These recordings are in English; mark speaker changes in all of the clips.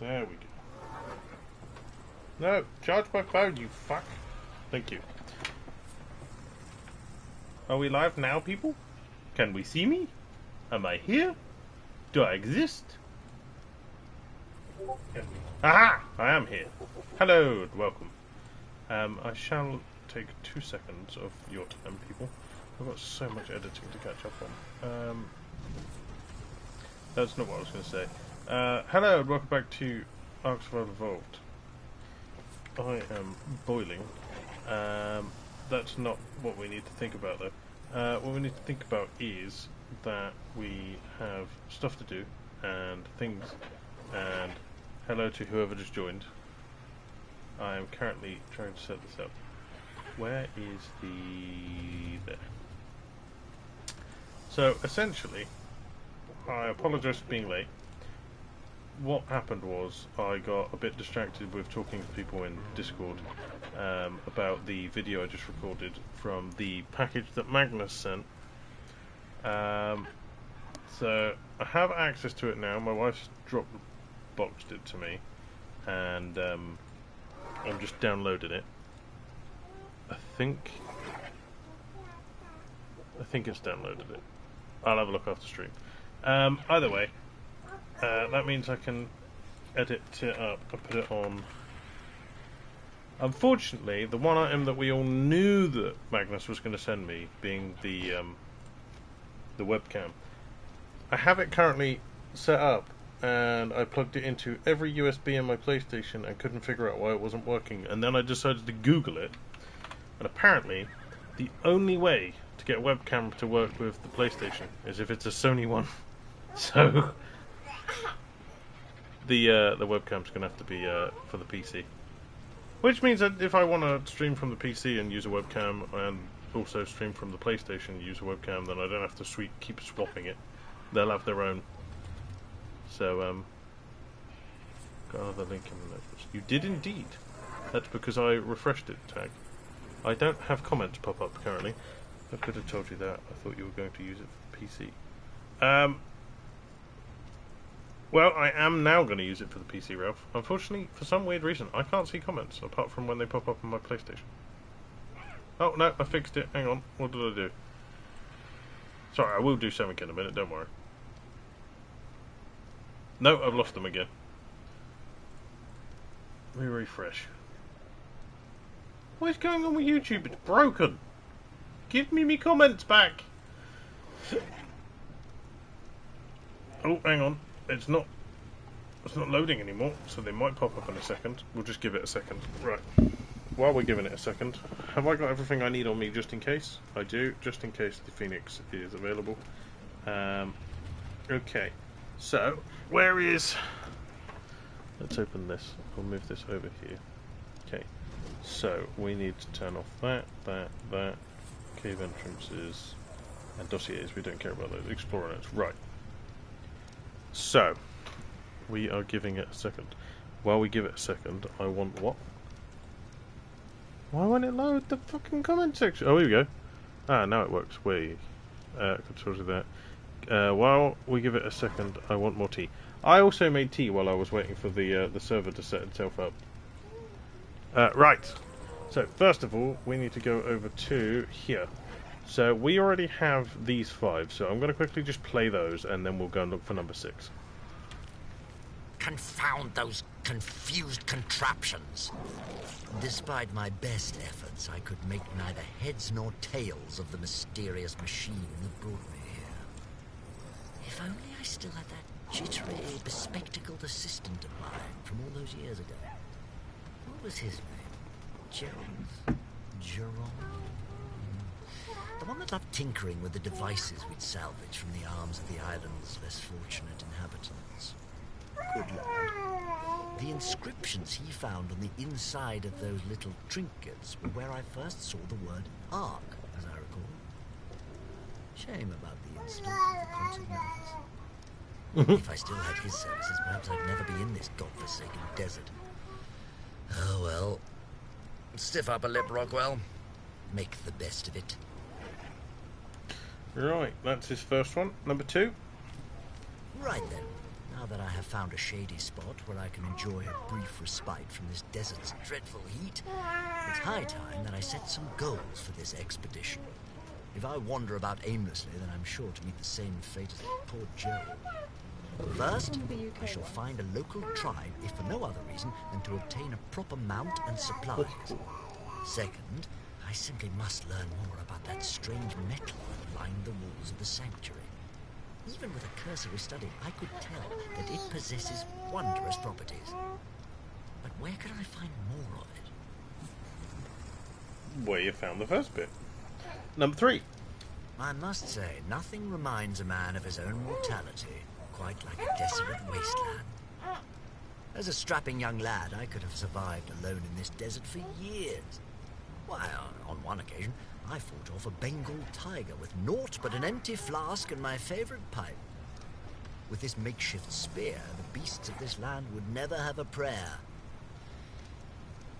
Speaker 1: There we go. No, charge my phone, you fuck. Thank you. Are we live now, people? Can we see me? Am I here? Do I exist? Aha! I am here. Hello and welcome. I shall take 2 seconds of your time, people. I've got so much editing to catch up on. That's not what I was going to say. Hello and welcome back to Ark Survival Evolved. I am boiling. That's not what we need to think about, though. What we need to think about is that we have stuff to do and things. And hello to whoever just joined. I am currently trying to set this up. Where is there? So essentially, I apologise for being late. What happened was I got a bit distracted with talking to people in Discord about the video I just recorded from the package that Magnus sent. So I have access to it now. My wife's boxed it to me, and I'm just downloading it. I think it's downloaded it. I'll have a look after stream. Either way, that means I can edit it up and put it on. Unfortunately, the one item that we all knew that Magnus was going to send me, being the webcam, I have it currently set up, and I plugged it into every USB in my PlayStation and couldn't figure out why it wasn't working. And then I decided to Google it, and apparently the only way to get a webcam to work with the PlayStation is if it's a Sony one. So the webcam's going to have to be for the PC. Which means that if I want to stream from the PC and use a webcam, and also stream from the PlayStation and use a webcam, then I don't have to keep swapping it. They'll have their own. So, got another link in the notes. You did indeed. That's because I refreshed it, tag. I don't have comments pop up currently. I could have told you that. I thought you were going to use it for PC. Well, I am now going to use it for the PC, Ralph. Unfortunately, for some weird reason, I can't see comments, apart from when they pop up on my PlayStation. Oh, no, I fixed it. Hang on. What did I do? Sorry, I will do something in a minute, don't worry. No, I've lost them again. Let me refresh. What is going on with YouTube? It's broken. Give me comments back. Oh, hang on. It's not loading anymore, so they might pop up in a second. We'll just give it a second. Right. While we're giving it a second, have I got everything I need on me just in case? I do, just in case the Phoenix is available. Okay. So, where is... Let's open this. We'll move this over here. Okay. So, we need to turn off that. Cave entrances. And dossiers. We don't care about those. Explorer notes. Right. So, we are giving it a second. While we give it a second, I want what? Why won't it load the fucking comment section? Oh, here we go. Ah, now it works. Control to that. While we give it a second, I want more tea. I also made tea while I was waiting for the server to set itself up. Right. So, first of all, we need to go over to here. So, we already have these 5, so I'm going to quickly just play those, and then we'll go and look for number 6.
Speaker 2: Confound those confused contraptions. Despite my best efforts, I could make neither heads nor tails of the mysterious machine that brought me here. If only I still had that jittery, bespectacled assistant of mine from all those years ago. What was his name? Jerome? The one that loved tinkering with the devices we'd salvage from the arms of the island's less fortunate inhabitants. Good lord. The inscriptions he found on the inside of those little trinkets were where I first saw the word Ark, as I recall. Shame about the incident with the Continentals. If I still had his services, perhaps I'd never be in this godforsaken desert. Oh well. Stiff upper lip, Rockwell. Make the best of it.
Speaker 1: Right, that's his first one. Number 2.
Speaker 2: Right then. Now that I have found a shady spot where I can enjoy a brief respite from this desert's dreadful heat, it's high time that I set some goals for this expedition. If I wander about aimlessly, then I'm sure to meet the same fate as poor Joe. First, I shall find a local tribe, if for no other reason than to obtain a proper mount and supplies. Second, I simply must learn more about that strange metal that lined the walls of the sanctuary. Even with a cursory study, I could tell that it possesses wondrous properties. But where can I find more of it?
Speaker 1: Where you found the first bit. Number 3.
Speaker 2: I must say, nothing reminds a man of his own mortality quite like a desolate wasteland. As a strapping young lad, I could have survived alone in this desert for years. Why, on one occasion, I fought off a Bengal tiger with naught but an empty flask and my favorite pipe. With this makeshift spear, the beasts of this land would never have a prayer.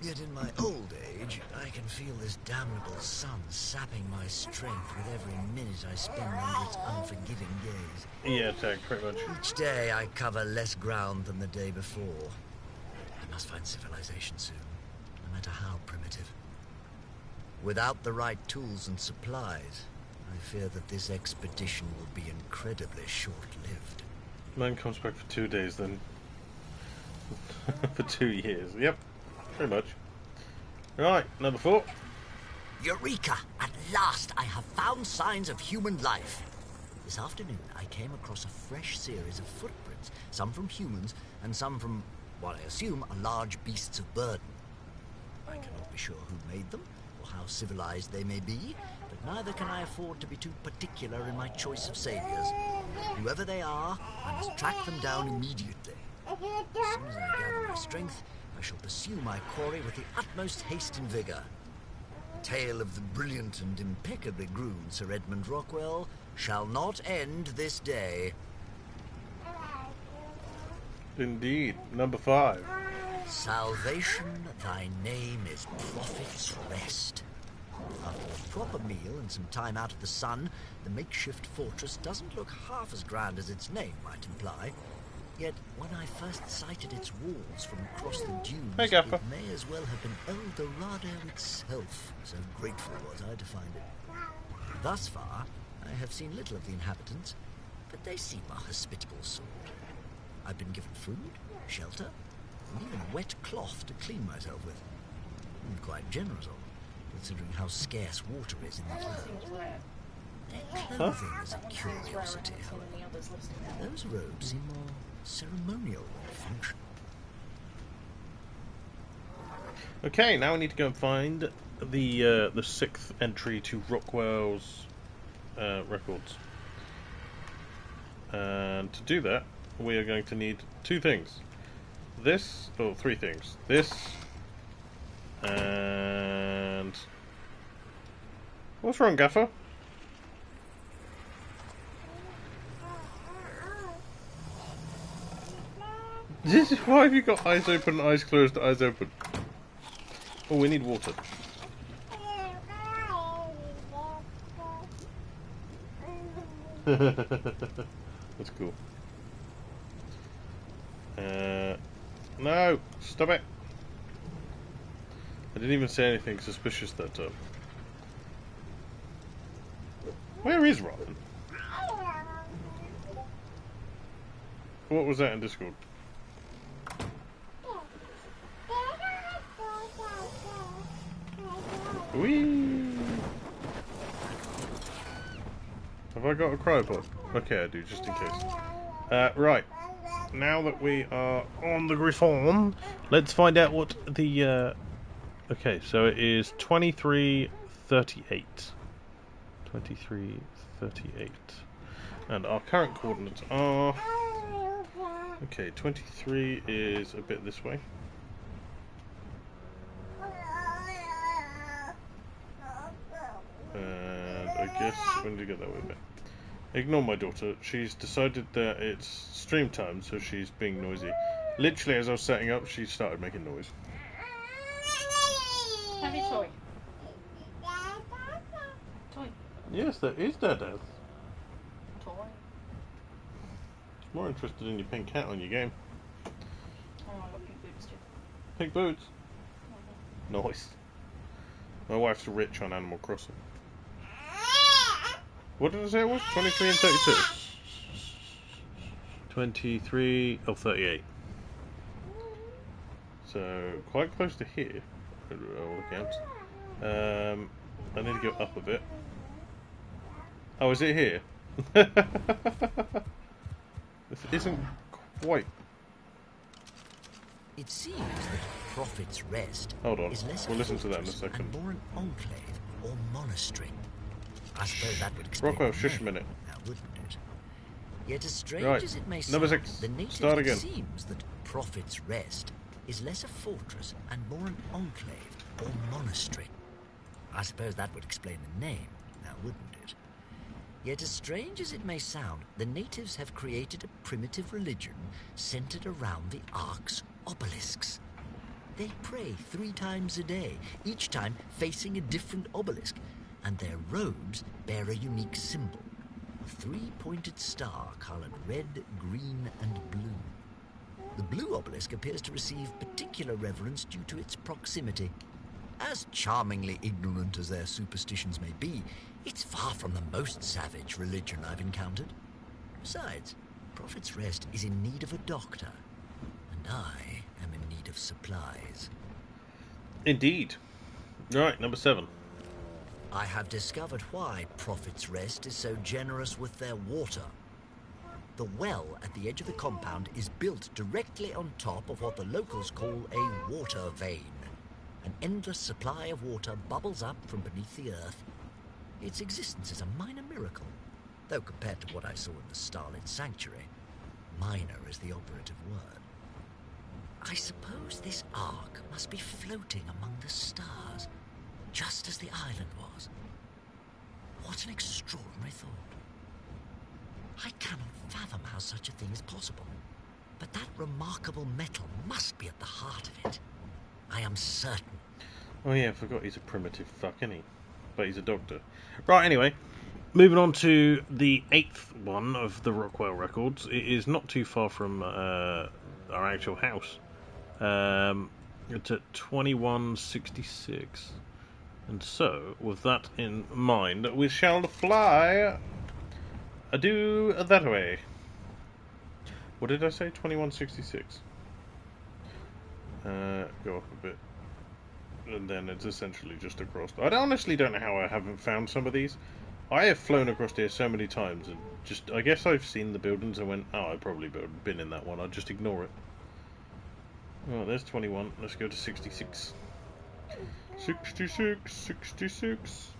Speaker 2: Yet in my old age, I can feel this damnable sun sapping my strength with every minute I spend under its unforgiving gaze.
Speaker 1: Yeah, Tag, pretty much.
Speaker 2: Each day I cover less ground than the day before. I must find civilization soon, no matter how primitive. Without the right tools and supplies, I fear that this expedition will be incredibly short-lived.
Speaker 1: Man comes back for 2 days, then for 2 years. Yep, pretty much. Right, number 4.
Speaker 2: Eureka! At last I have found signs of human life. This afternoon I came across a fresh series of footprints, some from humans and some from, what I assume, are large beasts of burden. I cannot be sure who made them, or how civilized they may be, but neither can I afford to be too particular in my choice of saviors. Whoever they are, I must track them down immediately. As soon as I gather my strength, I shall pursue my quarry with the utmost haste and vigor. Tale of the brilliant and impeccably groomed Sir Edmund Rockwell shall not end this day.
Speaker 1: Indeed. Number 5.
Speaker 2: Salvation, thy name is Prophet's Rest. After a proper meal and some time out of the sun, the makeshift fortress doesn't look half as grand as its name might imply. Yet, when I first sighted its walls from across the dunes,
Speaker 1: Hey, Gaffer.
Speaker 2: it may as well have been El Dorado itself, so grateful was I to find it. Thus far, I have seen little of the inhabitants, but they seem a hospitable sort. I've been given food, shelter, and even wet cloth to clean myself with. And quite generous of them, considering how scarce water is in these lands. Their clothing is a curiosity, however. Those robes seem more ceremonial than functional.
Speaker 1: Okay, now we need to go and find the 6th entry to Rockwell's records. And to do that, we are going to need 2 things. This, or 3 things. This, and... What's wrong, Gaffer? Why have you got eyes open, eyes closed, eyes open? Oh, we need water. That's cool. No! Stop it! I didn't even say anything suspicious that time. Where is Robin? What was that in Discord? Whee! Have I got a cryopod? Okay, I do, just in case. Right. Now that we are on the Griffon, let's find out what the... Okay, so it is 2338. 2338. And our current coordinates are... Okay, 23 is a bit this way. And I guess, when did you get that way back? Ignore my daughter. She's decided that it's stream time, so she's being noisy. Literally, as I was setting up, she started making noise.
Speaker 3: Have your toy. Toy.
Speaker 1: Yes, there is Dada's.
Speaker 3: Toy.
Speaker 1: More interested in your pink cat on your game.
Speaker 3: Oh, I got pink boots too.
Speaker 1: Pink boots?
Speaker 3: Mm-hmm.
Speaker 1: Nice. My wife's rich on Animal Crossing. What did I say it was? 23 and 32? 23 or 38. So, quite close to here, by all accounts. I need to go up a bit. Oh, is it here? This isn't quite.
Speaker 2: It seems that Prophet's Rest
Speaker 1: Hold on,
Speaker 2: is less
Speaker 1: we'll listen to that in a
Speaker 2: fortress
Speaker 1: second.
Speaker 2: and more an enclave or monastery. I suppose that would explain
Speaker 1: Rockwell,
Speaker 2: the
Speaker 1: shush a
Speaker 2: name,
Speaker 1: minute.
Speaker 2: now wouldn't it? Yet as strange
Speaker 1: Right,
Speaker 2: as it may
Speaker 1: number
Speaker 2: sound,
Speaker 1: 6.
Speaker 2: the natives
Speaker 1: Start again.
Speaker 2: it seems that Prophet's Rest is less a fortress and more an enclave or monastery. I suppose that would explain the name, now wouldn't it? Yet as strange as it may sound, the natives have created a primitive religion centered around the Ark's obelisks. They pray 3 times a day, each time facing a different obelisk, and their robes bear a unique symbol. A 3-pointed star colored red, green, and blue. The blue obelisk appears to receive particular reverence due to its proximity. As charmingly ignorant as their superstitions may be, it's far from the most savage religion I've encountered. Besides, Prophet's Rest is in need of a doctor, and I am in need of supplies.
Speaker 1: Indeed. Right, number 7.
Speaker 2: I have discovered why Prophet's Rest is so generous with their water. The well at the edge of the compound is built directly on top of what the locals call a water vein. An endless supply of water bubbles up from beneath the earth. Its existence is a minor miracle, though compared to what I saw in the starlit sanctuary, minor is the operative word. I suppose this ark must be floating among the stars, just as the island was. What an extraordinary thought. I cannot fathom how such a thing is possible, but that remarkable metal must be at the heart of it. I am certain.
Speaker 1: Oh yeah, I forgot he's a primitive fuck, isn't he? But he's a doctor. Right, anyway. Moving on to the 8th one of the Rockwell records. It is not too far from our actual house. It's at 2166. And so, with that in mind, we shall fly adieu that way. What did I say? 2166. Go up a bit. And then it's essentially just across. I honestly don't know how I haven't found some of these. I have flown across here so many times and just, I guess I've seen the buildings and went, oh, I've probably been in that one. I'll just ignore it. Well, there's 21. Let's go to 66. 66, 66.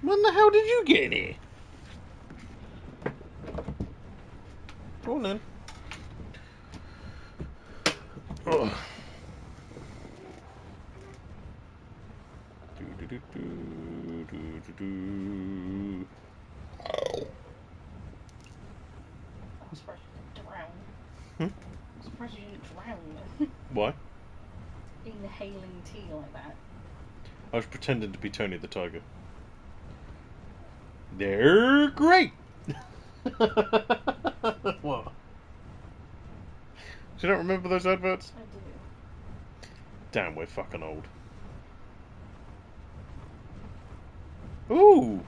Speaker 1: When the hell did you get in here? Go on then. Oh.
Speaker 3: I'm surprised you didn't drown.
Speaker 1: Hmm?
Speaker 3: I'm surprised you didn't drown.
Speaker 1: Why?
Speaker 3: Inhaling tea like that.
Speaker 1: I was pretending to be Tony the Tiger. They're great! What? Do you not remember those adverts?
Speaker 3: I do.
Speaker 1: Damn, we're fucking old. Ooh!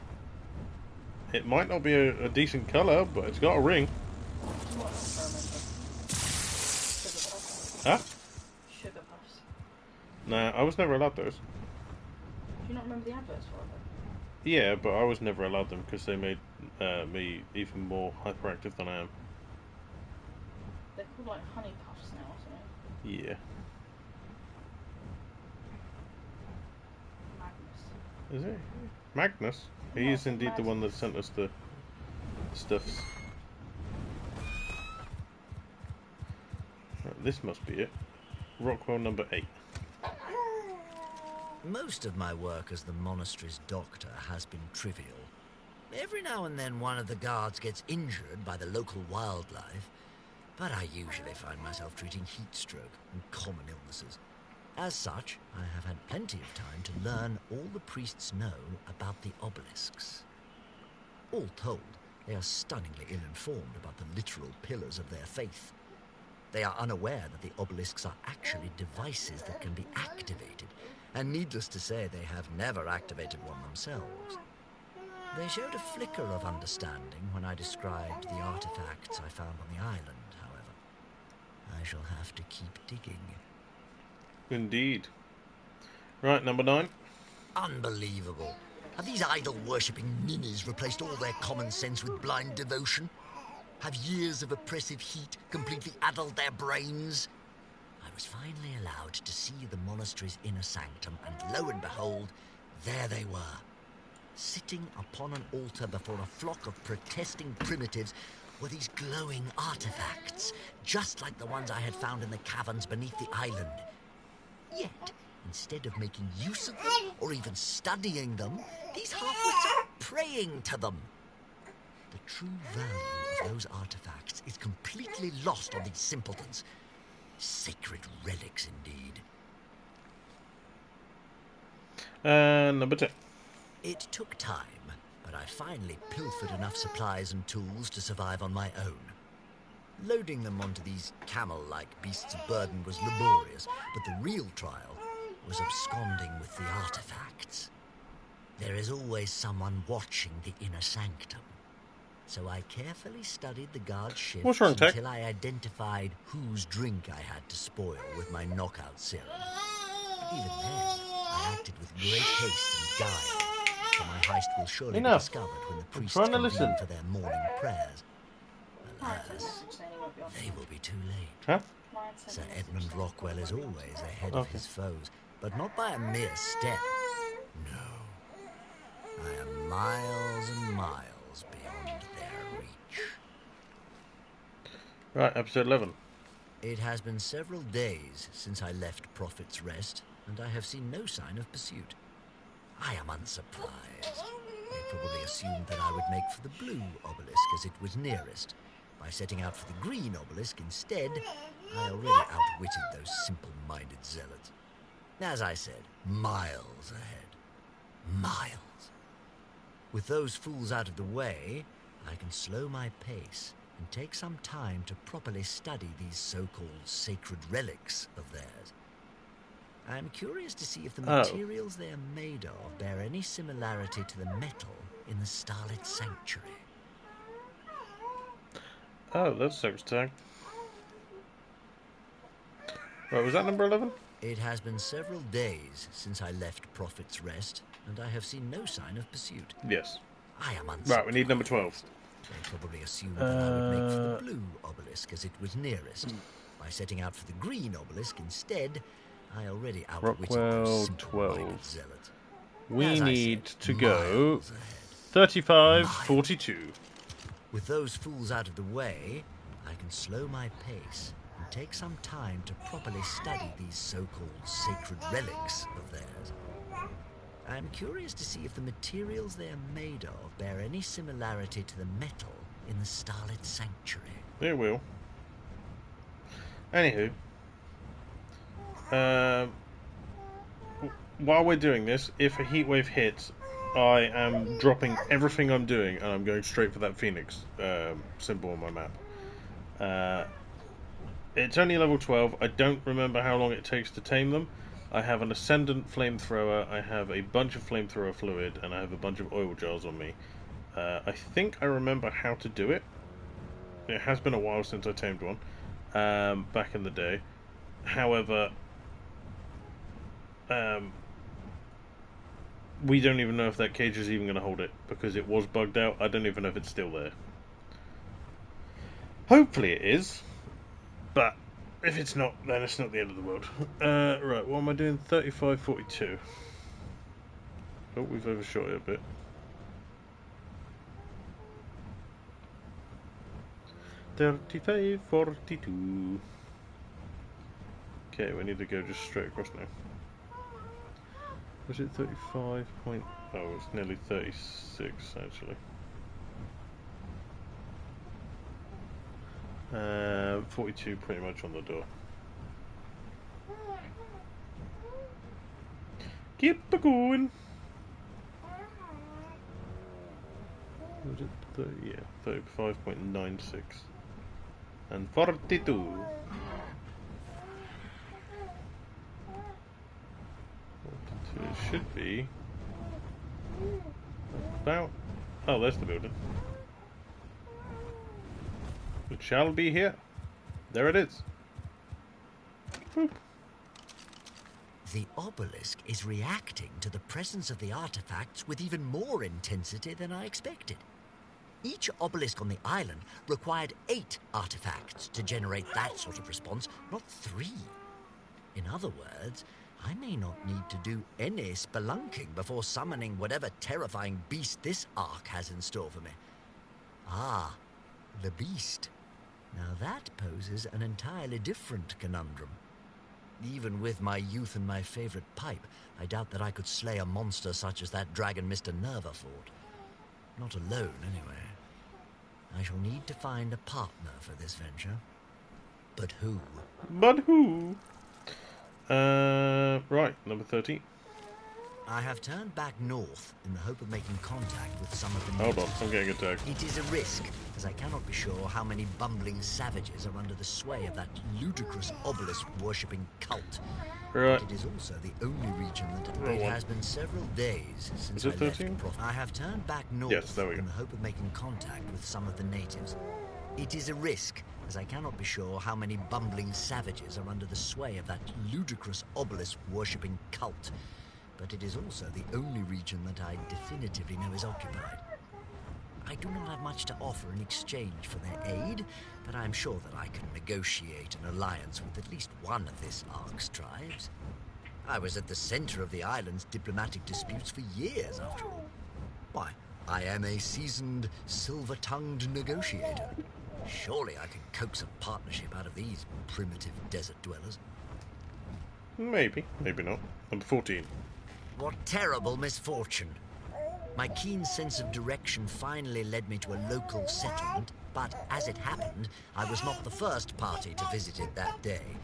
Speaker 1: It might not be a decent colour, but it's got a ring.
Speaker 3: You might not remember. Sugar puffs.
Speaker 1: Huh?
Speaker 3: Sugar puffs.
Speaker 1: Nah, I was never allowed those.
Speaker 3: Do you not remember the adverts for them?
Speaker 1: Yeah, but I was never allowed them because they made me even more hyperactive than I am.
Speaker 3: They're called like honey puffs now or something.
Speaker 1: Yeah.
Speaker 3: Magnus.
Speaker 1: Is it? Magnus? He is indeed the one that sent us the stuffs. Right, this must be it. Rockwell number 8.
Speaker 2: Most of my work as the monastery's doctor has been trivial. Every now and then one of the guards gets injured by the local wildlife, but I usually find myself treating heat stroke and common illnesses. As such, I have had plenty of time to learn all the priests know about the obelisks. All told, they are stunningly ill-informed about the literal pillars of their faith. They are unaware that the obelisks are actually devices that can be activated, and needless to say, they have never activated one themselves. They showed a flicker of understanding when I described the artifacts I found on the island, however. I shall have to keep digging.
Speaker 1: Indeed. Right, number 9.
Speaker 2: Unbelievable. Have these idol-worshipping ninnies replaced all their common sense with blind devotion? Have years of oppressive heat completely addled their brains? I was finally allowed to see the monastery's inner sanctum, and lo and behold, there they were. Sitting upon an altar before a flock of protesting primitives were these glowing artifacts, just like the ones I had found in the caverns beneath the island. Yet, instead of making use of them, or even studying them, these halfwits are praying to them. The true value of those artifacts is completely lost on these simpletons. Sacred relics, indeed.
Speaker 1: Number 10.
Speaker 2: It took time, but I finally pilfered enough supplies and tools to survive on my own. Loading them onto these camel-like beasts of burden was laborious, but the real trial was absconding with the artifacts. There is always someone watching the inner sanctum. So I carefully studied the guard shifts
Speaker 1: What's wrong, Tech?
Speaker 2: until I identified whose drink I had to spoil with my knockout serum. But even then, I acted with great haste and guile, for my heist will surely be discovered when the priests
Speaker 1: trying to
Speaker 2: convene
Speaker 1: listen.
Speaker 2: for their morning prayers. Alas, they will be too late.
Speaker 1: Huh?
Speaker 2: Sir Edmund Rockwell is always ahead of his foes, but not by a mere step. No. I am miles and miles beyond their reach.
Speaker 1: Right, episode 11.
Speaker 2: It has been several days since I left Prophet's Rest, and I have seen no sign of pursuit. I am unsurprised. They probably assumed that I would make for the blue obelisk as it was nearest. By setting out for the green obelisk instead, I already outwitted those simple-minded zealots. As I said, miles ahead. Miles. With those fools out of the way, I can slow my pace and take some time to properly study these so-called sacred relics of theirs. I am curious to see if the materials they are made of bear any similarity to the metal in the Starlit Sanctuary.
Speaker 1: Oh, that's sex tag. Right, was that number 11?
Speaker 2: It has been several days since I left Prophet's Rest, and I have seen no sign of pursuit.
Speaker 1: Yes.
Speaker 2: I am unsurprised.
Speaker 1: Right, we need number 12.
Speaker 2: They probably assumed that I would make for the blue obelisk as it was nearest. By setting out for the green obelisk instead, I already outwitted those simple-minded zealots.
Speaker 1: We need to go 35-42.
Speaker 2: With those fools out of the way, I can slow my pace and take some time to properly study these so-called sacred relics of theirs. I am curious to see if the materials they are made of bear any similarity to the metal in the Starlit Sanctuary.
Speaker 1: They will. Anywho, while we're doing this, if a heatwave hits, I am dropping everything I'm doing and I'm going straight for that Phoenix symbol on my map. It's only level 12. I don't remember how long it takes to tame them. I have an Ascendant Flamethrower, I have a bunch of Flamethrower fluid, and I have a bunch of oil jars on me. I think I remember how to do it. It has been a while since I tamed one, back in the day. However, we don't even know if that cage is even going to hold it, because it was bugged out. I don't even know if it's still there. Hopefully it is, but if it's not, then it's not the end of the world. Right, what am I doing? 35-42. Oh, we've overshot it a bit. $35.42. Okay, we need to go just straight across now. Was it 35 point? Oh, it's nearly 36 actually. 42 pretty much on the door. Keep a going. was it? 30, yeah, 35.96. And 42. It should be about... Oh, there's the building. It shall be here. There it is. Boop.
Speaker 2: The obelisk is reacting to the presence of the artifacts with even more intensity than I expected. Each obelisk on the island required 8 artifacts to generate that sort of response, not 3. In other words, I may not need to do any spelunking before summoning whatever terrifying beast this ark has in store for me. Ah, the beast. Now that poses an entirely different conundrum. Even with my youth and my favorite pipe, I doubt that I could slay a monster such as that dragon Mr. Nerva fought. Not alone, anyway. I shall need to find a partner for this venture. But who?
Speaker 1: But who? Right, number 13.
Speaker 2: I have turned back north in the hope of making contact with some of the
Speaker 1: Hold on,
Speaker 2: natives.
Speaker 1: I'm getting attacked.
Speaker 2: It is a risk, as I cannot be sure how many bumbling savages are under the sway of that ludicrous obelisk-worshipping cult.
Speaker 1: Right.
Speaker 2: It is also the only region that it has been several days since
Speaker 1: Is it
Speaker 2: I left
Speaker 1: 13?
Speaker 2: I have turned back north
Speaker 1: Yes, there we go.
Speaker 2: in the hope of making contact with some of the natives. It is a risk, as I cannot be sure how many bumbling savages are under the sway of that ludicrous obelisk-worshipping cult. But it is also the only region that I definitively know is occupied. I do not have much to offer in exchange for their aid, but I am sure that I can negotiate an alliance with at least one of this ark's tribes. I was at the center of the island's diplomatic disputes for years, after all. Why, I am a seasoned, silver-tongued negotiator. Surely I can coax a partnership out of these primitive desert dwellers.
Speaker 1: Maybe, maybe not. Number 14.
Speaker 2: What terrible misfortune. My keen sense of direction finally led me to a local settlement, but as it happened, I was not the first party to visit it that day.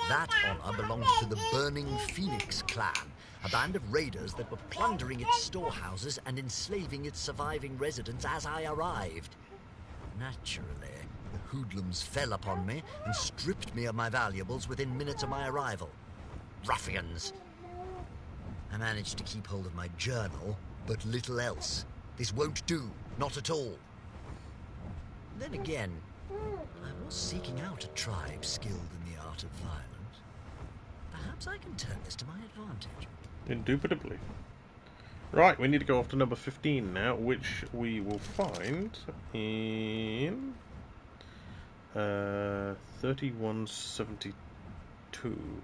Speaker 2: That honor belonged to the Burning Phoenix clan, a band of raiders that were plundering its storehouses and enslaving its surviving residents as I arrived. Naturally, the hoodlums fell upon me and stripped me of my valuables within minutes of my arrival. Ruffians! I managed to keep hold of my journal, but little else. This won't do, not at all. Then again, I was seeking out a tribe skilled in the art of violence. Perhaps I can turn this to my advantage.
Speaker 1: Indubitably. Right, we need to go off to number 15 now, which we will find in 3172.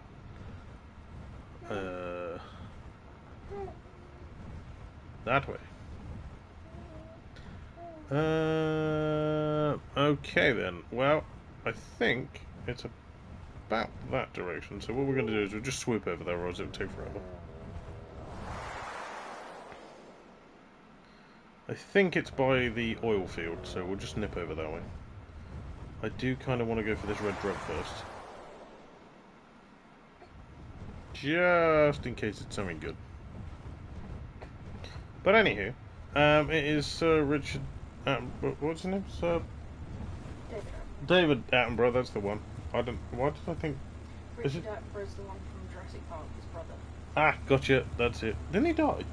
Speaker 1: That way. Okay then. Well, I think it's about that direction. So what we're going to do is we'll just swoop over there, or else it'll take forever. I think it's by the oil field, so we'll just nip over that way. I do kind of want to go for this red drug first. Just in case it's something good. But anywho, it is Sir Richard... what's his name? Sir... David Attenborough, that's the one. I don't... Why did I think...
Speaker 3: Richard Attenborough is the one from Jurassic Park, his brother.
Speaker 1: Ah, gotcha, that's it. Didn't he die?
Speaker 3: He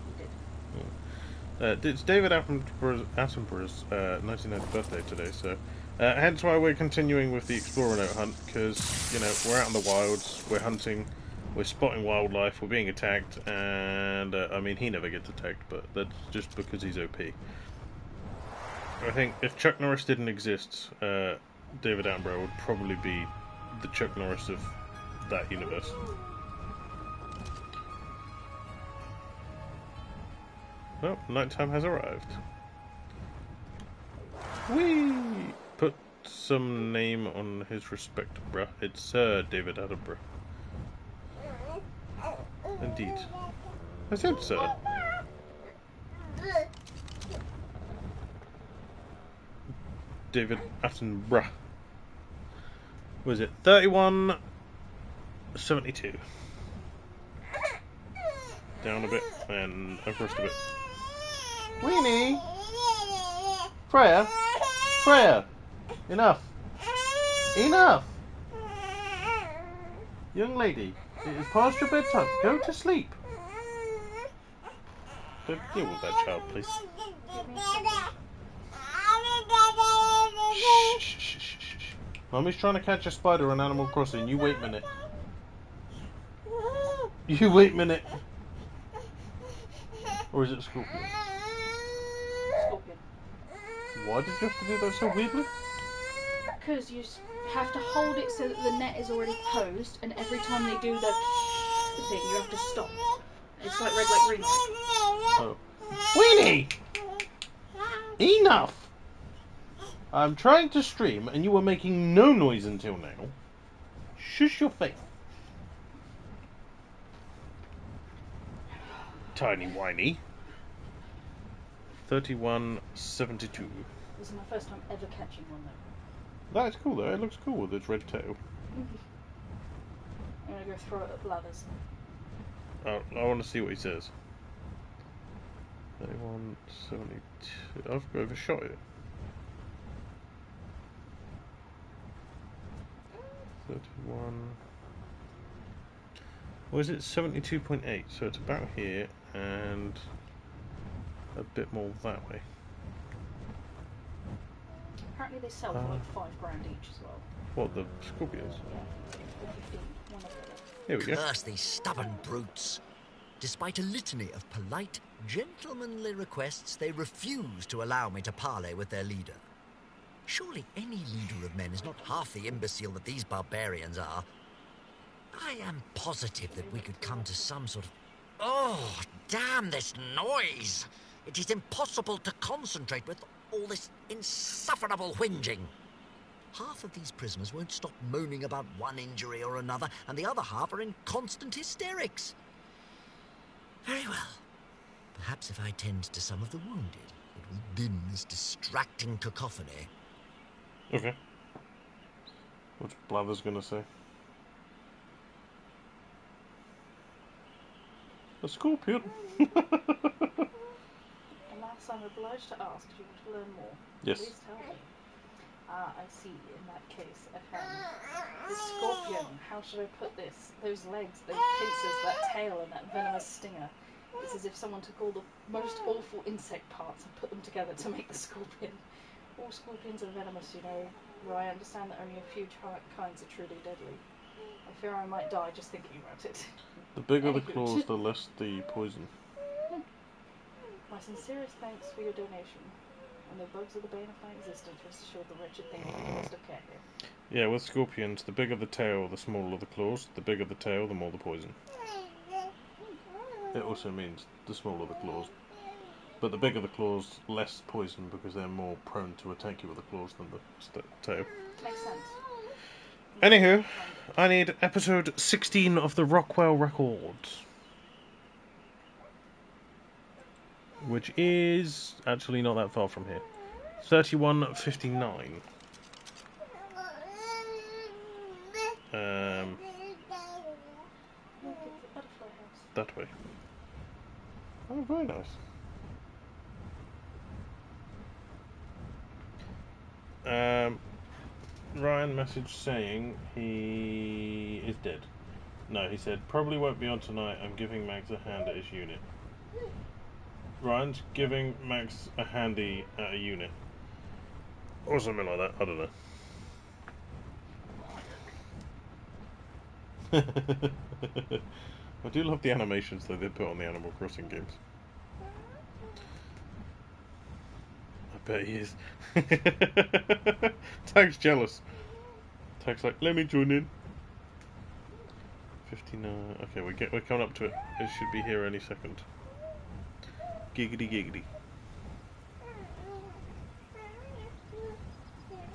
Speaker 3: did.
Speaker 1: It's David Attenborough's 1990th birthday today, so... hence why we're continuing with the Explorer Note hunt, because, you know, we're out in the wilds, we're hunting, we're spotting wildlife, we're being attacked, and, I mean, he never gets attacked, but that's just because he's OP. I think if Chuck Norris didn't exist, David Attenborough would probably be the Chuck Norris of that universe. Well, nighttime has arrived. Whee! Put some name on his respect, bruh. It's Sir David Attenborough. Indeed. I said sir. David Attenborough. Was it 3172? Down a bit and across a bit. Weenie! Freya! Freya! Enough! Enough! Young lady, it is past your bedtime. Go to sleep. Don't deal with that child, please. Shh, shh, shh, shh, shh. Mummy's trying to catch a spider on Animal Crossing. You wait a minute. You wait a minute. Or is it a scorpion?
Speaker 3: Scorpion.
Speaker 1: Why did you have to do that so weirdly?
Speaker 3: Because you have to hold it so that the net is already posed, and every time they do the thing, you have to stop. It's like red light, green light.
Speaker 1: Oh. Weenie! Enough! I'm trying to stream and you were making no noise until now. Shush your face. Tiny whiny. 3172.
Speaker 3: This is my first time ever catching one though.
Speaker 1: That's cool though, it looks cool with its red tail.
Speaker 3: I'm gonna go throw it at bladders.
Speaker 1: Oh, I want to see what he says. 3172. I've overshot it. 31. Or is it 72.8? So it's about here and a bit more that way.
Speaker 3: Apparently they sell for like £5 each as well.
Speaker 1: What, the scorpions?
Speaker 3: Yeah, or 15. One of them.
Speaker 1: Here we go.
Speaker 2: Curse these stubborn brutes. Despite a litany of polite, gentlemanly requests, they refuse to allow me to parley with their leader. Surely any leader of men is not half the imbecile that these barbarians are. I am positive that we could come to some sort of... Oh, damn this noise! It is impossible to concentrate with all this insufferable whinging. Half of these prisoners won't stop moaning about one injury or another, and the other half are in constant hysterics. Very well. Perhaps if I tend to some of the wounded, it will dim this distracting cacophony.
Speaker 1: Okay. What's Blather's gonna say? A scorpion.
Speaker 3: Alas, I'm obliged to ask if you want to learn more.
Speaker 1: Yes.
Speaker 3: Please tell me. I see. In that case, the scorpion. How should I put this? Those legs, those pincers, that tail, and that venomous stinger. It's as if someone took all the most awful insect parts and put them together to make the scorpion. All scorpions are venomous, you know. Well, I understand that only a few kinds are truly deadly. I fear I might die just thinking about it.
Speaker 1: The bigger the claws, the less the poison.
Speaker 3: My sincerest thanks for your donation. And the bugs are the bane of my existence. Rest assured the wretched thing must have care here.
Speaker 1: Yeah, with scorpions, the bigger the tail, the smaller the claws. The bigger the tail, the more the poison. It also means the smaller the claws. But the bigger the claws, less poison because they're more prone to attack you with the claws than the tail.
Speaker 3: Makes sense.
Speaker 1: Anywho, I need episode 16 of the Rockwell Records. Which is actually not that far from here. 31:59. That way. Oh, very nice. Ryan messaged saying he is dead. No, he said, probably won't be on tonight. I'm giving Max a hand at his unit. Ryan's giving Max a handy at a unit. Or something like that. I don't know. I do love the animations that they put on the Animal Crossing games. I bet he is. Tag's jealous. Tag's like, let me join in. 59. Okay, we're coming up to it. It should be here any second. Giggity giggity.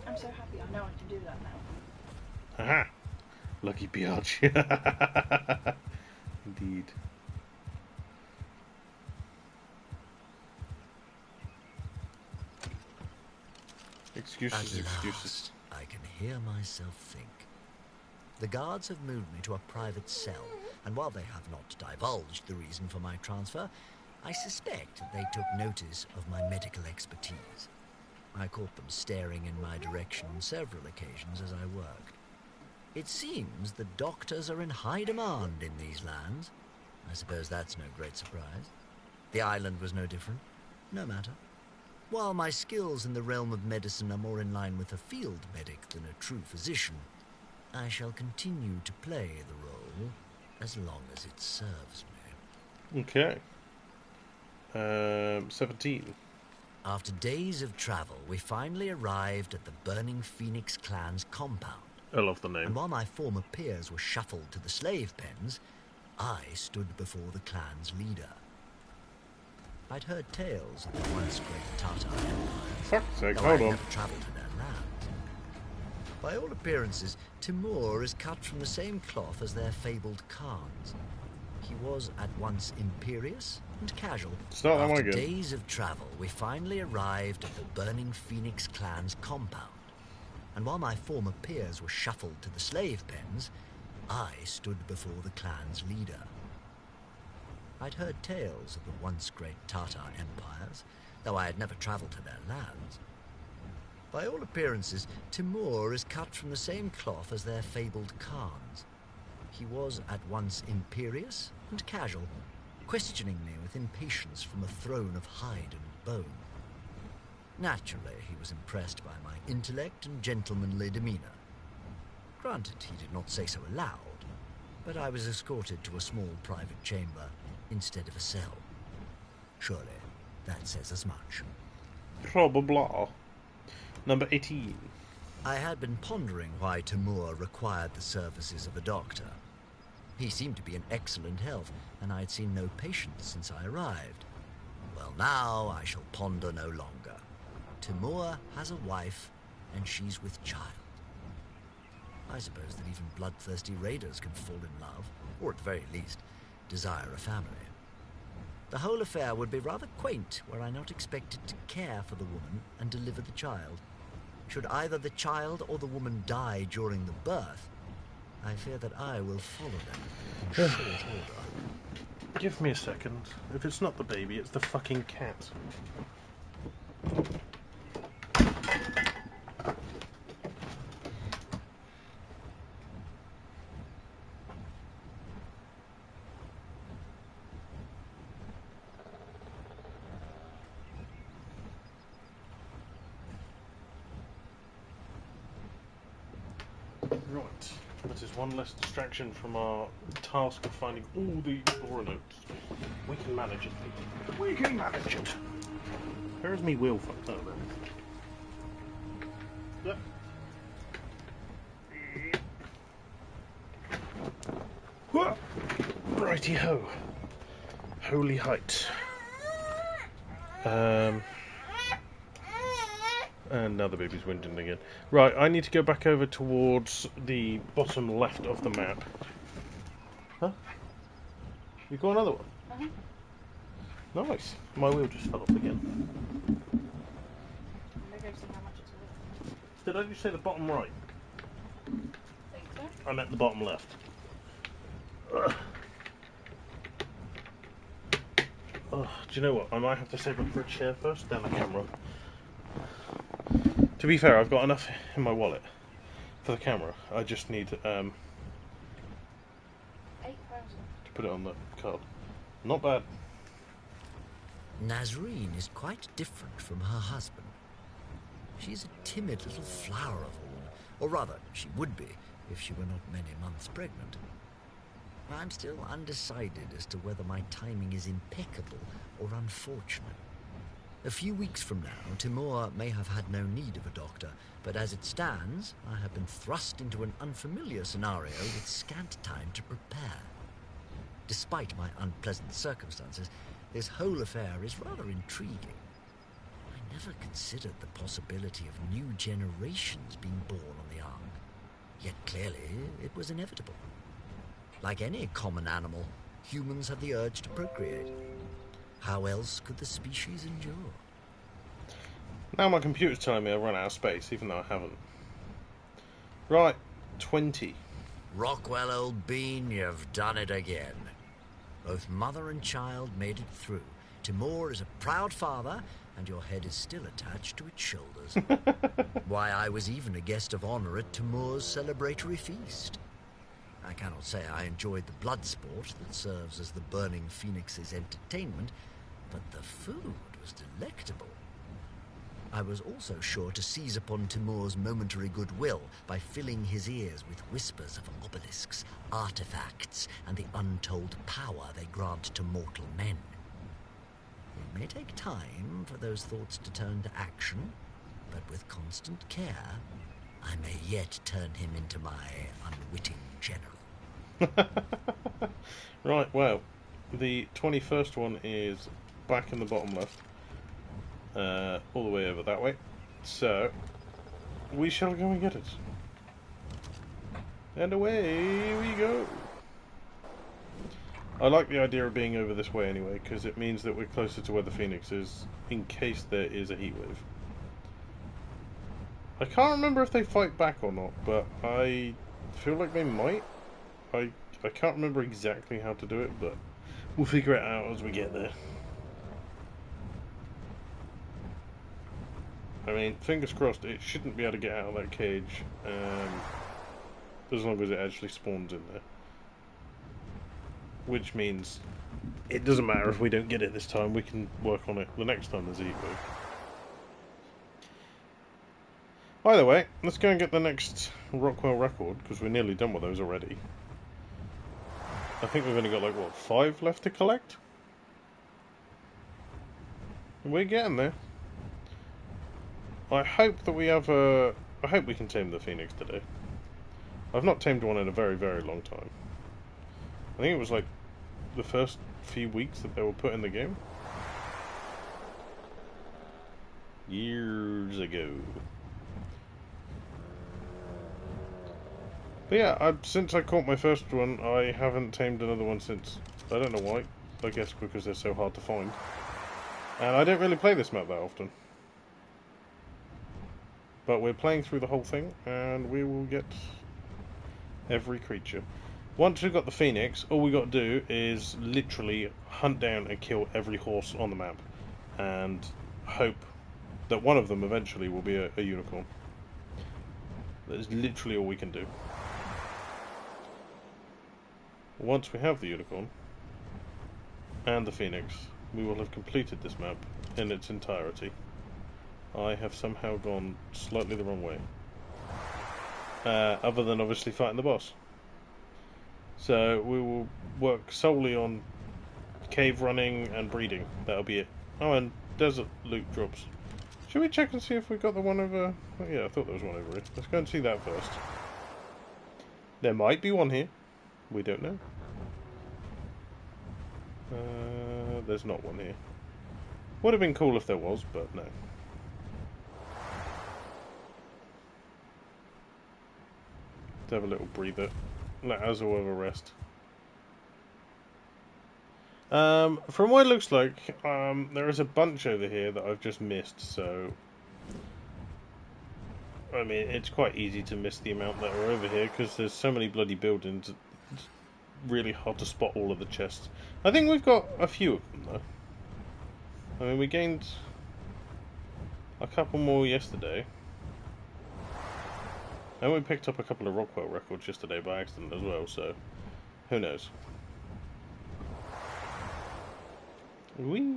Speaker 3: I'm so happy I know I can do that now.
Speaker 1: Haha! Lucky biatch. Indeed. Excuses, excuses.
Speaker 2: I can hear myself think. The guards have moved me to a private cell, and while they have not divulged the reason for my transfer, I suspect that they took notice of my medical expertise. I caught them staring in my direction on several occasions as I worked. It seems the doctors are in high demand in these lands. I suppose that's no great surprise. The island was no different. No matter. While my skills in the realm of medicine are more in line with a field medic than a true physician, I shall continue to play the role as long as it serves me.
Speaker 1: Okay. 17.
Speaker 2: After days of travel, we finally arrived at the Burning Phoenix clan's compound.
Speaker 1: I love the name.
Speaker 2: And while my former peers were shuffled to the slave pens, I stood before the clan's leader. I'd heard tales of the once great Tatar empires.
Speaker 1: Fuck's sake,
Speaker 2: though
Speaker 1: hold
Speaker 2: I'd
Speaker 1: on.
Speaker 2: never travelled to their lands. By all appearances, Timur is cut from the same cloth as their fabled Khans. He was at once imperious and casual.
Speaker 1: Start that one
Speaker 2: After
Speaker 1: again.
Speaker 2: days of travel, we finally arrived at the Burning Phoenix clan's compound. And while my former peers were shuffled to the slave pens, I stood before the clan's leader. I'd heard tales of the once great Tatar empires, though I had never travelled to their lands. By all appearances, Timur is cut from the same cloth as their fabled Khans. He was at once imperious and casual, questioning me with impatience from a throne of hide and bone. Naturally, he was impressed by my intellect and gentlemanly demeanour. Granted, he did not say so aloud, but I was escorted to a small private chamber instead of a cell. Surely, that says as much.
Speaker 1: Probably. Number 18.
Speaker 2: I had been pondering why Timur required the services of a doctor. He seemed to be in excellent health, and I had seen no patients since I arrived. Well, now I shall ponder no longer. Timur has a wife, and she's with child. I suppose that even bloodthirsty raiders can fall in love, or at the very least, desire a family. The whole affair would be rather quaint were I not expected to care for the woman and deliver the child. Should either the child or the woman die during the birth, I fear that I will follow them in short order.
Speaker 1: Give me a second. If it's not the baby, it's the fucking cat. Right, that is one less distraction from our task of finding all the Laura notes. We can manage it, people. We can manage it. Where's me wheel fucked up then? Yep. Righty ho. Holy height. And now the baby's whinging again. Right, I need to go back over towards the bottom left of the map. Huh? You got another one?
Speaker 3: Uh-huh.
Speaker 1: Nice. My wheel just fell off again.
Speaker 3: Maybe I've seen how much it's worth.
Speaker 1: Did I just say the bottom right?
Speaker 3: Think so?
Speaker 1: I meant the bottom left. Ugh. Ugh, do you know what? I might have to save up for a chair first, then a camera. To be fair, I've got enough in my wallet for the camera. I just need
Speaker 3: 8,000.
Speaker 1: to put it on the card. Not bad.
Speaker 2: Nazreen is quite different from her husband. She's a timid little flower of a woman, or rather, she would be if she were not many months pregnant. I'm still undecided as to whether my timing is impeccable or unfortunate. A few weeks from now, Timur may have had no need of a doctor, but as it stands, I have been thrust into an unfamiliar scenario with scant time to prepare. Despite my unpleasant circumstances, this whole affair is rather intriguing. I never considered the possibility of new generations being born on the Ark, yet clearly it was inevitable. Like any common animal, humans have the urge to procreate. How else could the species endure?
Speaker 1: Now my computer's telling me I've run out of space, even though I haven't. Right, 20.
Speaker 2: Rockwell, old bean, you've done it again. Both mother and child made it through. Timur is a proud father, and your head is still attached to its shoulders. Why, I was even a guest of honor at Timur's celebratory feast. I cannot say I enjoyed the blood sport that serves as the burning phoenix's entertainment, but the food was delectable. I was also sure to seize upon Timur's momentary goodwill by filling his ears with whispers of obelisks, artifacts, and the untold power they grant to mortal men. It may take time for those thoughts to turn to action, but with constant care, I may yet turn him into my unwitting general.
Speaker 1: Right, well, the 21st one is back in the bottom left. All the way over that way. So, we shall go and get it. And away we go. I like the idea of being over this way anyway, because it means that we're closer to where the Phoenix is, in case there is a heatwave. I can't remember if they fight back or not, but I feel like they might. I can't remember exactly how to do it, but we'll figure it out as we get there. I mean, fingers crossed, it shouldn't be able to get out of that cage, as long as it actually spawns in there. Which means, it doesn't matter if we don't get it this time, we can work on it the next time there's a heatwave. Either way, let's go and get the next Rockwell record, because we're nearly done with those already. I think we've only got, like, what, 5 left to collect? We're getting there. I hope that we have a... I hope we can tame the Phoenix today. I've not tamed one in a very, very long time. I think it was like the first few weeks that they were put in the game. Years ago. But yeah, since I caught my first one, I haven't tamed another one since. I don't know why. I guess because they're so hard to find. And I don't really play this map that often. But we're playing through the whole thing, and we will get every creature. Once we've got the Phoenix, all we got to do is literally hunt down and kill every horse on the map. And hope that one of them eventually will be a unicorn. That is literally all we can do. Once we have the unicorn and the Phoenix, we will have completed this map in its entirety. I have somehow gone slightly the wrong way. Other than obviously fighting the boss. So we will work solely on cave running and breeding. That'll be it. Oh, and desert loot drops. Should we check and see if we got the one over... Oh, yeah, I thought there was one over here. Let's go and see that first. There might be one here. We don't know. There's not one here. Would have been cool if there was, but no. Let's have a little breather. Let us all have a rest. From what it looks like, there is a bunch over here that I've just missed, so... I mean, it's quite easy to miss the amount that are over here, because there's so many bloody buildings, it's really hard to spot all of the chests. I think we've got a few of them, though. I mean, we gained a couple more yesterday. And we picked up a couple of Rockwell records yesterday by accident as well, so who knows. Whee!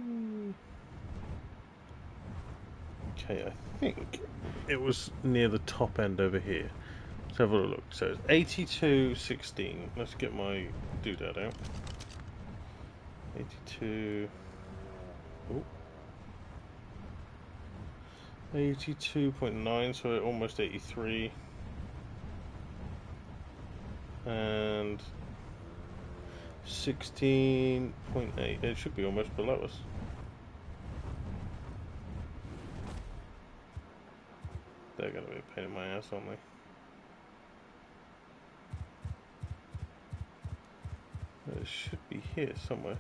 Speaker 1: Okay, I think it was near the top end over here. Let's have a look. So it's 82.16. Let's get my doodad out. 82... Oh. 82.9, so almost 83. And 16.8. It should be almost below us. They're going to be a pain in my ass, aren't they? It should be here somewhere.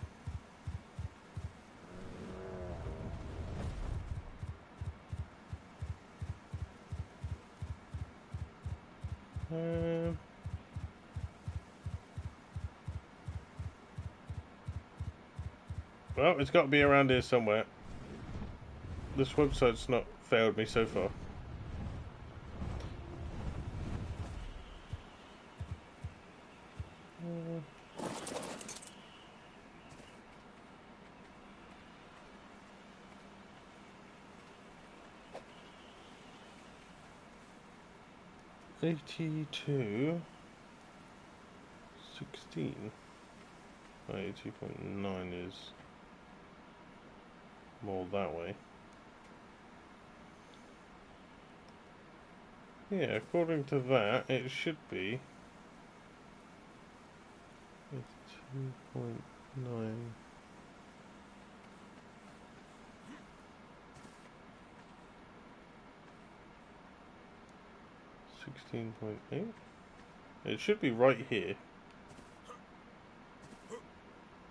Speaker 1: Well, it's got to be around here somewhere. this website's not failed me so far. $82.16. 82.9 is more that way. Yeah, according to that, it should be 2.9. $16.8. It should be right here,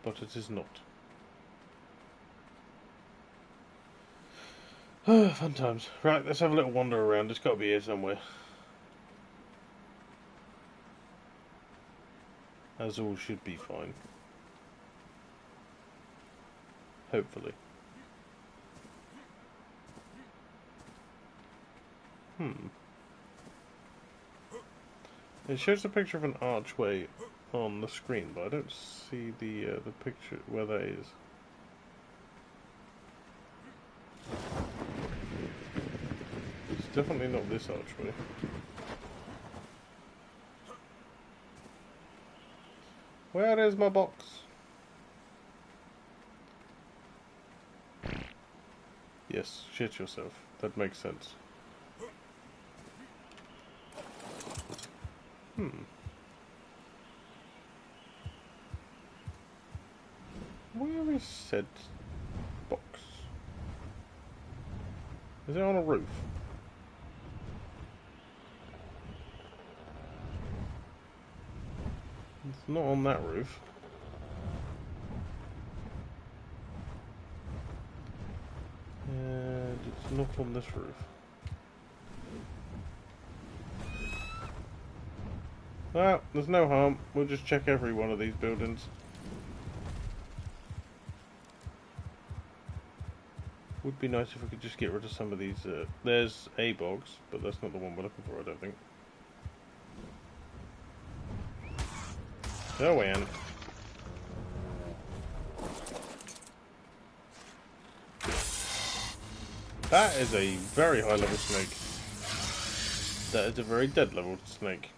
Speaker 1: but it is not. Fun times. Right, let's have a little wander around. It's got to be here somewhere. As all should be fine. Hopefully. It shows a picture of an archway on the screen, but I don't see the picture where that is. It's definitely not this archway. Where is my box? Yes, shit yourself. That makes sense. Where is said box? Is it on a roof? It's not on that roof. And it's not on this roof. Well, there's no harm. We'll just check every one of these buildings. Would be nice if we could just get rid of some of these. There's a box, but that's not the one we're looking for, I don't think. Go away, Anna. That is a very high level snake. That is a very dead level snake.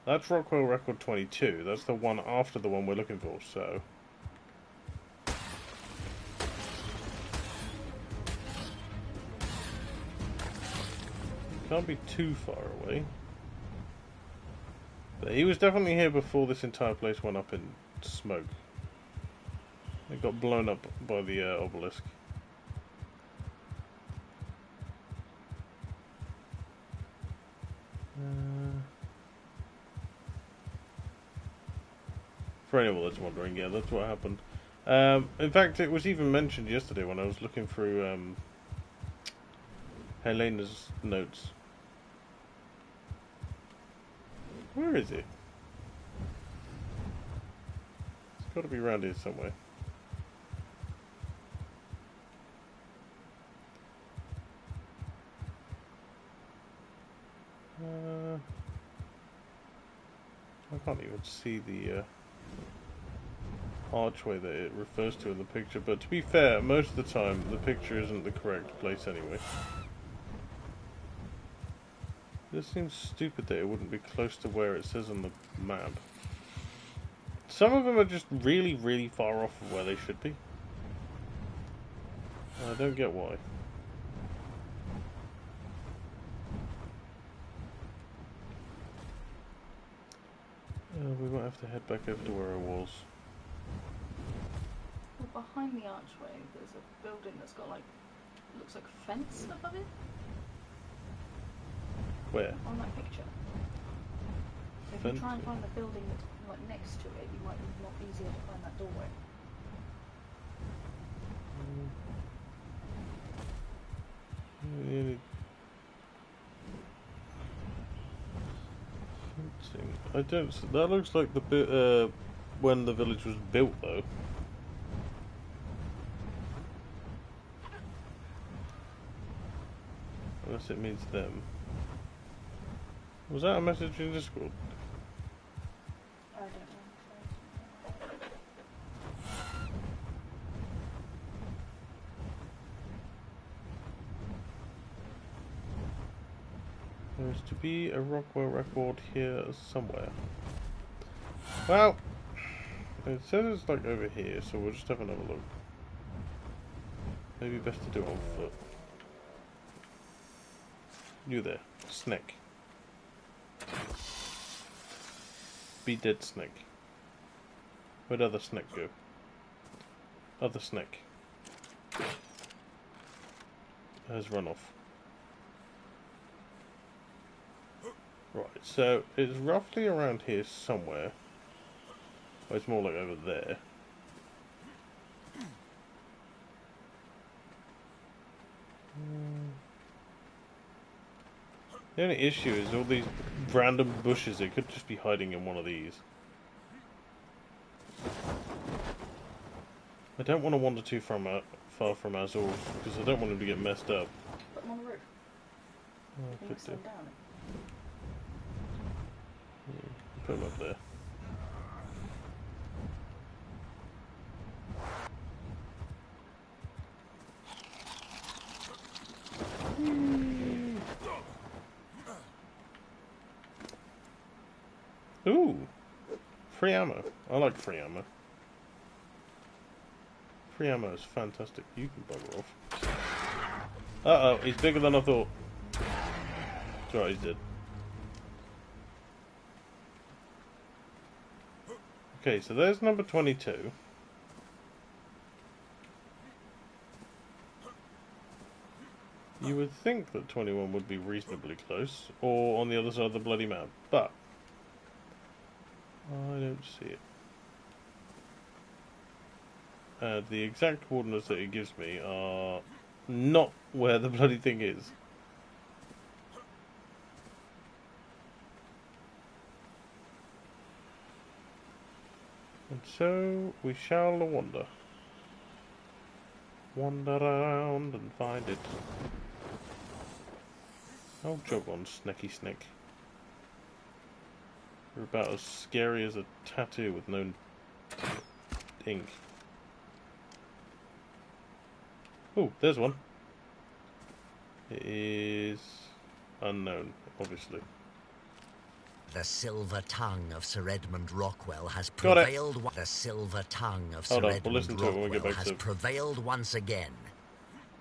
Speaker 1: That's Rockwell record 22. That's the one after the one we're looking for, so... Can't be too far away. But he was definitely here before this entire place went up in smoke. It got blown up by the obelisk. For anyone that's wondering, yeah, that's what happened. In fact, it was even mentioned yesterday when I was looking through Helena's notes. Where is it? It's got to be around here somewhere. I can't even see the archway that it refers to in the picture, but to be fair, most of the time the picture isn't the correct place anyway. This seems stupid that it wouldn't be close to where it says on the map. Some of them are just really, really far off of where they should be. I don't get why. We might have to head back over to where I was.
Speaker 3: Well, behind the archway, there's a building that's got like, looks like a fence above it.
Speaker 1: Where?
Speaker 3: On that picture. If you try and find the building that's like next to it, you might be a lot easier to find that doorway.
Speaker 1: I don't. That looks like the bit when the village was built, though. Unless it means them. Was that a message in Discord?
Speaker 3: I don't know.
Speaker 1: There's to be a Rockwell record here somewhere. Well, it says it's like over here, so we'll just have another look. Maybe best to do it on foot. You there, snake. Be dead, snake. Where'd other snake go? Other snake has run off. Right, so it's roughly around here somewhere. Well, it's more like over there. The only issue is all these random bushes. It could just be hiding in one of these. I don't want to wander too far from our Zors, because I don't want him to get messed up.
Speaker 3: Put them on the roof.
Speaker 1: Oh, I
Speaker 3: You
Speaker 1: could
Speaker 3: can
Speaker 1: do.
Speaker 3: slow down.
Speaker 1: Put him up there. Ooh! Free ammo. I like free ammo. Free ammo is fantastic. You can bugger off. Uh-oh, he's bigger than I thought. That's right, he's dead. Okay, so there's number 22. You would think that 21 would be reasonably close, or on the other side of the bloody map, but I don't see it. The exact coordinates that it gives me are not where the bloody thing is. And so we shall wander. Wander around and find it. Oh, jog on, snaky snake. You're about as scary as a tattoo with no ink. Oh, there's one. It is unknown, obviously.
Speaker 2: The silver tongue of Sir Edmund Rockwell has
Speaker 1: Got it.
Speaker 2: prevailed. The silver tongue of
Speaker 1: Hold
Speaker 2: Sir
Speaker 1: on, we'll
Speaker 2: Edmund
Speaker 1: listen to it when we get
Speaker 2: Rockwell
Speaker 1: back
Speaker 2: has
Speaker 1: to it.
Speaker 2: prevailed once again.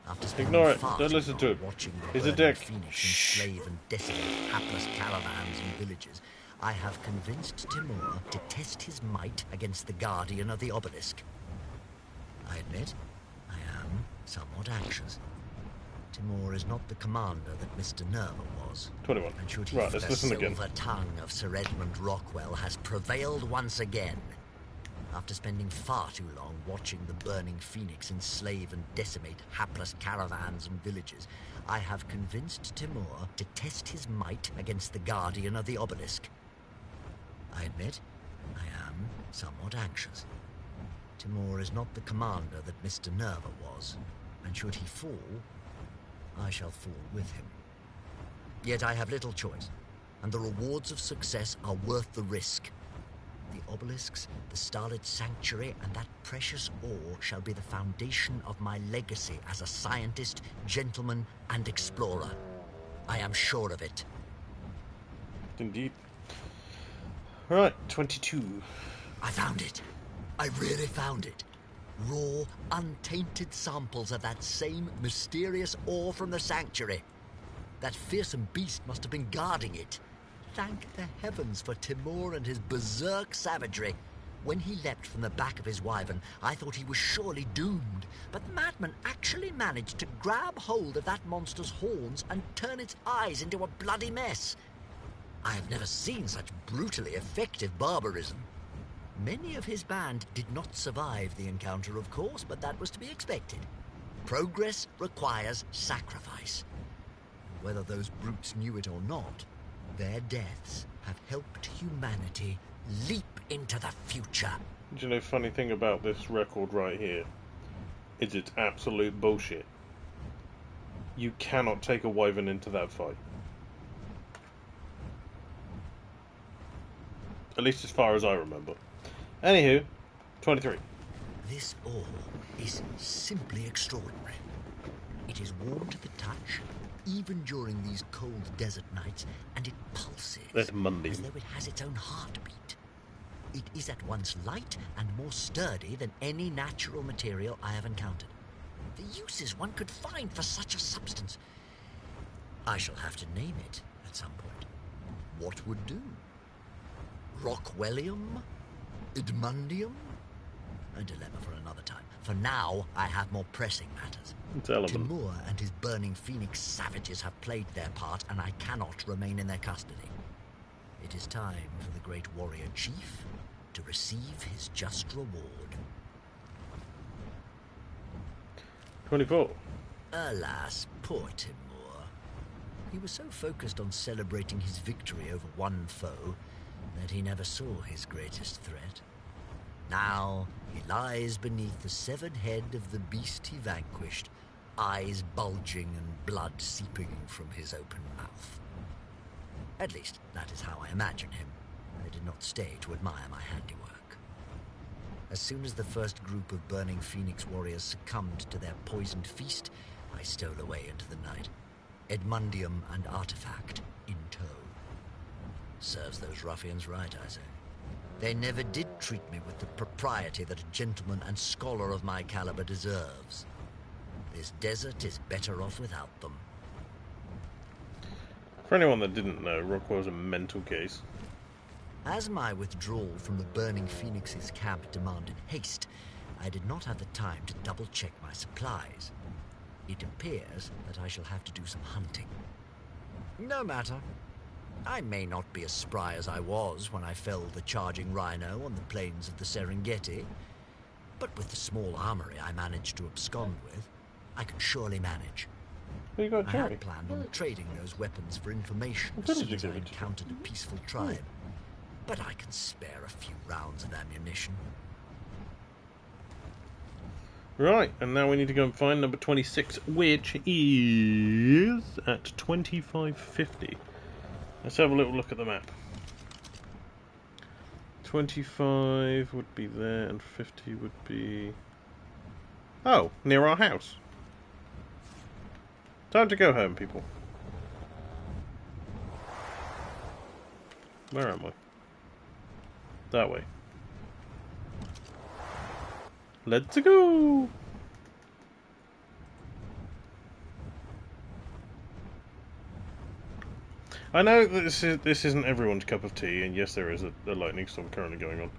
Speaker 2: After spending
Speaker 1: Ignore it.
Speaker 2: far
Speaker 1: Don't
Speaker 2: too
Speaker 1: listen
Speaker 2: long
Speaker 1: to it.
Speaker 2: watching the
Speaker 1: He's a
Speaker 2: burning
Speaker 1: dick.
Speaker 2: Phoenix
Speaker 1: Shh.
Speaker 2: enslave and decimate hapless caravans and villages, I have convinced Timur to test his might against the guardian of the obelisk. I admit, I am somewhat anxious. Timur is not the commander that Mr. Nerva was.
Speaker 1: 21.
Speaker 2: And should he
Speaker 1: Right, let's
Speaker 2: the
Speaker 1: listen again.
Speaker 2: silver tongue of Sir Edmund Rockwell has prevailed once again. After spending far too long watching the burning Phoenix enslave and decimate hapless caravans and villages, I have convinced Timur to test his might against the guardian of the obelisk. I admit, I am somewhat anxious. Timur is not the commander that Mr. Nerva was, and should he fall, I shall fall with him. Yet I have little choice, and the rewards of success are worth the risk. The obelisks, the starlit sanctuary, and that precious ore shall be the foundation of my legacy as a scientist, gentleman, and explorer. I am sure of it.
Speaker 1: Indeed. Right, 22.
Speaker 2: I found it. I really found it. Raw, untainted samples of that same mysterious ore from the sanctuary. That fearsome beast must have been guarding it. Thank the heavens for Timur and his berserk savagery. When he leapt from the back of his wyvern, I thought he was surely doomed. But the madman actually managed to grab hold of that monster's horns and turn its eyes into a bloody mess. I have never seen such brutally effective barbarism. Many of his band did not survive the encounter, of course, but that was to be expected. Progress requires sacrifice. Whether those brutes knew it or not, their deaths have helped humanity leap into the future.
Speaker 1: Do you know the funny thing about this record right here? Is it's absolute bullshit. You cannot take a wyvern into that fight. At least as far as I remember. Anywho, 23.
Speaker 2: This ore is simply extraordinary. It is warm to the touch, even during these cold desert nights, and it pulses
Speaker 1: That's Monday.
Speaker 2: as though it has its own heartbeat. It is at once light and more sturdy than any natural material I have encountered. The uses one could find for such a substance. I shall have to name it at some point. What would do? Rockwellium? Edmundium? A dilemma for another time. For now, I have more pressing matters.
Speaker 1: It's element.
Speaker 2: Timur and his burning phoenix savages have played their part, and I cannot remain in their custody. It is time for the great warrior chief to receive his just reward.
Speaker 1: 24.
Speaker 2: Alas, poor Timur. He was so focused on celebrating his victory over one foe that he never saw his greatest threat. Now he lies beneath the severed head of the beast he vanquished, eyes bulging and blood seeping from his open mouth. At least, that is how I imagine him. I did not stay to admire my handiwork. As soon as the first group of burning phoenix warriors succumbed to their poisoned feast, I stole away into the night, Edmundium and artifact in tow. Serves those ruffians right, I say. They never did treat me with the propriety that a gentleman and scholar of my caliber deserves. This desert is better off without them.
Speaker 1: For anyone that didn't know, Rockwell's a mental case.
Speaker 2: As my withdrawal from the Burning Phoenix's camp demanded haste, I did not have the time to double-check my supplies. It appears that I shall have to do some hunting. No matter. I may not be as spry as I was when I felled the charging rhino on the plains of the Serengeti, but with the small armory I managed to abscond with, I can surely manage.
Speaker 1: Well, you got a
Speaker 2: I
Speaker 1: cherry.
Speaker 2: had planned on trading those weapons for information
Speaker 1: What
Speaker 2: as
Speaker 1: did
Speaker 2: soon
Speaker 1: you
Speaker 2: as I
Speaker 1: give it to?
Speaker 2: encountered a peaceful tribe, but I can spare a few rounds of ammunition.
Speaker 1: Right, and now we need to go and find number 26, which is at 2550. Let's have a little look at the map. 25 would be there, and 50 would be... Oh, near our house. Time to go home, people. Where am I? That way. Let's go! I know that this isn't everyone's cup of tea, and yes, there is a lightning storm currently going on.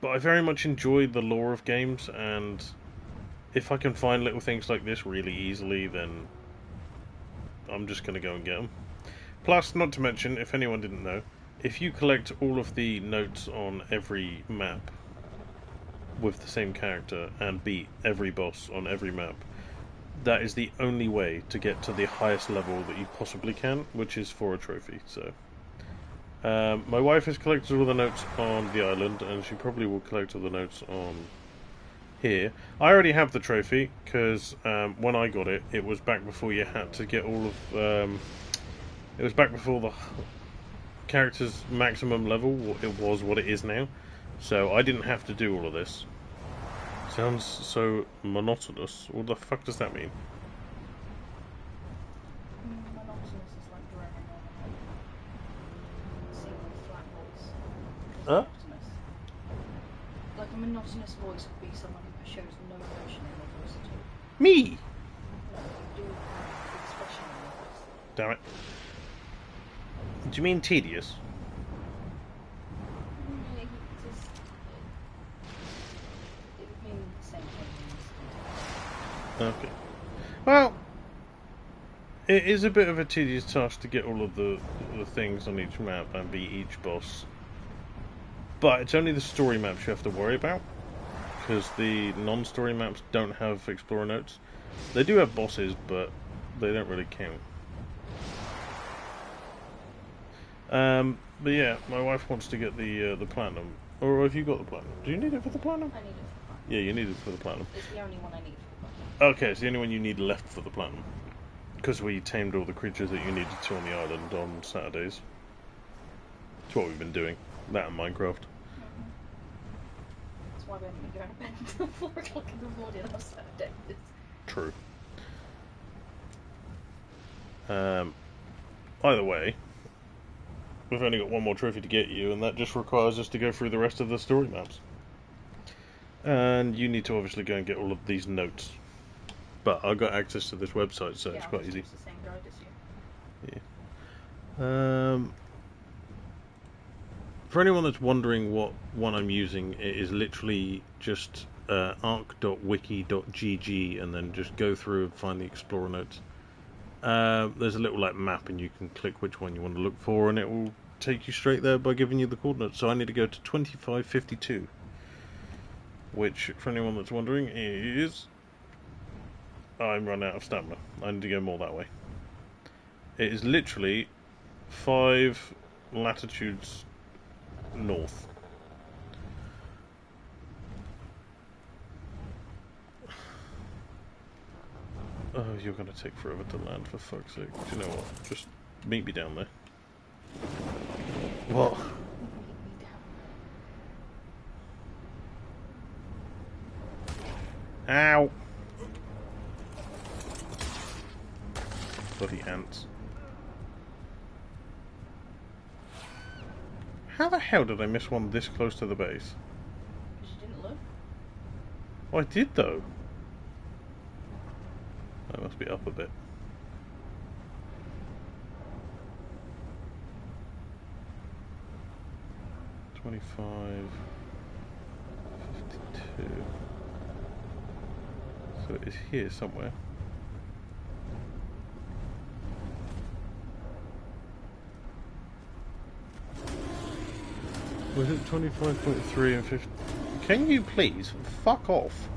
Speaker 1: But I very much enjoy the lore of games, and if I can find little things like this really easily, then I'm just going to go and get them. Plus, not to mention, if anyone didn't know, if you collect all of the notes on every map with the same character and beat every boss on every map, that is the only way to get to the highest level that you possibly can, which is for a trophy. So, my wife has collected all the notes on the island, and she probably will collect all the notes on here. I already have the trophy, because when I got it, it was back before you had to get all of... it was back before the character's maximum level. It was what it is now. So I didn't have to do all of this. Sounds so monotonous. What the fuck does that mean?
Speaker 3: Monotonous is like droning on a single flat voice.
Speaker 1: Huh?
Speaker 3: Monotonous. Like a monotonous voice would be someone who shows no emotion in their voice at all.
Speaker 1: Me!
Speaker 3: No, you do have expression in your voice.
Speaker 1: Damn it. Do you mean tedious?
Speaker 3: Yeah, it would mean the same thing.
Speaker 1: Okay. Well, it is a bit of a tedious task to get all of the things on each map and beat each boss. But it's only the story maps you have to worry about, because the non-story maps don't have explorer notes. They do have bosses, but they don't really count. But yeah, my wife wants to get the platinum. Or have you got the platinum? Do you need it for the platinum?
Speaker 3: I need it for fun.
Speaker 1: Yeah, you need it for the platinum.
Speaker 3: It's the only one I need for
Speaker 1: Okay, it's the only one you need left for the platinum. Because we tamed all the creatures that you needed to on the island on Saturdays. That's what we've been doing. That and Minecraft.
Speaker 3: That's why we haven't been going to bed until 4 o'clock in the morning on Saturdays.
Speaker 1: True. Either way, we've only got one more trophy to get you, and that just requires us to go through the rest of the story maps. And you need to obviously go and get all of these notes. But I've got access to this website, so it's quite easy.
Speaker 3: It's the same guide as you.
Speaker 1: Yeah. For anyone that's wondering what one I'm using, it is literally just arc.wiki.gg, and then just go through and find the Explorer notes. There's a little map, and you can click which one you want to look for, and it will take you straight there by giving you the coordinates. So I need to go to 2552, which, for anyone that's wondering, is... I'm run out of stamina. I need to go more that way. It is literally 5 latitudes north. Oh, you're going to take forever to land, for fuck's sake. Do you know what? Just meet me down there. What? Ow! Bloody ants. How the hell did I miss one this close to the base?
Speaker 3: Because you didn't look.
Speaker 1: Oh, I did though. That must be up a bit. $25.52. So it is here somewhere. Was it 25.3 and 50? Can you please fuck off?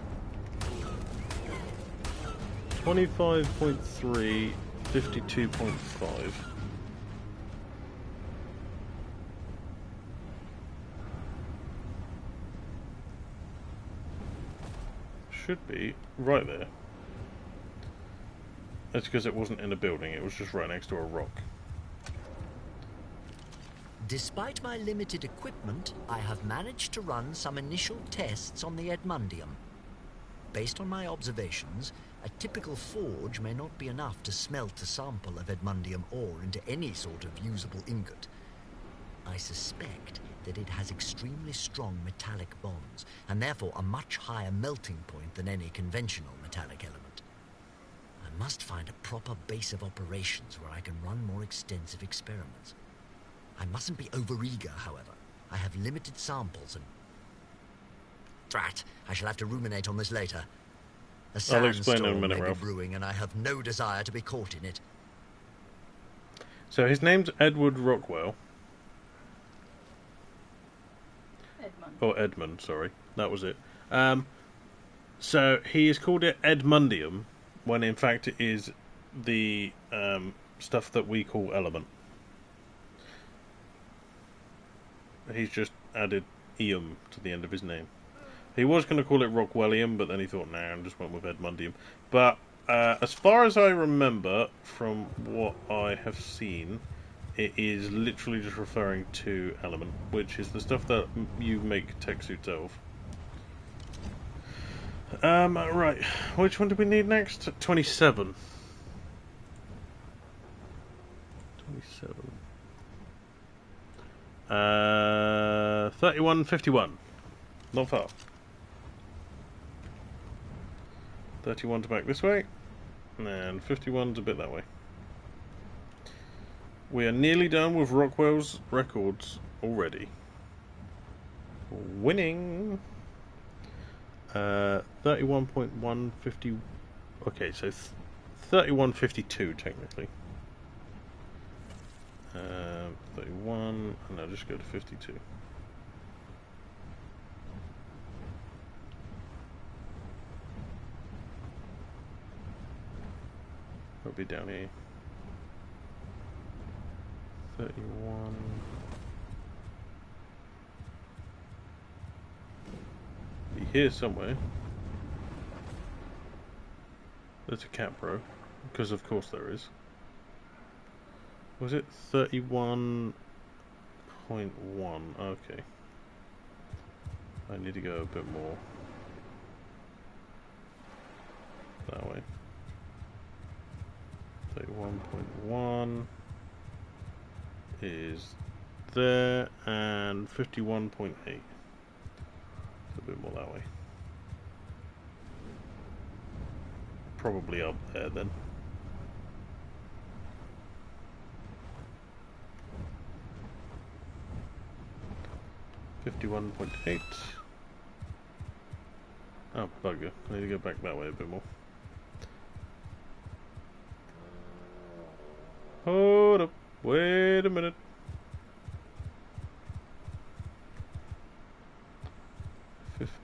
Speaker 1: 25.3, 52.5. Should be right there. That's because it wasn't in a building, it was just right next to a rock.
Speaker 2: Despite my limited equipment, I have managed to run some initial tests on the Edmundium. Based on my observations, a typical forge may not be enough to smelt a sample of Edmundium ore into any sort of usable ingot. I suspect that it has extremely strong metallic bonds, and therefore a much higher melting point than any conventional metallic element. I must find a proper base of operations where I can run more extensive experiments. I mustn't be overeager, however. I have limited samples and... Drat, I shall have to ruminate on this later. A
Speaker 1: I'll explain in a
Speaker 2: sandstorm
Speaker 1: minute,
Speaker 2: may be
Speaker 1: Ralph.
Speaker 2: brewing, and I have no desire to be caught in it.
Speaker 1: So his name's Edward Rockwell.
Speaker 3: Edmund.
Speaker 1: Or Edmund, sorry. That was it. So he has called it Edmundium, when in fact it is the stuff that we call element. He's just added Eum to the end of his name. He was going to call it Rockwellium, but then he thought, nah, and just went with Edmundium. But as far as I remember, from what I have seen, it is literally just referring to element, which is the stuff that you make tech suits out of. Right, which one do we need next? 27. 27. 31.51. Not far. 31's back this way, and 51's a bit that way. We are nearly done with Rockwell's records already. Winning! 31.150. Okay, so 31.52 technically. 31, and I'll just go to 52. It'll be down here. 31. Be here somewhere. there's a capro, because of course there is. Was it 31.1? Okay. I need to go a bit more that way. 31.1 is there, and 51.8. A bit more that way. Probably up there then. $51.8. Oh, bugger. I need to go back that way a bit more. Hold up. Wait a minute.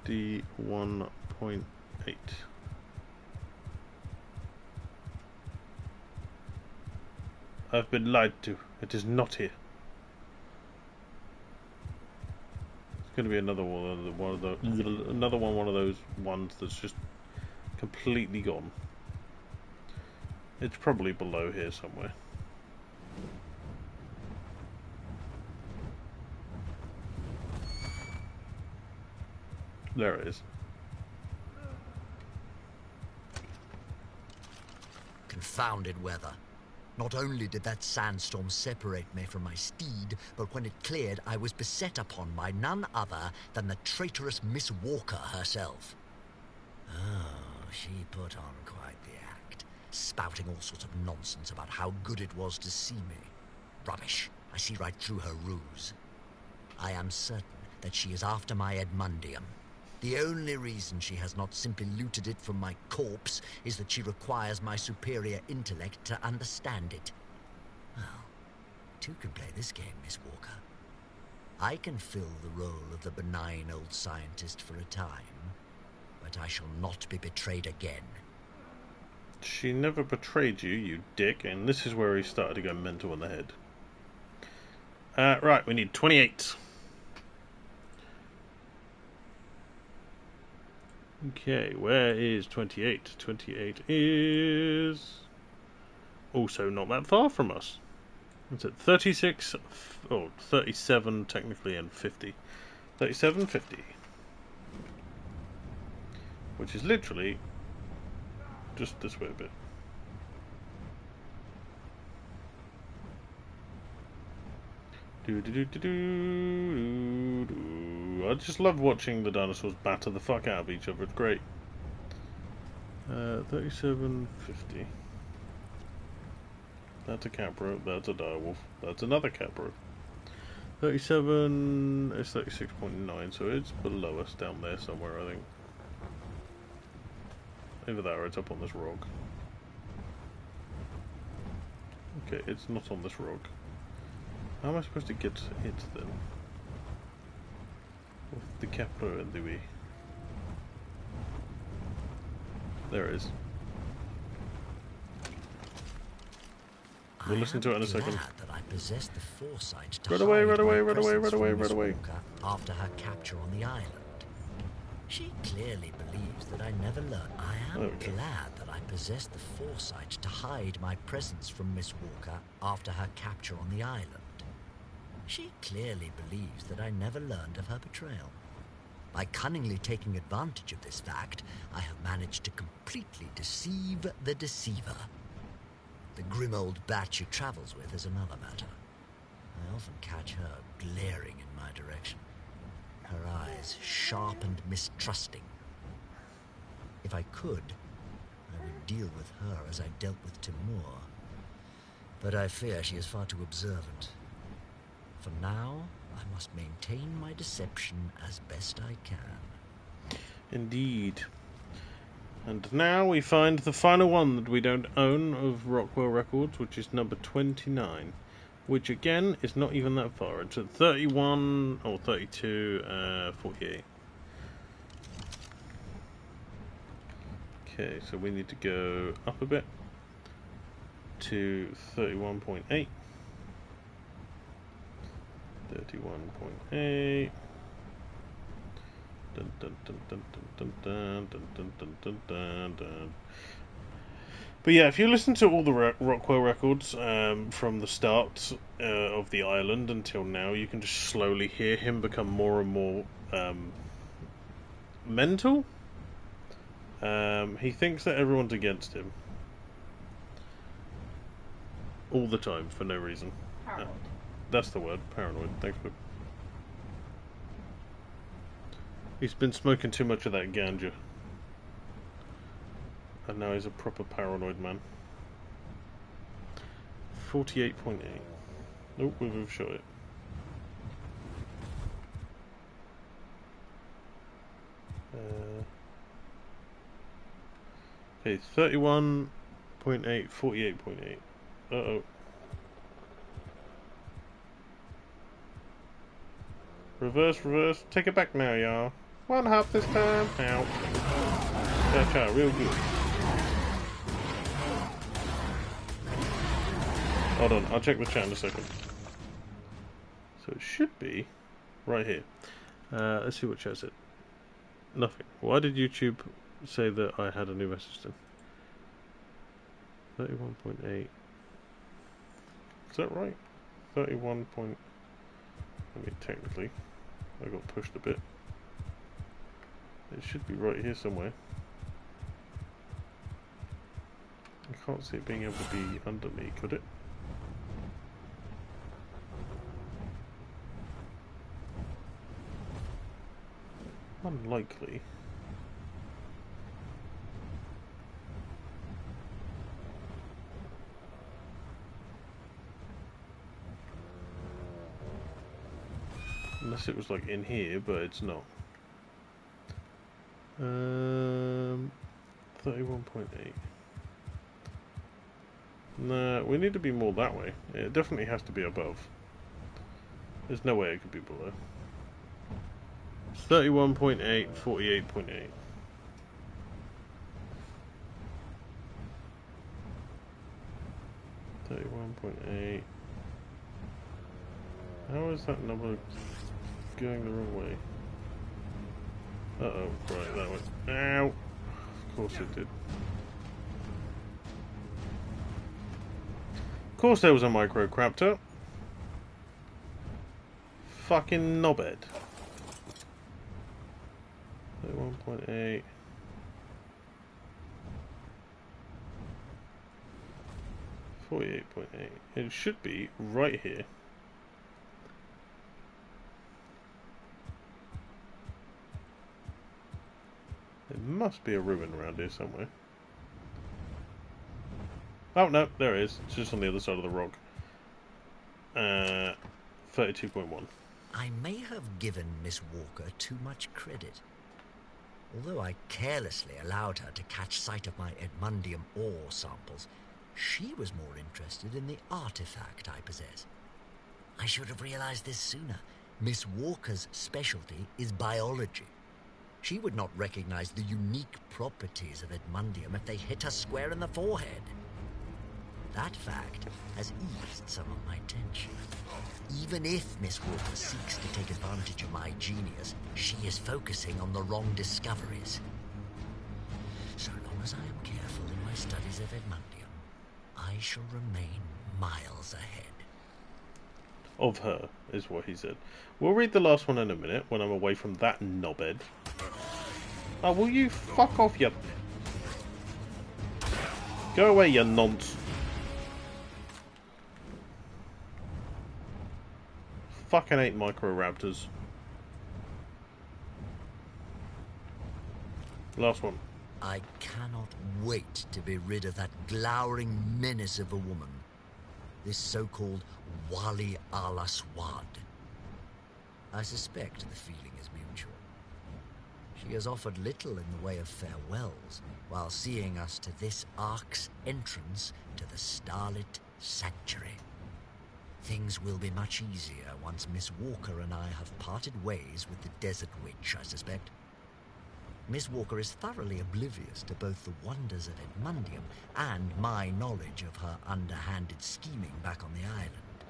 Speaker 1: $51.8. I've been lied to. It is not here. It's going to be another one of those ones that's just completely gone. It's probably below here somewhere. There it is.
Speaker 2: Confounded weather. Not only did that sandstorm separate me from my steed, but when it cleared, I was beset upon by none other than the traitorous Miss Walker herself. Oh, she put on quite the act, spouting all sorts of nonsense about how good it was to see me. Rubbish. I see right through her ruse. I am certain that she is after my Edmundium. The only reason she has not simply looted it from my corpse is that she requires my superior intellect to understand it. Well, two can play this game, Miss Walker. I can fill the role of the benign old scientist for a time, but I shall not be betrayed again.
Speaker 1: She never betrayed you, you dick, and this is where he started to go mental in the head. Right, we need 28. Okay, where is 28? 28 is also not that far from us. It's at 36, or 37 technically, and 50. 37, 50. Which is literally just this way a bit. I just love watching the dinosaurs batter the fuck out of each other. It's great. 37.50. That's a capro. That's a direwolf. That's another capro. 37 is 36.9, so it's below us down there somewhere, I think. Either that or it's up on this rock. Okay, it's not on this rock. How am I supposed to get to it then? With the capro and the way. There it is. We'll listen to it in a second.
Speaker 2: That I possessed the foresight to
Speaker 1: Run away,
Speaker 2: hide
Speaker 1: run away,
Speaker 2: my
Speaker 1: run away,
Speaker 2: presence
Speaker 1: run away,
Speaker 2: from Miss
Speaker 1: run away.
Speaker 2: Walker after her capture on the island. She clearly believes that I never learned. I am glad that I possessed the foresight to hide my presence from Miss Walker after her capture on the island. She clearly believes that I never learned of her betrayal. By cunningly taking advantage of this fact, I have managed to completely deceive the deceiver. The grim old bat she travels with is another matter. I often catch her glaring in my direction, her eyes sharp and mistrusting. If I could, I would deal with her as I dealt with Timur. But I fear she is far too observant. For now, I must maintain my deception as best I can.
Speaker 1: Indeed. And now we find the final one that we don't own of Rockwell Records, which is number 29. Which again is not even that far. It's at 31 or 32, 48. Okay, so we need to go up a bit to 31.8. 31.8. Dun, dun, dun, dun, dun, dun, dun, dun, dun, dun, dun, dun. But yeah, if you listen to all the Rockwell records from the start of the island until now, you can just slowly hear him become more and more mental. He thinks that everyone's against him. All the time, for no reason.
Speaker 3: Paranoid.
Speaker 1: That's the word, paranoid. Thanks, for... He's been smoking too much of that ganja. And now he's a proper paranoid man. 48.8. Nope, we've overshot it. Okay, 31.8, 48.8. Uh-oh. Reverse. Take it back now, y'all. 1 hop this time. Ow. That shot real good. Hold on, I'll check the chat in a second. So it should be right here. Let's see what chat said. Nothing. Why did YouTube say that I had a new message then? 31.8. Is that right? 31 point... I mean, technically, I got pushed a bit. It should be right here somewhere. I can't see it being able to be under me, could it? Unlikely. Unless it was like in here, but it's not. 31.8. Nah, we need to be more that way. It definitely has to be above. There's no way it could be below. 31.8, 48.8. How is that number going the wrong way? Uh-oh, right, that way. Ow! Of course it did. Of course there was a micro-craptor. Fucking knobhead. 31.8. 48.8. It should be right here. There must be a ruin around here somewhere. Oh no, there it is. It's just on the other side of the rock. 32.1.
Speaker 2: I may have given Miss Walker too much credit. Although I carelessly allowed her to catch sight of my Edmundium ore samples, she was more interested in the artifact I possess. I should have realized this sooner. Miss Walker's specialty is biology. She would not recognize the unique properties of Edmundium if they hit her square in the forehead. That fact has eased some of my tension. Even if Miss Walker seeks to take advantage of my genius, she is focusing on the wrong discoveries. So long as I am careful in my studies of Edmundium, I shall remain miles ahead.
Speaker 1: Of her, is what he said. We'll read the last one in a minute, when I'm away from that knobhead. Oh, will you fuck off, you... Go away, you nonce. Fucking hate micro-raptors. Last one.
Speaker 2: I cannot wait to be rid of that glowering menace of a woman. This so-called Wali al-Aswad. I suspect the feeling is mutual. She has offered little in the way of farewells, while seeing us to this ark's entrance to the starlit sanctuary. Things will be much easier once Miss Walker and I have parted ways with the Desert Witch, I suspect. Miss Walker is thoroughly oblivious to both the wonders of Edmundium and my knowledge of her underhanded scheming back on the island.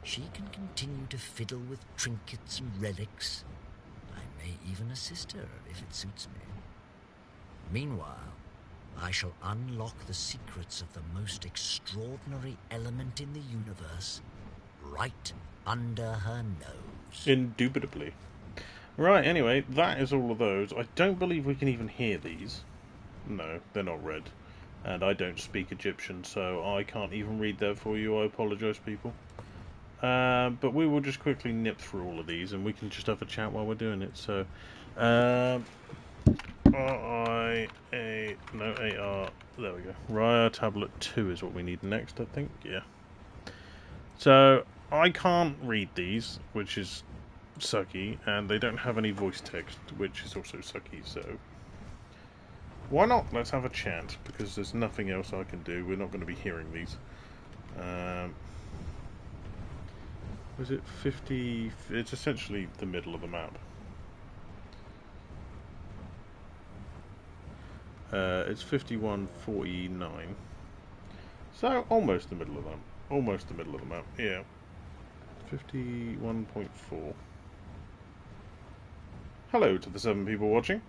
Speaker 2: She can continue to fiddle with trinkets and relics. I may even assist her if it suits me. Meanwhile, I shall unlock the secrets of the most extraordinary element in the universe right under her nose.
Speaker 1: Indubitably. Right, anyway, that is all of those. I don't believe we can even hear these. No, they're not read. And I don't speak Egyptian, so I can't even read that for you. I apologise, people. But we will just quickly nip through all of these, and we can just have a chat while we're doing it. So, AR, there we go. Raia Tablet 2 is what we need next, I think, yeah. So, I can't read these, which is sucky, and they don't have any voice text, which is also sucky, so... Why not? Let's have a chat, because there's nothing else I can do. We're not going to be hearing these. Was it 50... It's essentially the middle of the map. It's 51.49. So, almost the middle of the map. Almost the middle of the map, yeah. 51.4. Hello to the 7 people watching.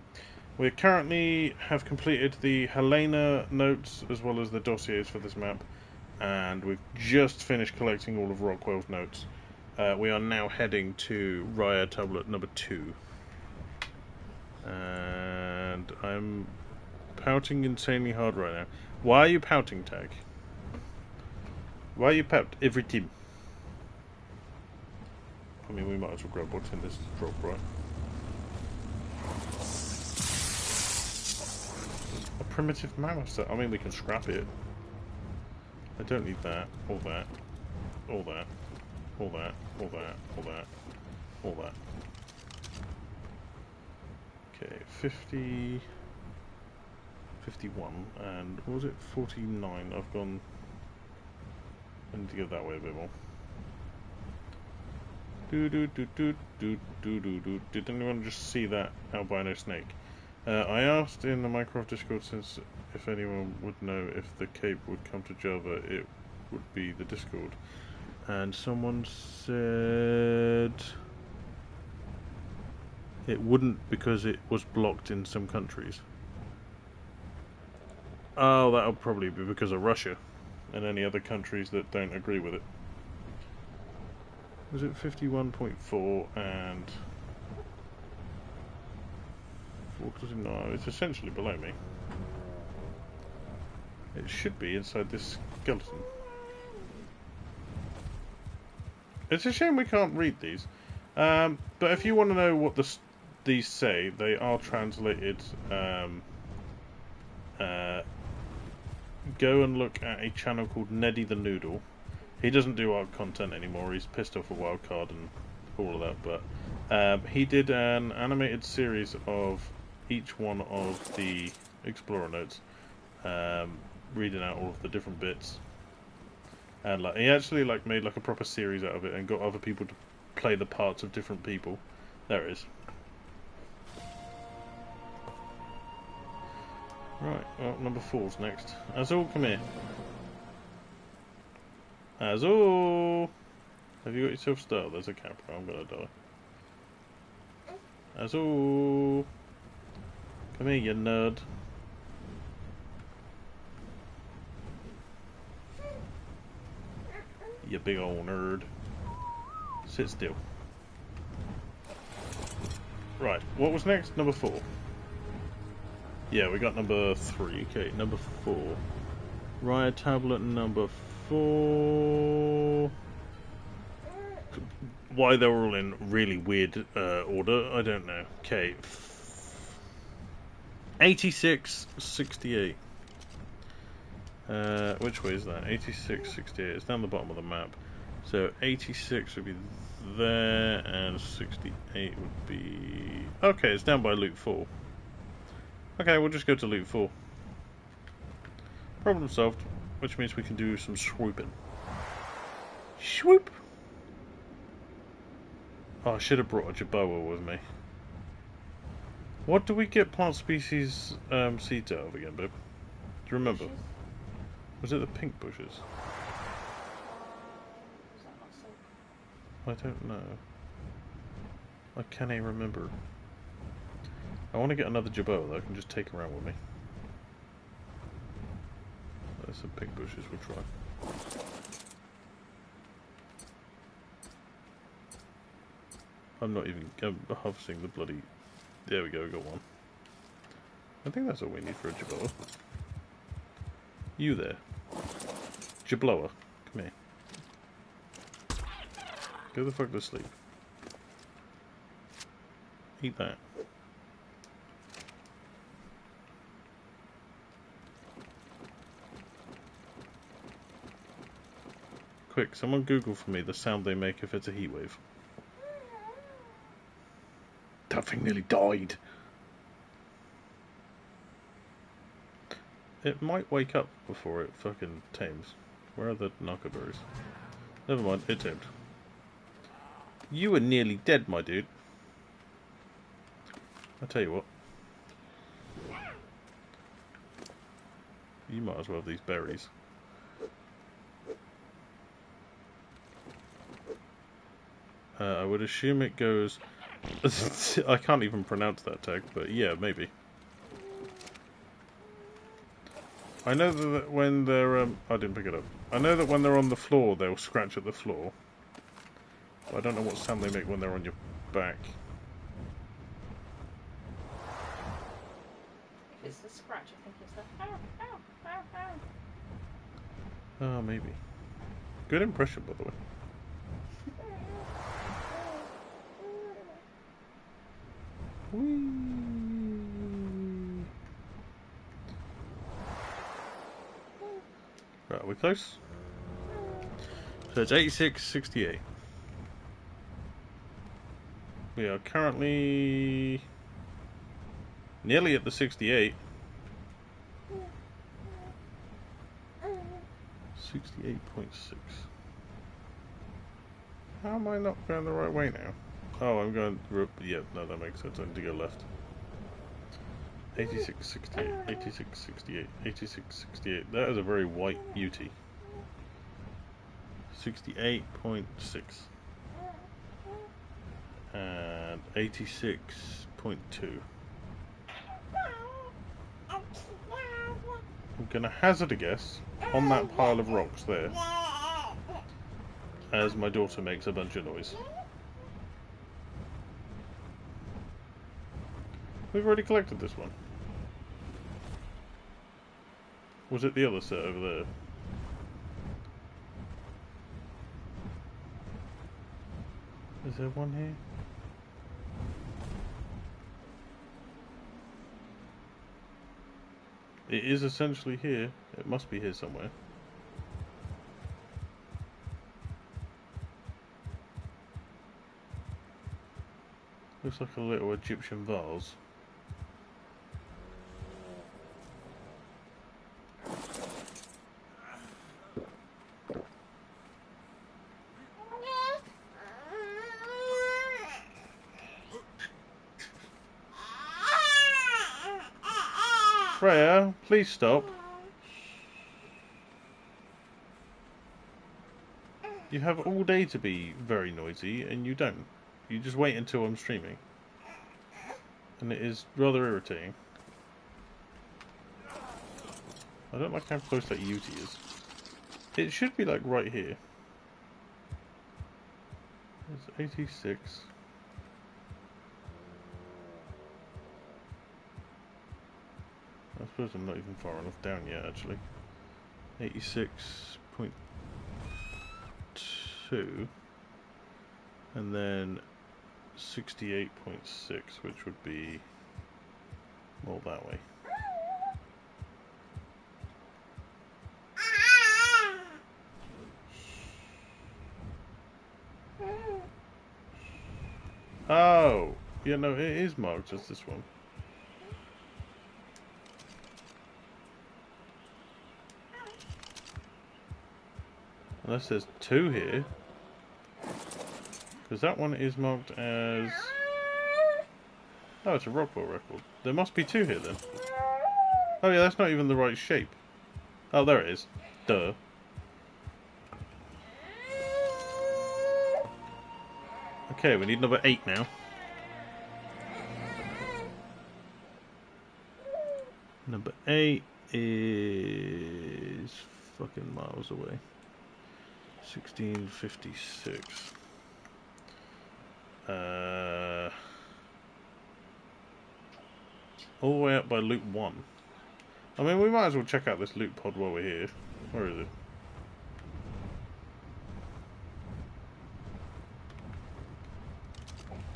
Speaker 1: We currently have completed the Helena notes as well as the dossiers for this map, and we've just finished collecting all of Rockwell's notes. We are now heading to Raia Tablet number 2. And I'm pouting insanely hard right now. Why are you pouting, Tag? Why are you pout every time? I mean, we might as well grab what's in this drop, right? A primitive mammoth set. I mean, we can scrap it. I don't need that. All that. All that. All that. All that. All that. All that. Okay, 50... 51, and what was it? 49. I've gone... I need to go that way a bit more. Did anyone just see that albino snake? I asked in the Minecraft Discord since if anyone would know if the cape would come to Java, it would be the Discord. And someone said it wouldn't because it was blocked in some countries. Oh, that'll probably be because of Russia and any other countries that don't agree with it. Was it 51.4 and... No, it's essentially below me. It should be inside this skeleton. It's a shame we can't read these. But if you want to know what these say, they are translated. Go and look at a channel called Neddy the Noodle. He doesn't do our content anymore. He's pissed off a wildcard and all of that. But he did an animated series of each one of the Explorer notes, reading out all of the different bits. And like he actually like made like a proper series out of it and got other people to play the parts of different people. There it is. Right, well, number 4's next. Azul, come here. Azul! Have you got yourself started? There's a camera, I'm gonna die. Azul! Come here, you nerd. You big old nerd. Sit still. Right, what was next? Number 4. Yeah, we got number 3. Okay, number 4. Raia Tablet number 4. Why they're all in really weird order, I don't know. Okay. 8668. Which way is that? 8668. It's down the bottom of the map. So 86 would be there, and 68 would be... Okay, it's down by loot 4. Okay, we'll just go to loot 4. Problem solved, which means we can do some swooping. Swoop! Oh, I should have brought a Jaboa with me. What do we get plant species seeds out of again, babe? Do you remember?
Speaker 3: Bushes?
Speaker 1: Was it the pink bushes?
Speaker 3: Is that not so?
Speaker 1: I don't know. I can't even remember. I want to get another Jaboa that I can just take around with me. There's some pink bushes, we'll try. I'm not even harvesting the bloody... There we go, we got one. I think that's all we need for a jablower. You there. Jablower, come here. Go the fuck to sleep. Eat that. Quick, someone Google for me the sound they make if it's a heat wave. That thing nearly died. It might wake up before it fucking tames. Where are the knockerberries? Never mind, it tamed. You were nearly dead, my dude. I'll tell you what. You might as well have these berries. I would assume it goes... I can't even pronounce that tag, but yeah, maybe. I know that when they're... I didn't pick it up. I know that when they're on the floor, they'll scratch at the floor. But I don't know what sound they make when they're on your back.
Speaker 3: If it's the scratch, I think it's the ow, ow, ow, ow.
Speaker 1: Oh, maybe. Good impression, by the way. Whee! Right, are we close? So it's 86.68. We are currently nearly at the 68. 68.6. How am I not going the right way now? Oh, I'm going... Yeah, no, that makes sense. I need to go left. 86.68, 86.68, 86.68. That is a very white beauty. 68.6. And 86.2. I'm going to hazard a guess on that pile of rocks there as my daughter makes a bunch of noise. We've already collected this one. Was it the other set over there? Is there one here? It is essentially here. It must be here somewhere. Looks like a little Egyptian vase. Raia, please stop. You have all day to be very noisy, and you don't. You just wait until I'm streaming. And it is rather irritating. I don't like how close that Yeti is. It should be like right here. It's 86. I suppose I'm not even far enough down yet, actually. 86.2. And then 68.6, which would be more that way. Oh! Yeah, no, it is marked as this one. Unless there's two here. Because that one is marked as... Oh, it's a Rockwell record. There must be two here then. Oh yeah, that's not even the right shape. Oh, there it is. Duh. Okay, we need number 8 now. Number 8 is fucking miles away. 1656. All the way up by loop 1. I mean, we might as well check out this loot pod while we're here. Where is it?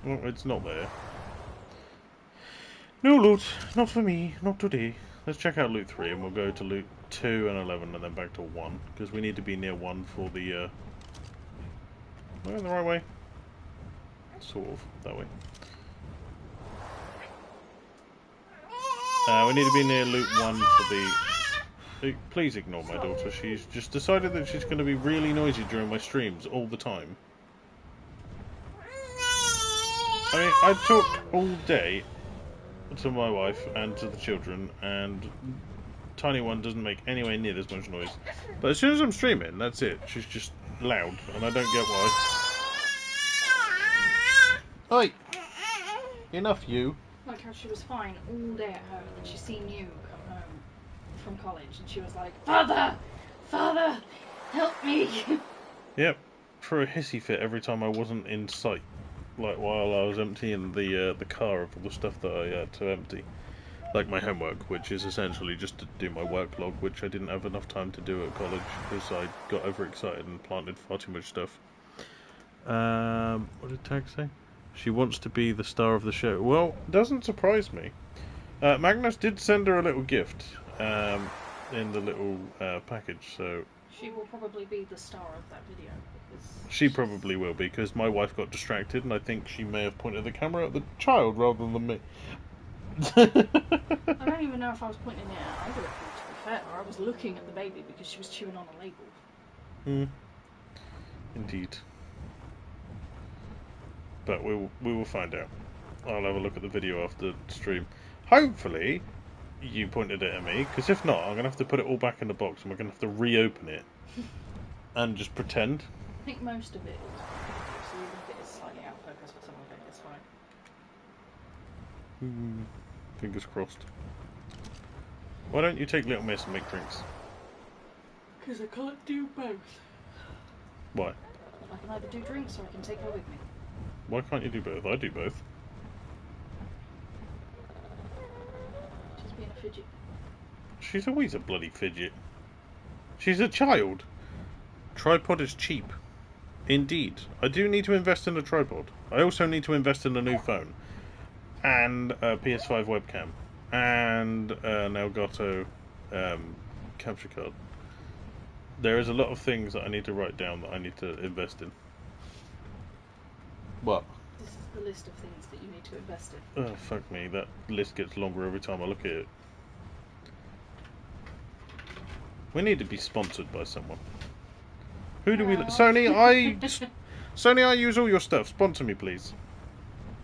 Speaker 1: Well, it's not there. No loot, not for me, not today. Let's check out loot 3 and we'll go to loot 2 and 11 and then back to 1. Because we need to be near 1 for the, Am I going the right way? Sort of, that way. We need to be near loot 1 for the... Please ignore my daughter, she's just decided that she's going to be really noisy during my streams all the time. I mean, I talk all day to my wife and to the children, and Tiny One doesn't make anywhere near as much noise. But as soon as I'm streaming, that's it. She's just loud, and I don't get why. Oi! Enough, you.
Speaker 3: Like how she was fine all day at home, and she seen you come home from college, and she was like, Father! Father! Help me!
Speaker 1: Yep. For a hissy fit every time I wasn't in sight. Like while I was emptying the car of all the stuff that I had to empty. Like my homework, which is essentially just to do my work log, which I didn't have enough time to do at college because I got overexcited and planted far too much stuff. What did Tag say? She wants to be the star of the show. Well, doesn't surprise me. Magnus did send her a little gift in the little package, so...
Speaker 3: She will probably be the star of that video.
Speaker 1: She probably will be, because my wife got distracted, and I think she may have pointed the camera at the child rather than me.
Speaker 3: I don't even know if I was pointing it at either of you, to be fair. I was looking at the baby because she was chewing on a label.
Speaker 1: Hmm. Indeed. But we will find out. I'll have a look at the video after the stream. Hopefully, you pointed it at me, because if not, I'm going to have to put it all back in the box, and we're going to have to reopen it. And just pretend.
Speaker 3: I think most of it is, so even if it is slightly out of focus for some of it, it's fine.
Speaker 1: Fingers crossed. Why don't you take Little Miss and make drinks?
Speaker 3: Because I can't do both.
Speaker 1: Why?
Speaker 3: I can either do drinks or I can take her with me.
Speaker 1: Why can't you do both? I do both.
Speaker 3: She's being a fidget.
Speaker 1: She's always a bloody fidget. She's a child. Tripod is cheap. Indeed. I do need to invest in a tripod. I also need to invest in a new phone. And a PS5 webcam. And an Elgato capture card. There is a lot of things that I need to write down that I need to invest in. What?
Speaker 3: This is the list of things that you need to invest in.
Speaker 1: Oh, fuck me. That list gets longer every time I look at it. We need to be sponsored by someone. Who do we... Sony, I use all your stuff. Sponsor me, please.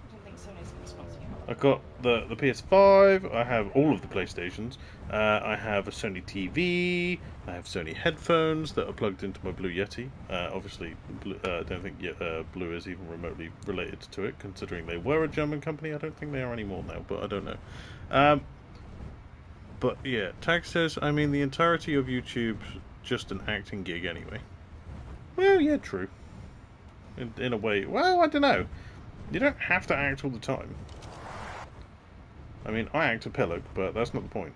Speaker 3: I don't think Sony's going to sponsor you.
Speaker 1: I've got the PS5, I have all of the PlayStations, I have a Sony TV, I have Sony headphones that are plugged into my Blue Yeti. Obviously, I don't think Blue is even remotely related to it, considering they were a German company. I don't think they are anymore now, but I don't know. But yeah, Tag says, I mean, the entirety of YouTube's just an acting gig anyway. Well, yeah, true. In a way. Well, I don't know. You don't have to act all the time. I mean, I act a pillock, but that's not the point.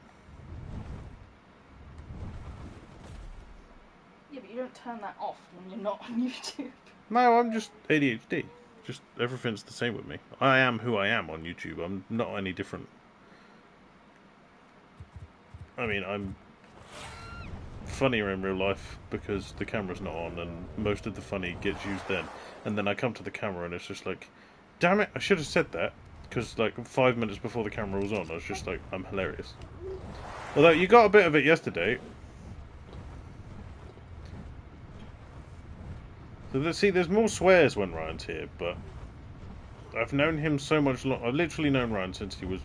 Speaker 3: Yeah, but you don't turn that off when you're not on YouTube.
Speaker 1: No, I'm just ADHD. Just everything's the same with me. I am who I am on YouTube. I'm not any different. I mean, I'm funnier in real life because the camera's not on and most of the funny gets used then. And then I come to the camera and it's just like, damn it, I should have said that. Because like 5 minutes before the camera was on, I was just like, I'm hilarious. Although you got a bit of it yesterday. So see, there's more swears when Ryan's here, but I've known him so much longer. I've literally known Ryan since he was,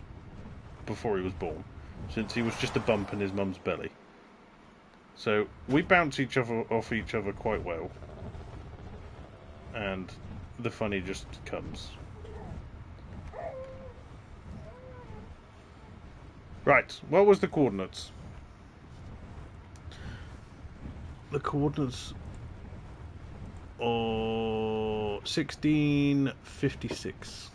Speaker 1: before he was born. Since he was just a bump in his mum's belly. So we bounce each other off each other quite well. And the funny just comes. Right, what was the coordinates? the coordinates are 1656.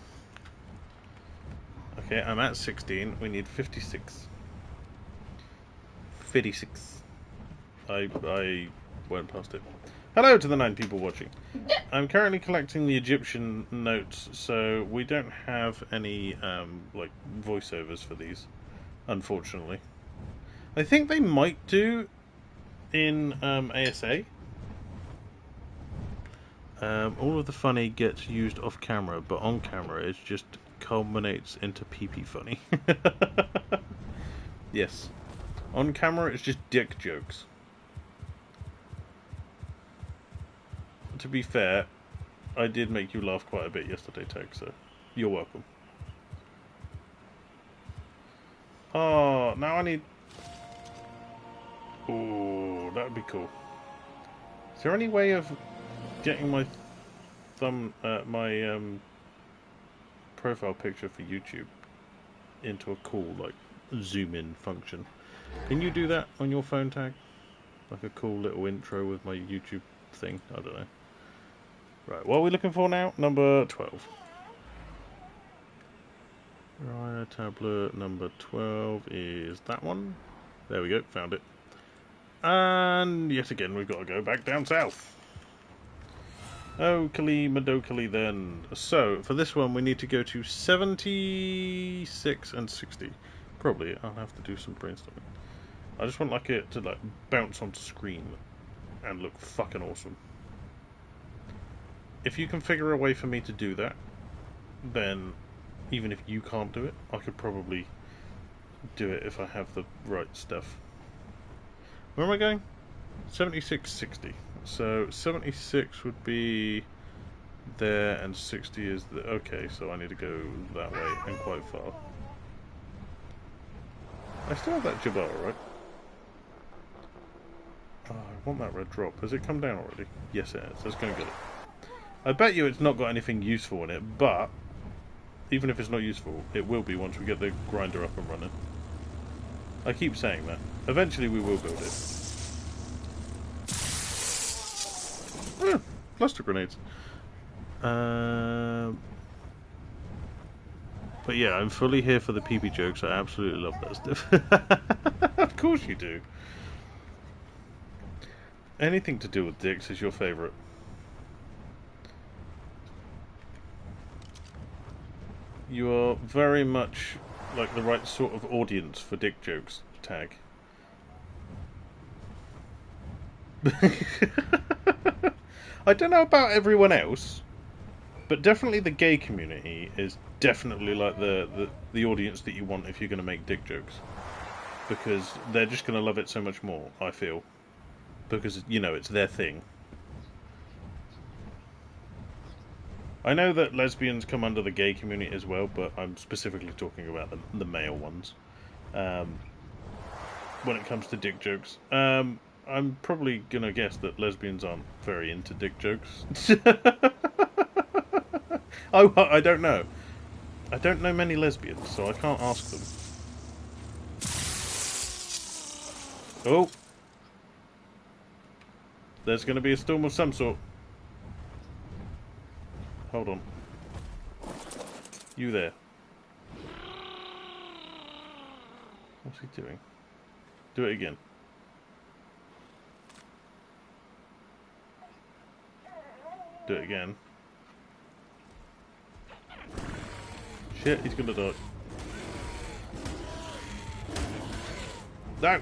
Speaker 1: Okay, I'm at 16. We need 56. 56. I went past it. Hello to the 9 people watching. I'm currently collecting the Egyptian notes, so we don't have any like voiceovers for these, unfortunately. I think they might do in ASA. All of the funny gets used off camera, but on camera it just culminates into pee-pee funny. Yes. On camera it's just dick jokes. To be fair, I did make you laugh quite a bit yesterday, Tag, so you're welcome. Oh, now I need... Oh, that would be cool. Is there any way of getting my profile picture for YouTube into a cool, like, zoom-in function? Can you do that on your phone, Tag? Like a cool little intro with my YouTube thing? I don't know. Right, what are we looking for now? Number 12. Raia tablet number 12 is that one. There we go, found it. And yet again, we've got to go back down south. Okali Madokali then. So, for this one, we need to go to 76 and 60. Probably, I'll have to do some brainstorming. I just want like it to like bounce onto screen and look fucking awesome. If you can figure a way for me to do that, then even if you can't do it, I could probably do it if I have the right stuff. Where am I going? 76, 60. So 76 would be there and 60 is the... Okay, so I need to go that way and quite far. I still have that Jabal, right? Oh, I want that red drop. Has it come down already? Yes it has. Let's go and get it. I bet you it's not got anything useful in it, but even if it's not useful, it will be once we get the grinder up and running. I keep saying that. Eventually we will build it. Ah, cluster grenades. But yeah, I'm fully here for the pee-pee jokes. I absolutely love that stuff. Of course you do. Anything to do with dicks is your favourite. You are very much like the right sort of audience for dick jokes, Tag. I don't know about everyone else, but definitely the gay community is definitely like the audience that you want if you're going to make dick jokes. Because they're just going to love it so much more, I feel. Because, you know, it's their thing. I know that lesbians come under the gay community as well, but I'm specifically talking about the male ones. When it comes to dick jokes. I'm probably going to guess that lesbians aren't very into dick jokes. I don't know. I don't know many lesbians, so I can't ask them. Oh! There's going to be a storm of some sort. Hold on. You there. What's he doing? Do it again. Do it again. Shit, he's gonna die. No!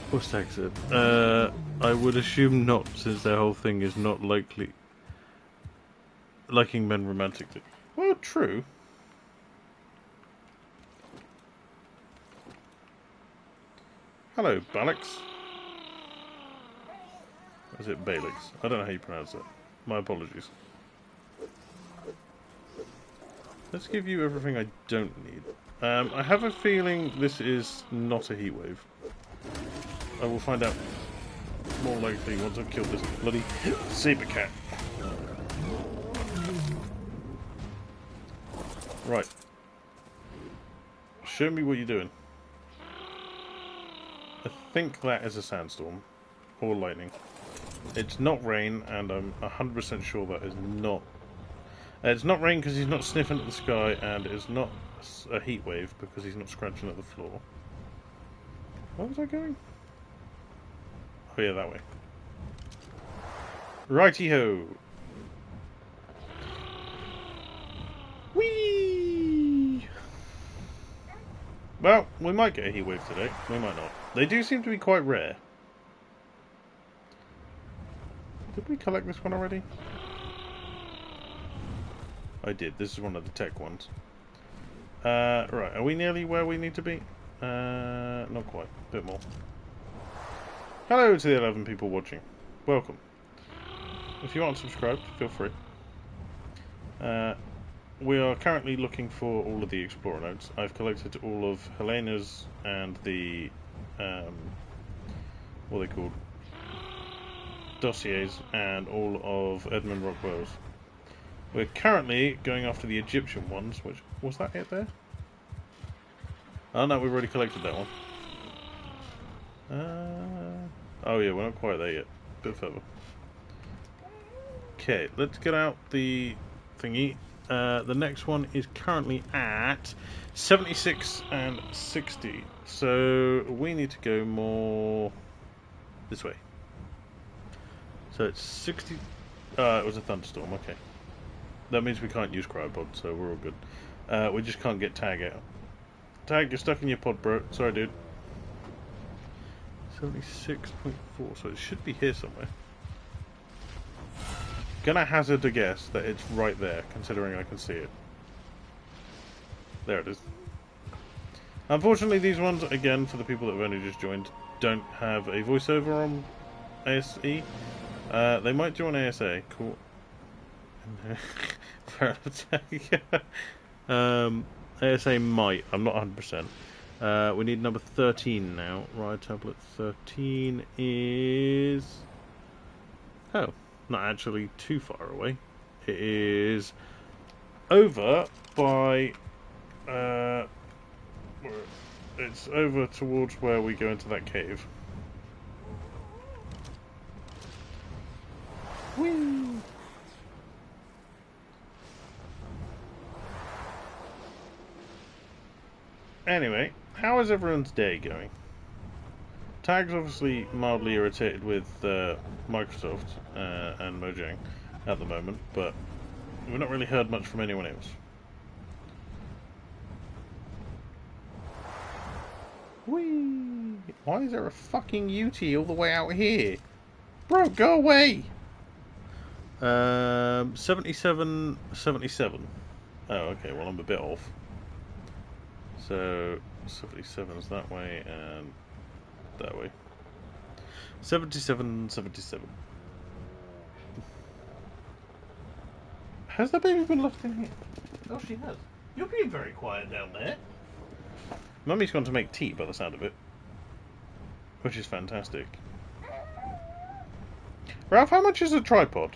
Speaker 1: What's that said? I would assume not, since their whole thing is not liking men romantically. Well, true. Hello, Balix. Or is it Balix? I don't know how you pronounce it. My apologies. Let's give you everything I don't need. I have a feeling this is not a heatwave. I will find out more likely once I've killed this bloody saber cat. Right. Show me what you're doing. I think that is a sandstorm. Or lightning. It's not rain, and I'm 100% sure that is not... it's not rain because he's not sniffing at the sky, and it's not a heat wave because he's not scratching at the floor. Where was I going? Oh yeah, that way. Righty-ho! Whee! Well, we might get a heat wave today. We might not. They do seem to be quite rare. Did we collect this one already? I did. This is one of the tech ones. Right, are we nearly where we need to be? Not quite. A bit more. Hello to the 11 people watching. Welcome. If you aren't subscribed, feel free. We are currently looking for all of the Explorer notes. I've collected all of Helena's and the... what are they called? Dossiers, and all of Edmund Rockwell's. We're currently going after the Egyptian ones, which... was that it there? Oh no, we've already collected that one. Oh yeah, we're not quite there yet. A bit further. Okay, let's get out the thingy. The next one is currently at 76 and 60. So we need to go more this way. So it's 60... it was a thunderstorm, okay. That means we can't use cryopod, so we're all good. We just can't get Tag out. Tag, you're stuck in your pod, bro. Sorry, dude. 76.4, so it should be here somewhere. Gonna hazard a guess that it's right there, considering I can see it. There it is. Unfortunately, these ones, again, for the people that have only just joined, don't have a voiceover on ASE. They might do on ASA. Cool. ASA might. I'm not 100%. We need number 13 now. Right, tablet 13 is... oh, not actually too far away. It is over by... it's over towards where we go into that cave. Whee! Anyway, how is everyone's day going? Tag's obviously mildly irritated with Microsoft and Mojang at the moment, but we've not really heard much from anyone else. Whee! Why is there a fucking UT all the way out here? Bro, go away! 77, 77. Oh, okay, well I'm a bit off. So, 77 is that way, and that way. 77, 77. Has the baby been left in here? Oh, she has. You're being very quiet down there. Mummy's gone to make tea by the sound of it. Which is fantastic. Ralph, how much is a tripod?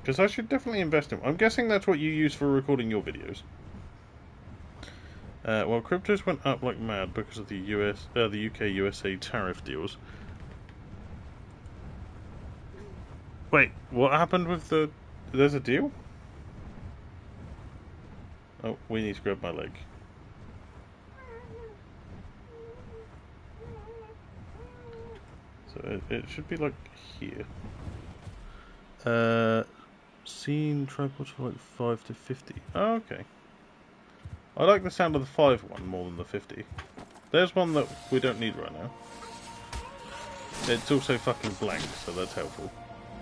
Speaker 1: Because I should definitely invest in... I'm guessing that's what you use for recording your videos. Well, cryptos went up like mad because of the the UK-USA tariff deals. Wait, what happened with the... there's a deal? Oh, we need to grab my leg. So it should be like here. Seen tripods for like 5 to 50. Oh, okay. I like the sound of the 5 one more than the 50. There's one that we don't need right now. It's also fucking blank, so that's helpful.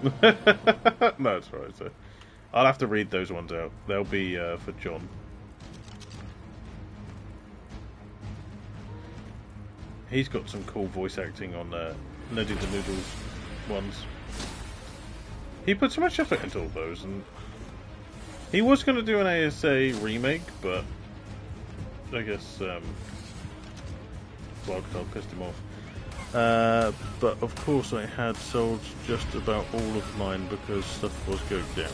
Speaker 1: No, it's alright, so I'll have to read those ones out. They'll be for John. He's got some cool voice acting on Neddy the Noodles ones. He put so much effort into all those, and he was going to do an ASA remake, but I guess Wildcard pissed him off. But of course I had sold just about all of mine because stuff was going down.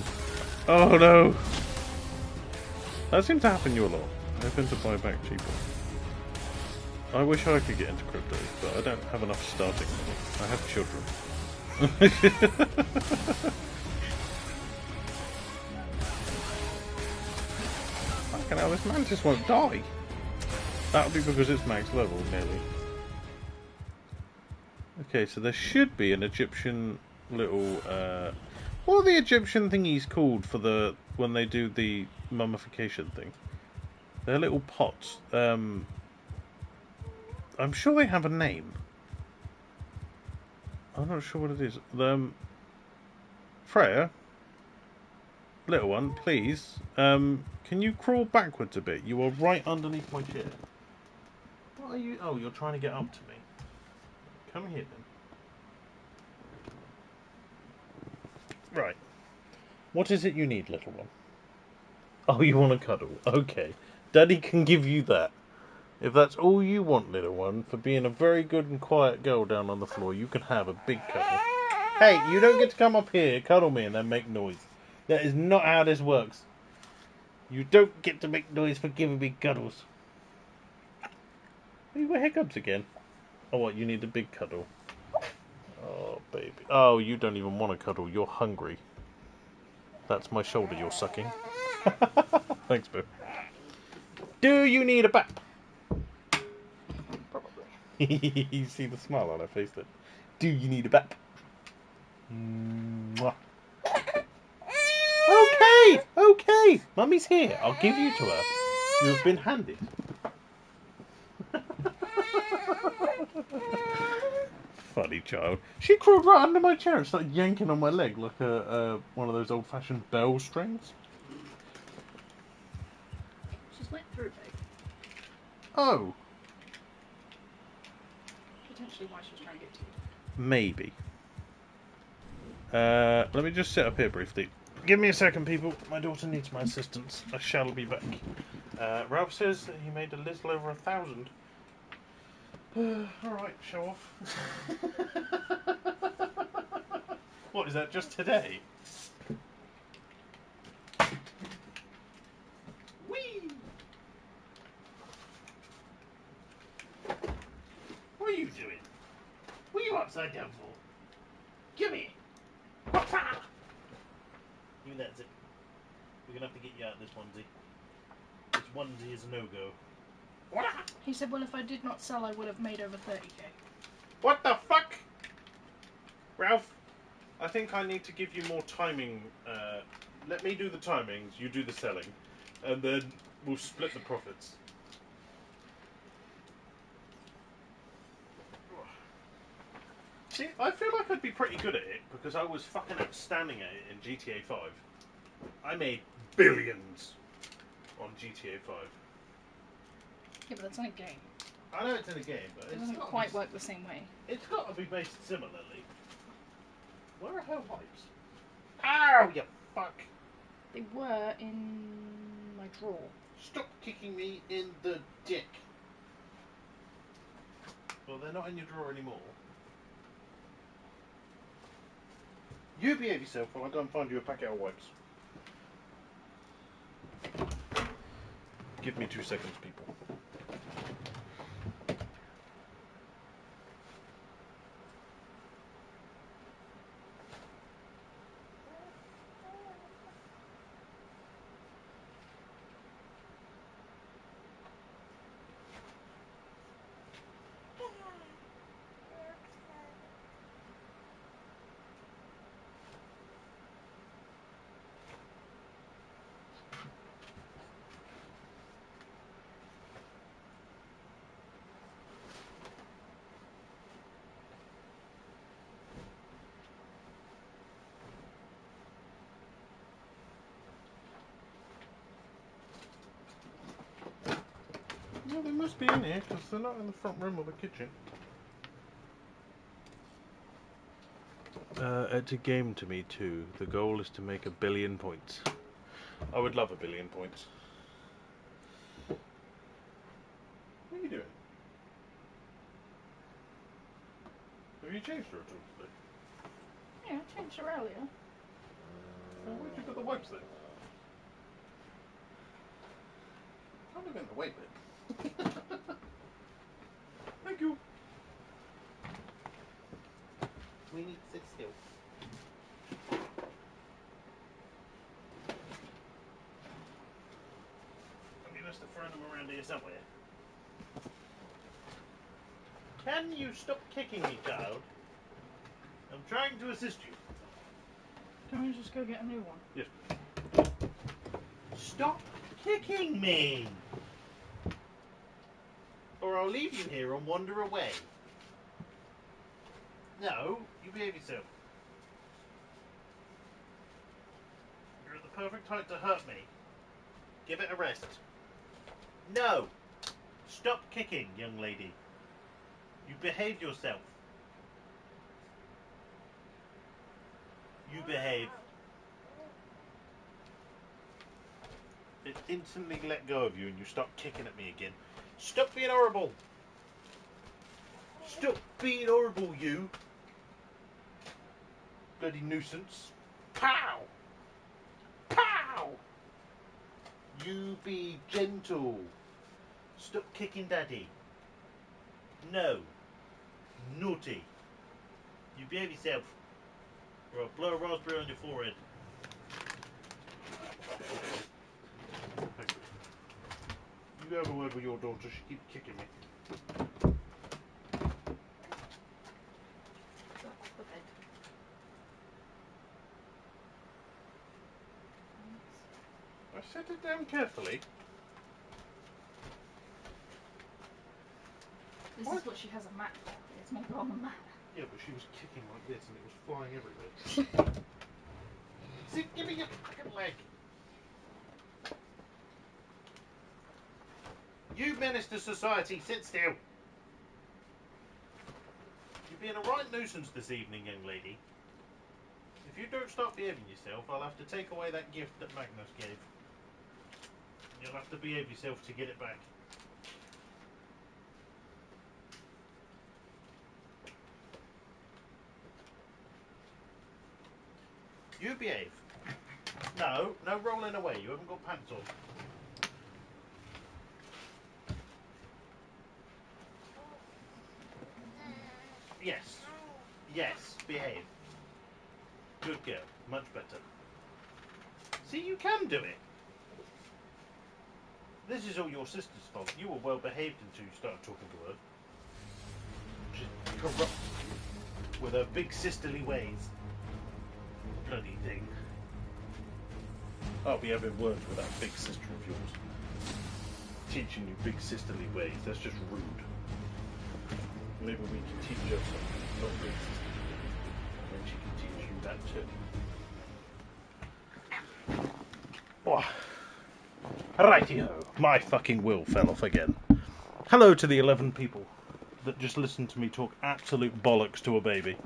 Speaker 1: Oh no! That seemed to happen to you a lot. Hoping to buy back cheaper. I wish I could get into crypto, but I don't have enough starting money. I have children. Fucking hell, this mantis won't die. That'll be because it's max level, nearly. Okay, so there should be an Egyptian little, what are the Egyptian thingies called for the, when they do the mummification thing? They're little pots. I'm sure they have a name. I'm not sure what it is. Freya, little one, please. Can you crawl backwards a bit? You are right underneath my chair. What are you? Oh, you're trying to get up to me. Come here then. Right. What is it you need, little one? Oh, you want to cuddle? Okay. Daddy can give you that. If that's all you want, little one, for being a very good and quiet girl down on the floor, you can have a big cuddle. Hey, you don't get to come up here, cuddle me, and then make noise. That is not how this works. You don't get to make noise for giving me cuddles. Are you got hiccups again? Oh, what, you need a big cuddle? Oh, baby. Oh, you don't even want to cuddle. You're hungry. That's my shoulder you're sucking. Thanks, Boo. Do you need a bap? Probably. You see the smile on her face then. Do you need a bap? Mwah. Okay, okay. Mummy's here. I'll give you to her. You have been handed. Funny child. She crawled right under my chair and started yanking on my leg like a one of those old-fashioned bell strings.
Speaker 3: She's went through, babe.
Speaker 1: Oh.
Speaker 3: Potentially why she was trying to get to you.
Speaker 1: Maybe. Let me just sit up here briefly. Give me a second, people. My daughter needs my assistance. I shall be back. Ralph says that he made a little over 1,000. Alright, show off. What, is that just today? Whee! What are you doing? What are you upside down for? Come here! Give me that zip. We're gonna have to get you out of this onesie. This onesie is a no-go.
Speaker 3: He said, well, if I did not sell, I would have made over 30k.
Speaker 1: What the fuck? Ralph, I think I need to give you more timing. Let me do the timings, you do the selling, and then we'll split the profits. See, I feel like I'd be pretty good at it because I was fucking outstanding at it in GTA 5. I made billions on GTA 5.
Speaker 3: Yeah, but that's not a game.
Speaker 1: I know it's in a game, but
Speaker 3: It doesn't quite work the same way.
Speaker 1: It's got to be based similarly. Where are her wipes? Ow, you fuck!
Speaker 3: They were in my drawer.
Speaker 1: Stop kicking me in the dick. Well, they're not in your drawer anymore. You behave yourself while I go and find you a packet of wipes. Give me 2 seconds, people. Well, they must be in here because they're not in the front room or the kitchen. It's a game to me too. The goal is to make 1 billion points. I would love 1 billion points. What are you doing? Have you changed her at all today?
Speaker 3: Yeah, I changed her earlier.
Speaker 1: Well, where'd you put the wipes then? How did went away with it. Thank you. We need to sit still. You must have thrown them around here somewhere. Can you stop kicking me, child? I'm trying to assist you.
Speaker 3: Can we just go get a new one?
Speaker 1: Yes. Stop kicking me! Or I'll leave you here and wander away. No, you behave yourself. You're at the perfect height to hurt me. Give it a rest. No! Stop kicking, young lady. You behave yourself. You behave. It instantly let go of you and you stop kicking at me again. Stop being horrible! Stop being horrible, you! Bloody nuisance. Pow! Pow! You be gentle. Stop kicking daddy. No. Naughty. You behave yourself. Or I'll blow a raspberry on your forehead. You have a word with your daughter, she keeps kicking me.
Speaker 3: That's the bed.
Speaker 1: I set it down carefully.
Speaker 3: This is what she has a mat for. It's more on the mat.
Speaker 1: Yeah, but she was kicking like this and it was flying everywhere. See, give me your fucking leg. You menace to society, sit still. You're being a right nuisance this evening, young lady. If you don't stop behaving yourself, I'll have to take away that gift that Magnus gave. You'll have to behave yourself to get it back. You behave. No, no rolling away. You haven't got pants on. Yes. Yes, behave. Good girl. Much better. See, you can do it. This is all your sister's fault. You were well behaved until you started talking to her. She's corrupt with her big sisterly ways. Bloody thing. I'll be having words with that big sister of yours. Teaching you big sisterly ways. That's just rude. Maybe we can teach her something, not big sisterly. And she can teach you that too. Oh. Righty-ho. My fucking will fell off again. Hello to the 11 people that just listened to me talk absolute bollocks to a baby.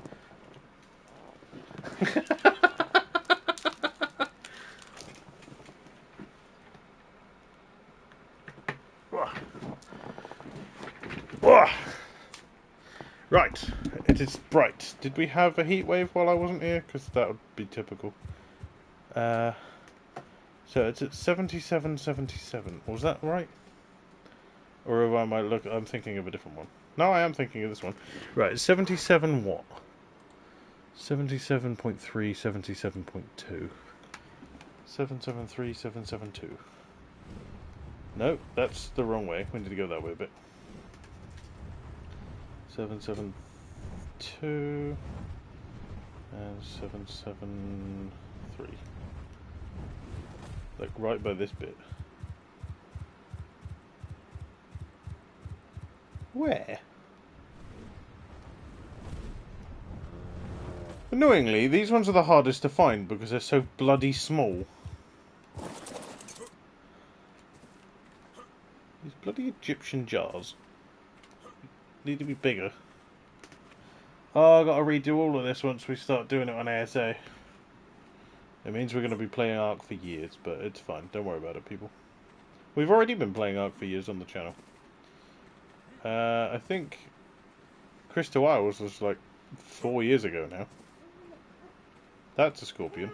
Speaker 1: Right, it is bright. Did we have a heat wave while I wasn't here? Because that would be typical. So it's at 77.77. Was that right? Or am I'm thinking of a different one. No, I am thinking of this one. Right, it's 77 what? 77.3, 77.2. 773, 772. No, that's the wrong way. We need to go that way a bit. 772 and 773. Like right by this bit. Where? Annoyingly, these ones are the hardest to find because they're so bloody small. These bloody Egyptian jars need to be bigger. Oh, I've got to redo all of this once we start doing it on ASA. It means we're going to be playing Ark for years, but it's fine. Don't worry about it, people. We've already been playing Ark for years on the channel. I think Crystal Isles was like 4 years ago now. That's a scorpion.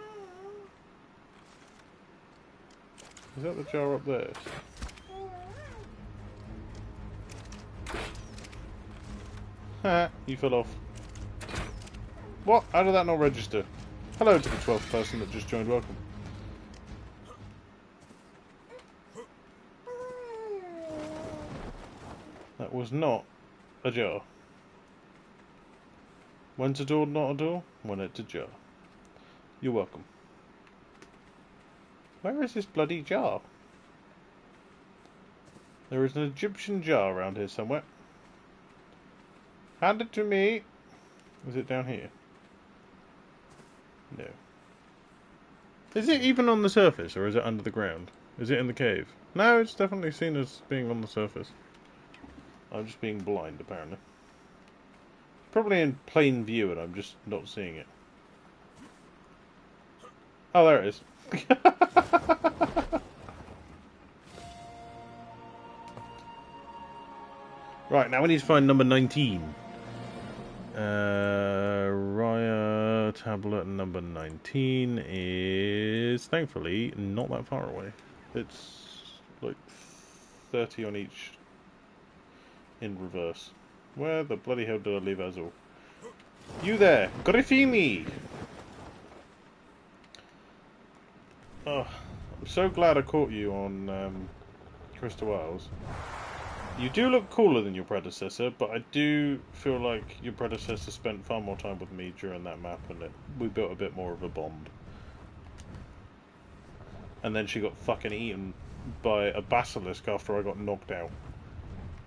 Speaker 1: Is that the jar up there? Ha, you fell off. What? How did that not register? Hello to the 12th person that just joined, welcome. That was not a jar. When's a door not a door? When it's a jar. You're welcome. Where is this bloody jar? There is an Egyptian jar around here somewhere. Hand it to me. Is it down here? No. Is it even on the surface, or is it under the ground? Is it in the cave? No, it's definitely seen as being on the surface. I'm just being blind, apparently. Probably in plain view, and I'm just not seeing it. Oh, there it is. Right, now we need to find number 19. Raia tablet number 19 is, thankfully, not that far away. It's like 30 on each in reverse. Where the bloody hell did I leave Azul? You there! Griffini! Oh, I'm so glad I caught you on Crystal Isles. You do look cooler than your predecessor, but I do feel like your predecessor spent far more time with me during that map, and we built a bit more of a bond. And then she got fucking eaten by a basilisk after I got knocked out.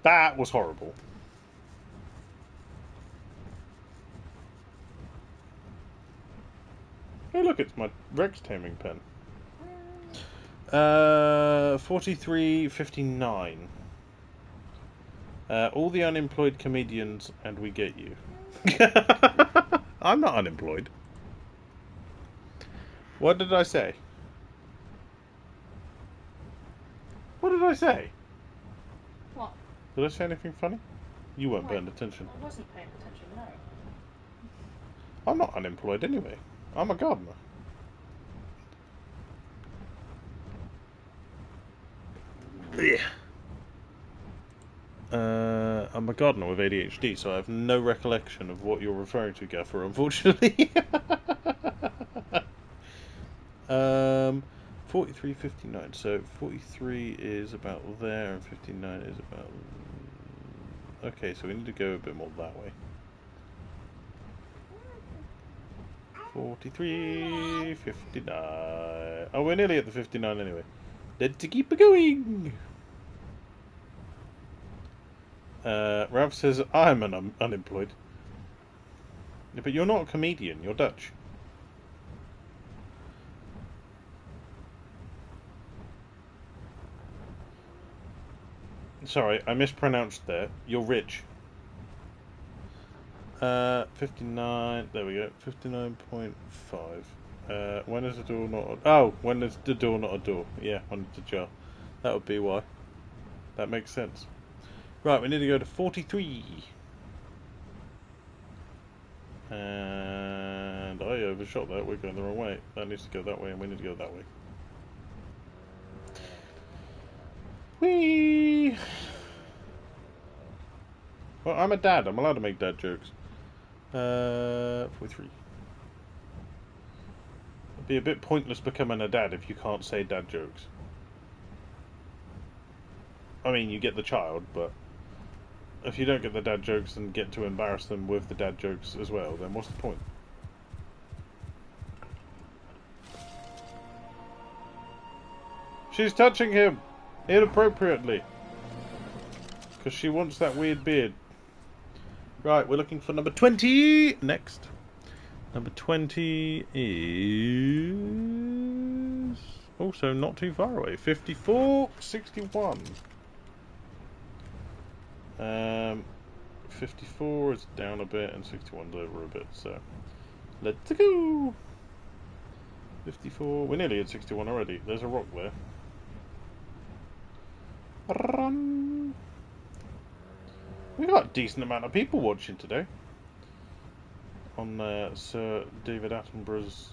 Speaker 1: That was horrible. Hey look, it's my Rex taming pen. 43.59. All the unemployed comedians, and we get you. I'm not unemployed. What did I say? What did I say?
Speaker 3: What?
Speaker 1: Did I say anything funny? You weren't
Speaker 3: Wait,
Speaker 1: paying attention.
Speaker 3: I wasn't paying attention, no.
Speaker 1: I'm not unemployed anyway. I'm a gardener. Yeah. I'm a gardener with ADHD, so I have no recollection of what you're referring to, Gaffer, unfortunately. 43.59, so 43 is about there, and 59 is about... Okay, so we need to go a bit more that way. 43.59... Oh, we're nearly at the 59 anyway. Let's keep it going! Ralph says, I'm unemployed. Yeah, but you're not a comedian, you're Dutch. Sorry, I mispronounced there. You're rich. 59, there we go, 59.5. When is the door not when is the door not a door? Yeah, when it's a jar. That would be why. That makes sense. Right, we need to go to 43. And I overshot that, we're going the wrong way. That needs to go that way, and we need to go that way. Whee! Well, I'm a dad, I'm allowed to make dad jokes. 43. It'd be a bit pointless becoming a dad if you can't say dad jokes. I mean, you get the child, but if you don't get the dad jokes and get to embarrass them with the dad jokes as well, then what's the point? She's touching him! Inappropriately! Because she wants that weird beard. Right, we're looking for number 20 next. Number 20 is also not too far away. 54.61. 54 is down a bit and 61's over a bit, so let's go. 54. We're nearly at 61 already. There's a rock there. Run. We got a decent amount of people watching today on Sir David Attenborough's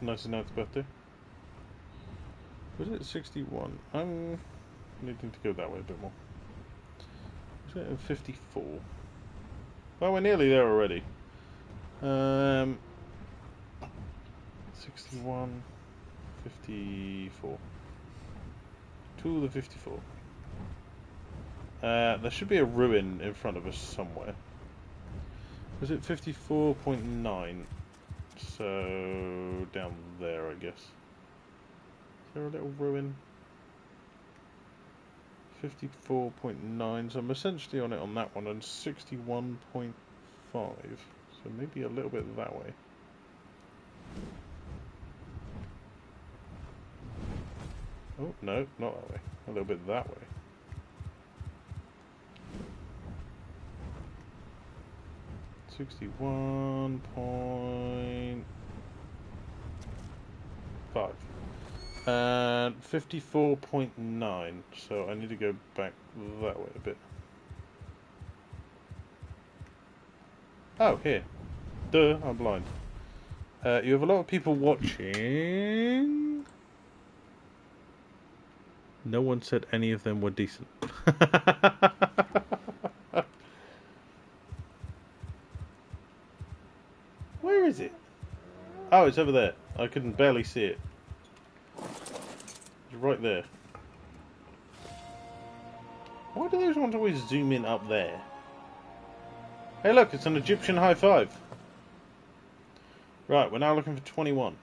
Speaker 1: 99th birthday. Was it 61? I'm needing to go that way a bit more. Is it in 54? Well, we're nearly there already. 61, 54. To the 54. There should be a ruin in front of us somewhere. Was it 54.9? So down there, I guess. Is there a little ruin? 54.9. So I'm essentially on it on that one, and 61.5. So maybe a little bit that way. Oh no, not that way. A little bit that way. .5 and 54.9. So I need to go back that way a bit. Oh, here. Duh, I'm blind. You have a lot of people watching. No one said any of them were decent. Where is it? Oh, it's over there. I couldn't barely see it. It's right there. Why do those ones always zoom in up there? Hey look, it's an Egyptian high five. Right, we're now looking for 21.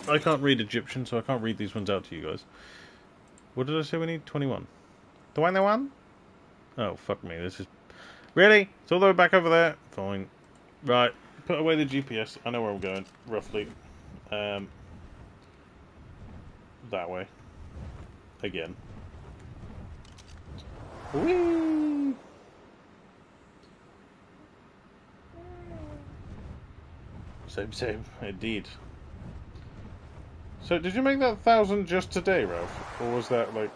Speaker 1: I can't read Egyptian, so I can't read these ones out to you guys. What did I say we need? 21. 21? Oh, fuck me, this is... Really? It's all the way back over there? Fine. Right, put away the GPS. I know where I'm going, roughly. That way. Again. Whee! Same, indeed. So, did you make that 1,000 just today, Ralph? Or was that, like...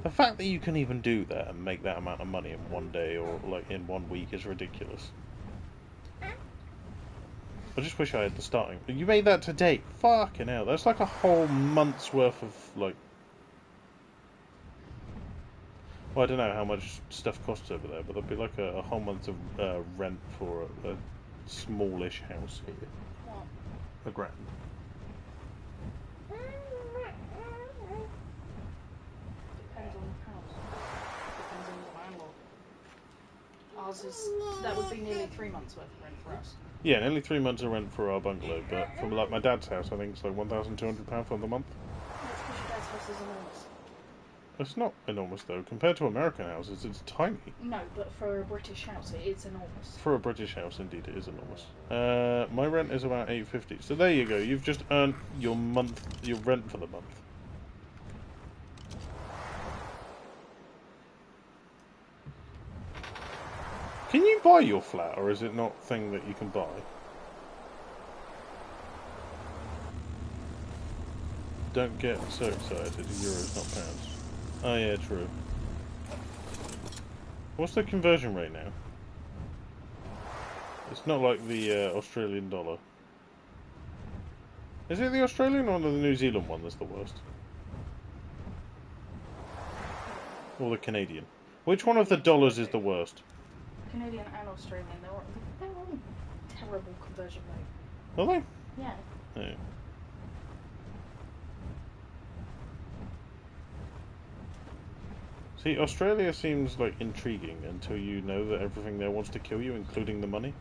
Speaker 1: The fact that you can even do that and make that amount of money in one day or, like, in 1 week is ridiculous. I just wish I had the starting... You made that today? Fucking hell, that's like a whole month's worth of, like... Well, I don't know how much stuff costs over there, but there'll be like a whole month of rent for a smallish house here. What? $1,000.
Speaker 3: Depends on the house. Depends on the landlord. Ours is... That would be nearly 3 months worth of rent for us.
Speaker 1: Yeah, nearly 3 months of rent for our bungalow, but from like my dad's house, I think it's like £1,200 for the month.
Speaker 3: That's because your dad's house is enormous.
Speaker 1: It's not enormous though, compared to American houses, it's tiny.
Speaker 3: No, but for a British house, it is enormous.
Speaker 1: For a British house, indeed, it is enormous. My rent is about $8.50. So there you go. You've just earned your rent for the month. Can you buy your flat, or is it not a thing that you can buy? Don't get so excited. Euros, not pounds. Oh yeah, true. What's the conversion rate now? It's not like the Australian dollar. Is it the Australian or the New Zealand one that's the worst? Or the Canadian? Which one of the dollars is the worst?
Speaker 3: Canadian and Australian, they're all terrible conversion rate.
Speaker 1: Are they?
Speaker 3: Yeah.
Speaker 1: Yeah. See, Australia seems like intriguing until you know that everything there wants to kill you, including the money.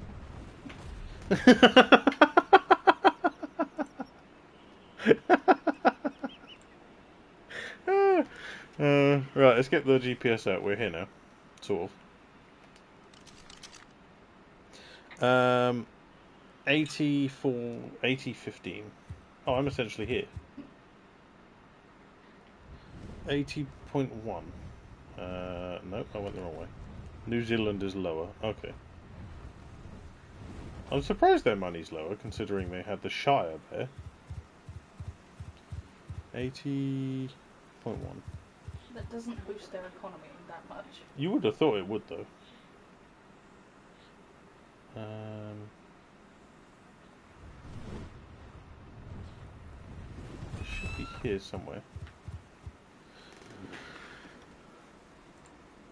Speaker 1: Right, let's get the GPS out. We're here now. Sort of. 8015. Oh, I'm essentially here. 80.1. Nope, I went the wrong way. New Zealand is lower. Okay. I'm surprised their money's lower, considering they had the Shire there. 80.1.
Speaker 3: That doesn't boost their economy that much.
Speaker 1: You would have thought it would, though. It should be here somewhere.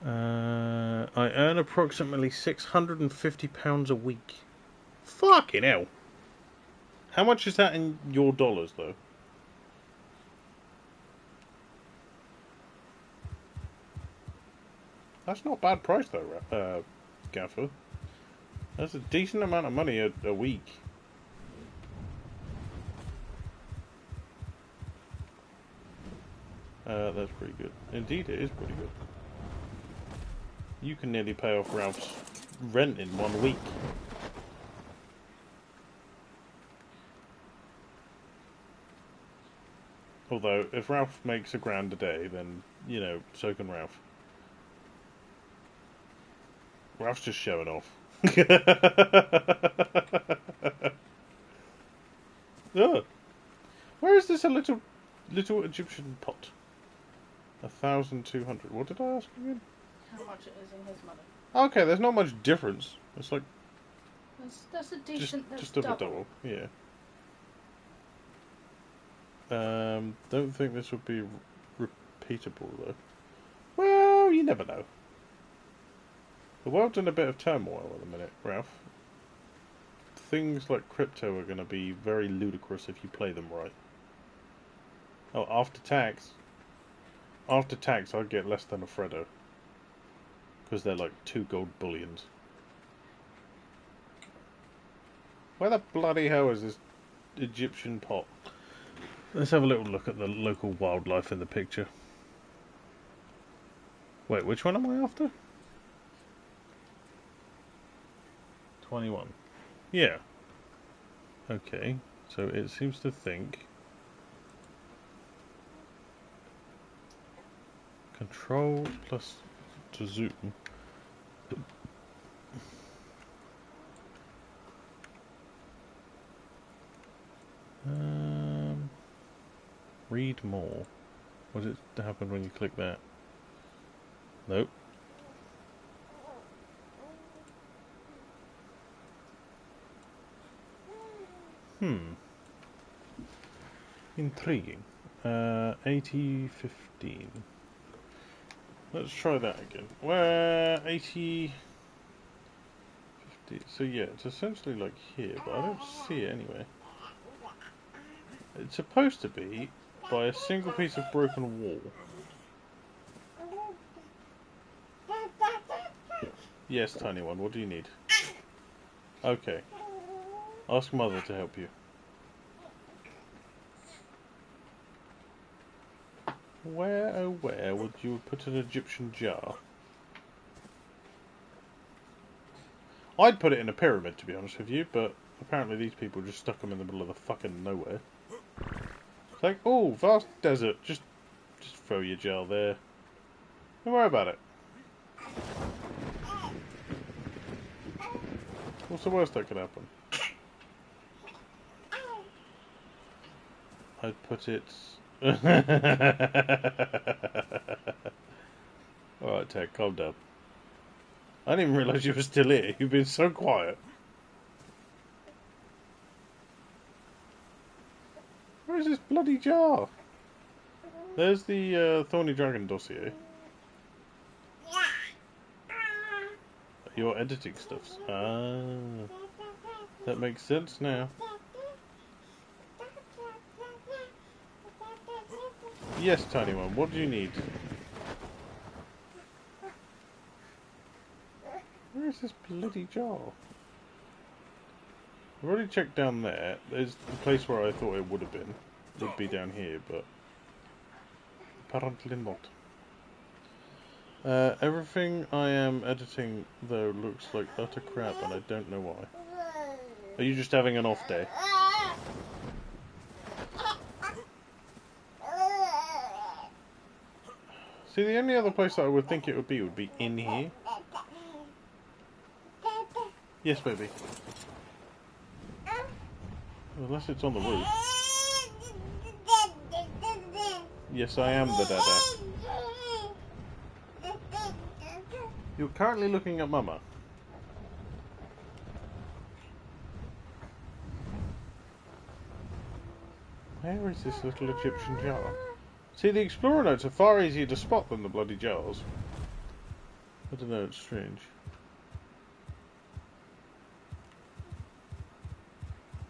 Speaker 1: I earn approximately £650 a week. Fucking hell. How much is that in your dollars, though? That's not a bad price, though, Gaffer. That's a decent amount of money a week. That's pretty good. Indeed, it is pretty good. You can nearly pay off Ralph's rent in 1 week. Although, if Ralph makes £1,000 a day, then, you know, so can Ralph. Ralph's just showing off. Oh. Where is this a little Egyptian pot? 1,200. What did I ask again?
Speaker 3: How much it is in his money.
Speaker 1: Okay, there's not much difference. It's like
Speaker 3: That's a decent.
Speaker 1: just over double. Yeah. Don't think this would be repeatable though. Well, you never know. The world's in a bit of turmoil at the minute, Ralph. Things like crypto are going to be very ludicrous if you play them right. Oh, after tax. After tax, I'd get less than a Freddo. Because they're like 2 gold bullions. Where the bloody hell is this Egyptian pot? Let's have a little look at the local wildlife in the picture. Wait, which one am I after? 21. Yeah. Okay, so it seems to think... Control plus to zoom. Read more. What does it happen when you click that? Nope. Intriguing. 80-15. Let's try that again. Where 80... 50. So yeah, it's essentially like here, but I don't see it anywhere. It's supposed to be by a single piece of broken wall. Yes, tiny one, what do you need? Okay. Ask mother to help you. Where, oh where, would you put an Egyptian jar? I'd put it in a pyramid, to be honest with you, but apparently these people just stuck them in the middle of the fucking nowhere. It's like, oh, vast desert, just throw your jar there. Don't worry about it. What's the worst that could happen? I'd put it... Alright, Ted, calm down. I didn't even realise you were still here. You've been so quiet. Where is this bloody jar? There's the Thorny Dragon dossier. Your editing stuffs. Ah, that makes sense now. Yes, tiny one. What do you need? Where is this bloody jar? I've already checked down there. There's the place where I thought it would have been. It would be down here, but apparently not. Everything I am editing, though, looks like utter crap, and I don't know why. Are you just having an off day? See, the only other place that I would think it would be in here. Yes, baby. Unless it's on the roof. Yes, I am the dada. You're currently looking at Mama. Where is this little Egyptian jar? See, the Explorer notes are far easier to spot than the bloody jars. I don't know, it's strange.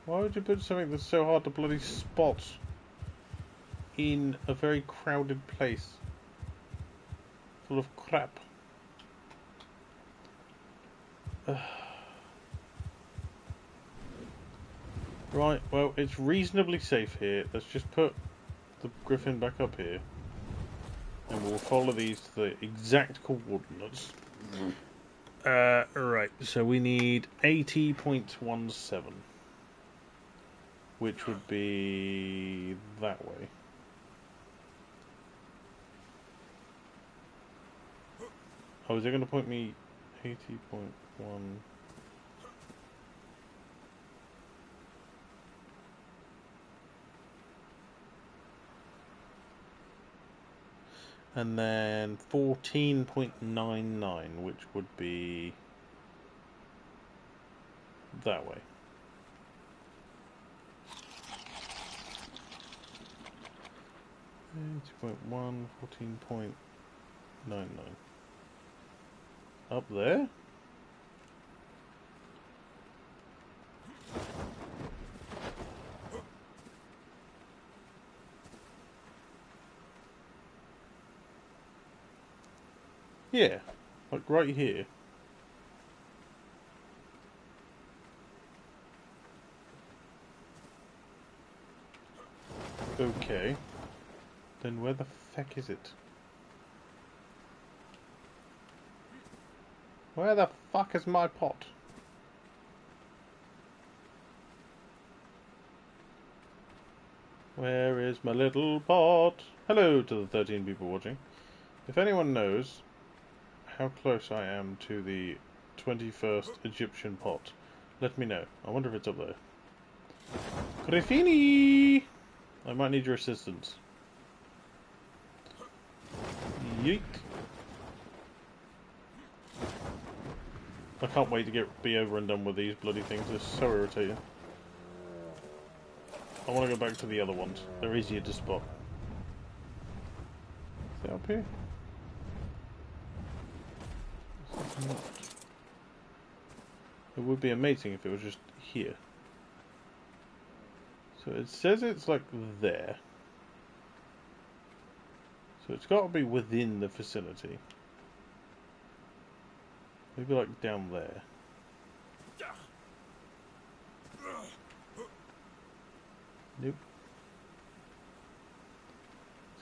Speaker 1: Why would you put something that's so hard to bloody spot in a very crowded place full of crap? Right, well, it's reasonably safe here. Let's just put the griffin back up here. And we'll follow these to the exact coordinates. Right, so we need 80.17. Which would be that way. Oh, is it going to point me 80.1? And then 14.99, which would be that way. .1, 14.99. Up there? Yeah, like right here. Okay. Then where the feck is it? Where the fuck is my pot? Where is my little pot? Hello to the 13 people watching. If anyone knows how close I am to the 21st Egyptian pot, let me know. I wonder if it's up there. Griffini! I might need your assistance. Yeet. I can't wait to be over and done with these bloody things. They're so irritating. I want to go back to the other ones. They're easier to spot. Is it up here? Not. It would be amazing if it was just here. So it says it's like there. So it's got to be within the vicinity. Maybe like down there. Nope.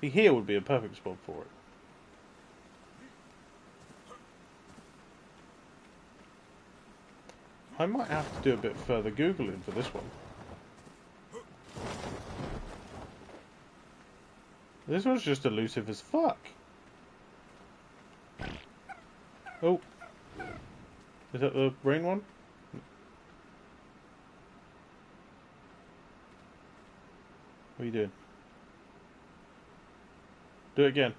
Speaker 1: See, here would be a perfect spot for it. I might have to do a bit further Googling for this one. This one's just elusive as fuck. Oh. Is that the rain one? What are you doing? Do it again.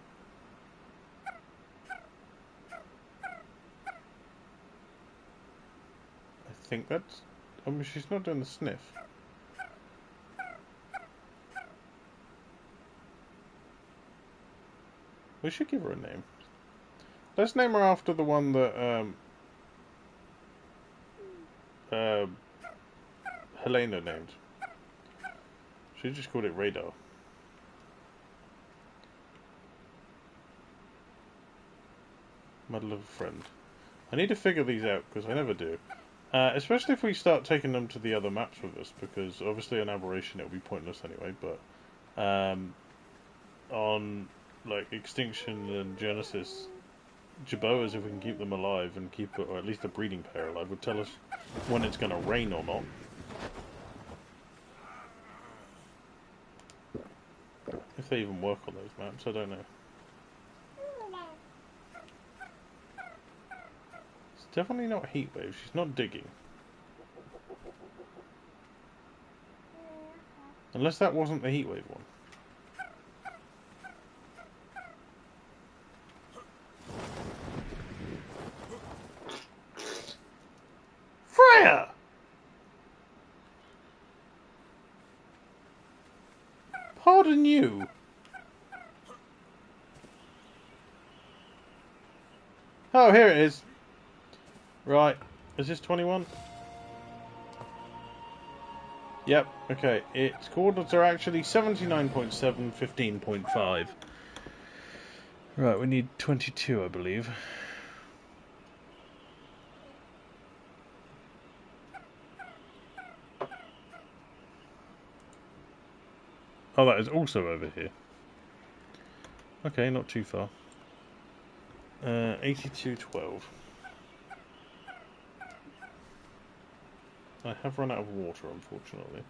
Speaker 1: I think that's... I mean, she's not doing the sniff. We should give her a name. Let's name her after the one that, Helena named. She just called it Radar. My little friend. I need to figure these out, because I never do. Especially if we start taking them to the other maps with us, because obviously on Aberration it'll be pointless anyway, but on like Extinction and Genesis, Jerboas, if we can keep them alive and keep it, or at least a breeding pair alive, would tell us when it's going to rain or not. If they even work on those maps, I don't know. It's definitely not Heatwave, she's not digging. Unless that wasn't the Heatwave one. Freya! Pardon you. Oh, here it is. Right. Is this 21? Yep. Okay. Its coordinates are actually 79.7, 15.5. Right, we need 22, I believe. Oh, that is also over here. Okay, not too far. 82.12. I have run out of water, unfortunately.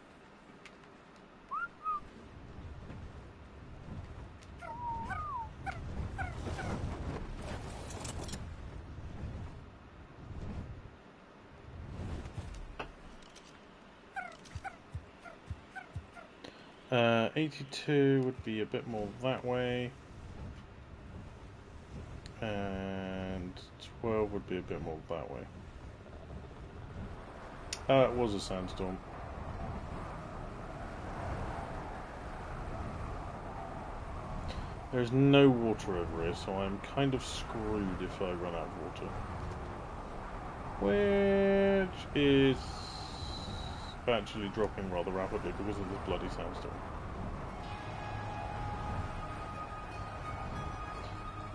Speaker 1: Uh, 82 would be a bit more that way. And 12 would be a bit more that way. It was a sandstorm. There's no water over here, so I'm kind of screwed if I run out of water. Which is actually dropping rather rapidly because of this bloody sandstorm.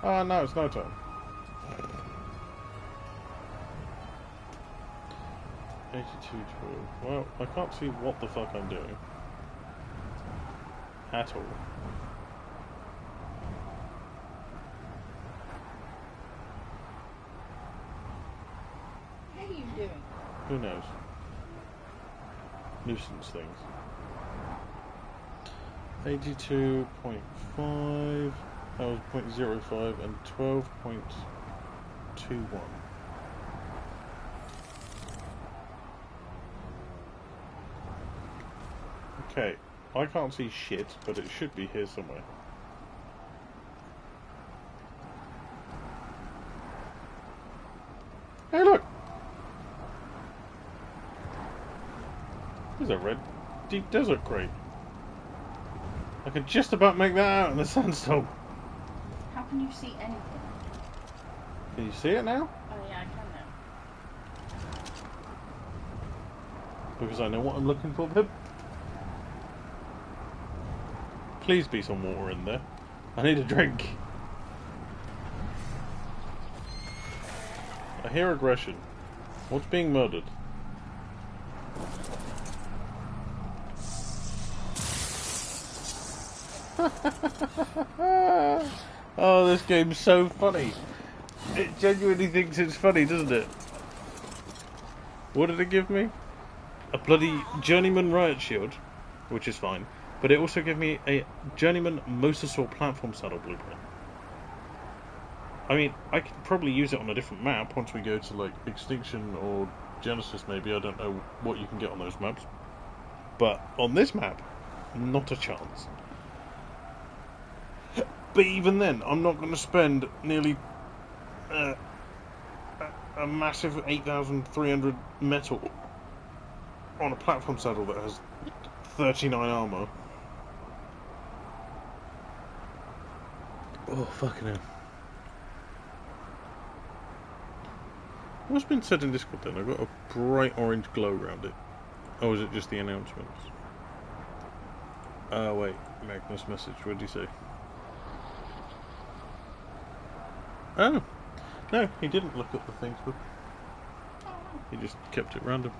Speaker 1: Ah, no, it's no time. 82.12. Well, I can't see what the fuck I'm doing. At all.
Speaker 3: What are you doing?
Speaker 1: Who knows? Nuisance things. 82.5. That was 0.05 and 12.21. Okay, I can't see shit, but it should be here somewhere. Hey, look! There's a red deep desert crate. I could just about make that out in the sandstorm.
Speaker 3: How can you see anything?
Speaker 1: Can you see it now?
Speaker 3: Oh yeah, I can now.
Speaker 1: Because I know what I'm looking for, Pip. Please be some water in there. I need a drink. I hear aggression. What's being murdered? Oh, this game's so funny. It genuinely thinks it's funny, doesn't it? What did it give me? A bloody Journeyman Riot Shield, which is fine. But it also gave me a Journeyman Mosasaur Platform Saddle Blueprint. I mean, I could probably use it on a different map once we go to, like, Extinction or Genesis, maybe. I don't know what you can get on those maps. But on this map, not a chance. But even then, I'm not going to spend nearly a massive 8,300 metal on a platform saddle that has 39 armor. Oh, fucking hell. What's been said in Discord then? I've got a bright orange glow around it. Oh, is it just the announcements? Oh, wait. Magnus message. What did he say? Oh. No, he didn't look at the things, but he just kept it random.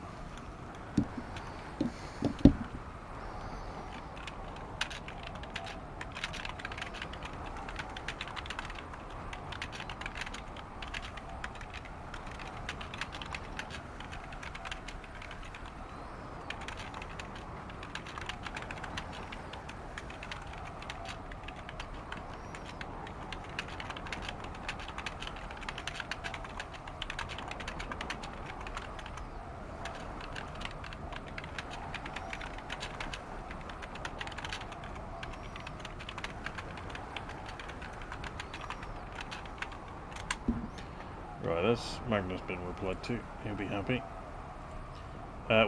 Speaker 1: Right, that's Magnus been replied to. He'll be happy.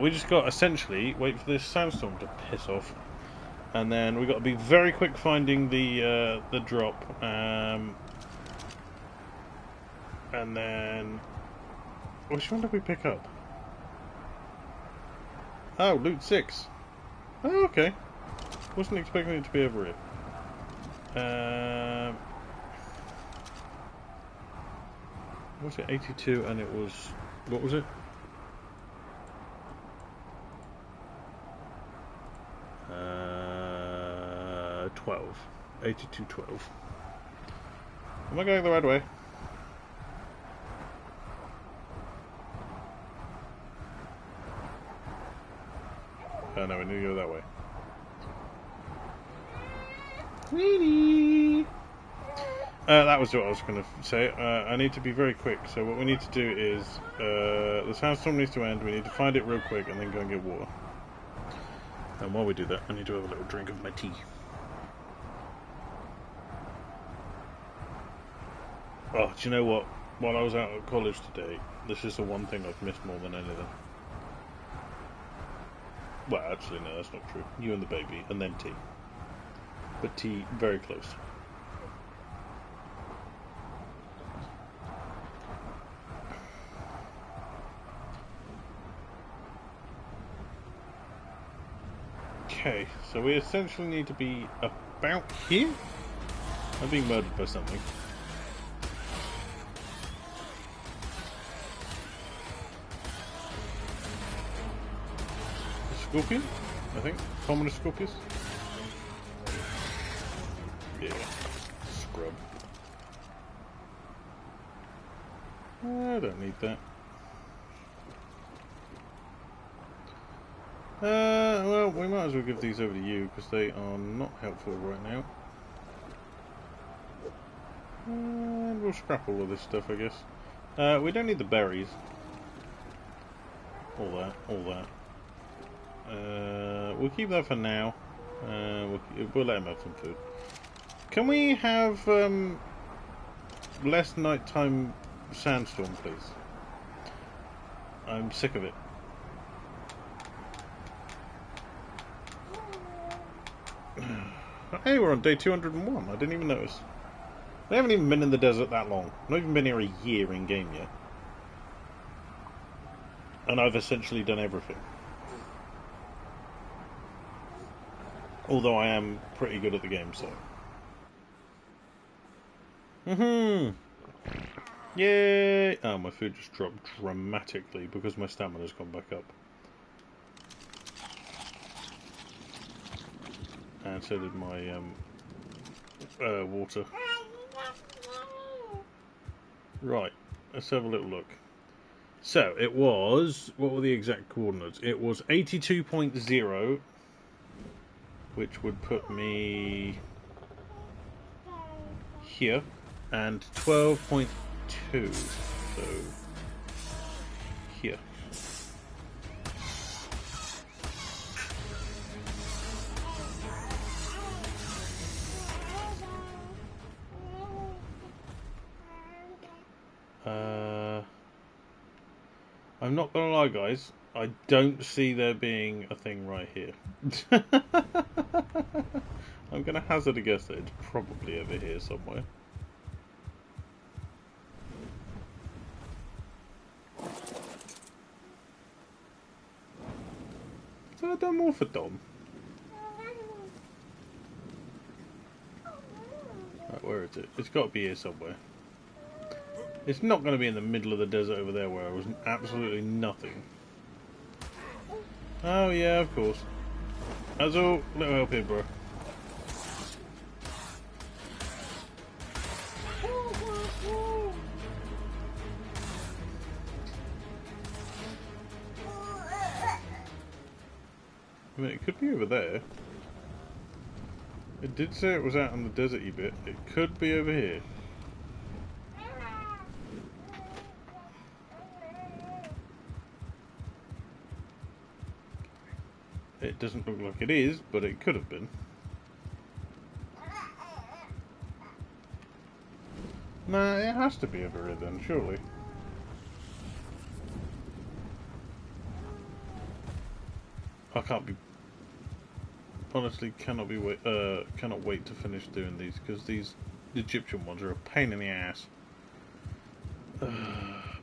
Speaker 1: We just got, essentially, wait for this sandstorm to piss off. And then we've got to be very quick finding the drop. And then... which one did we pick up? Oh, loot 6. Oh, okay. Wasn't expecting it to be over here. Was it 82 and it was... what was it? 12. 82, 12. Am I going the right way? Oh no, we need to go that way. Really? That was what I was going to say. I need to be very quick, so what we need to do is... the sandstorm needs to end, we need to find it real quick and then go and get water. And while we do that, I need to have a little drink of my tea. Oh, do you know what? While I was out at college today, this is the one thing I've missed more than anything. Well, actually, no, that's not true. You and the baby, and then tea. But tea, very close. Okay, so we essentially need to be about here? I'm being murdered by something. Scorpion, I think. Commonest Scorpius. Yeah. Scrub. I don't need that. Well, we might as well give these over to you, because they are not helpful right now. And we'll scrap all of this stuff, I guess. We don't need the berries. All that, all that. We'll keep that for now. We'll let him have some food. Can we have less nighttime sandstorm, please? I'm sick of it. Hey, we're on day 201. I didn't even notice. We haven't even been in the desert that long. Not even been here a year in game yet. And I've essentially done everything. Although I am pretty good at the game, so. Yay! Oh, my food just dropped dramatically because my stamina's gone back up. And so did my water. Right, let's have a little look. So, it was... what were the exact coordinates? It was 82.0, which would put me here, and 12.2, so here. I'm not gonna lie, guys, I don't see there being a thing right here. I'm gonna hazard a guess that it's probably over here somewhere. Is that a Dimorphodon? Right, where is it? It's got to be here somewhere. It's not going to be in the middle of the desert over there where there was absolutely nothing. Oh yeah, of course. That's all. Little help here, bro. I mean, it could be over there. It did say it was out on the desert-y bit. It could be over here. It doesn't look like it is, but it could have been. Nah, it has to be over here then, surely. I can't be honestly cannot wait to finish doing these, because these Egyptian ones are a pain in the ass.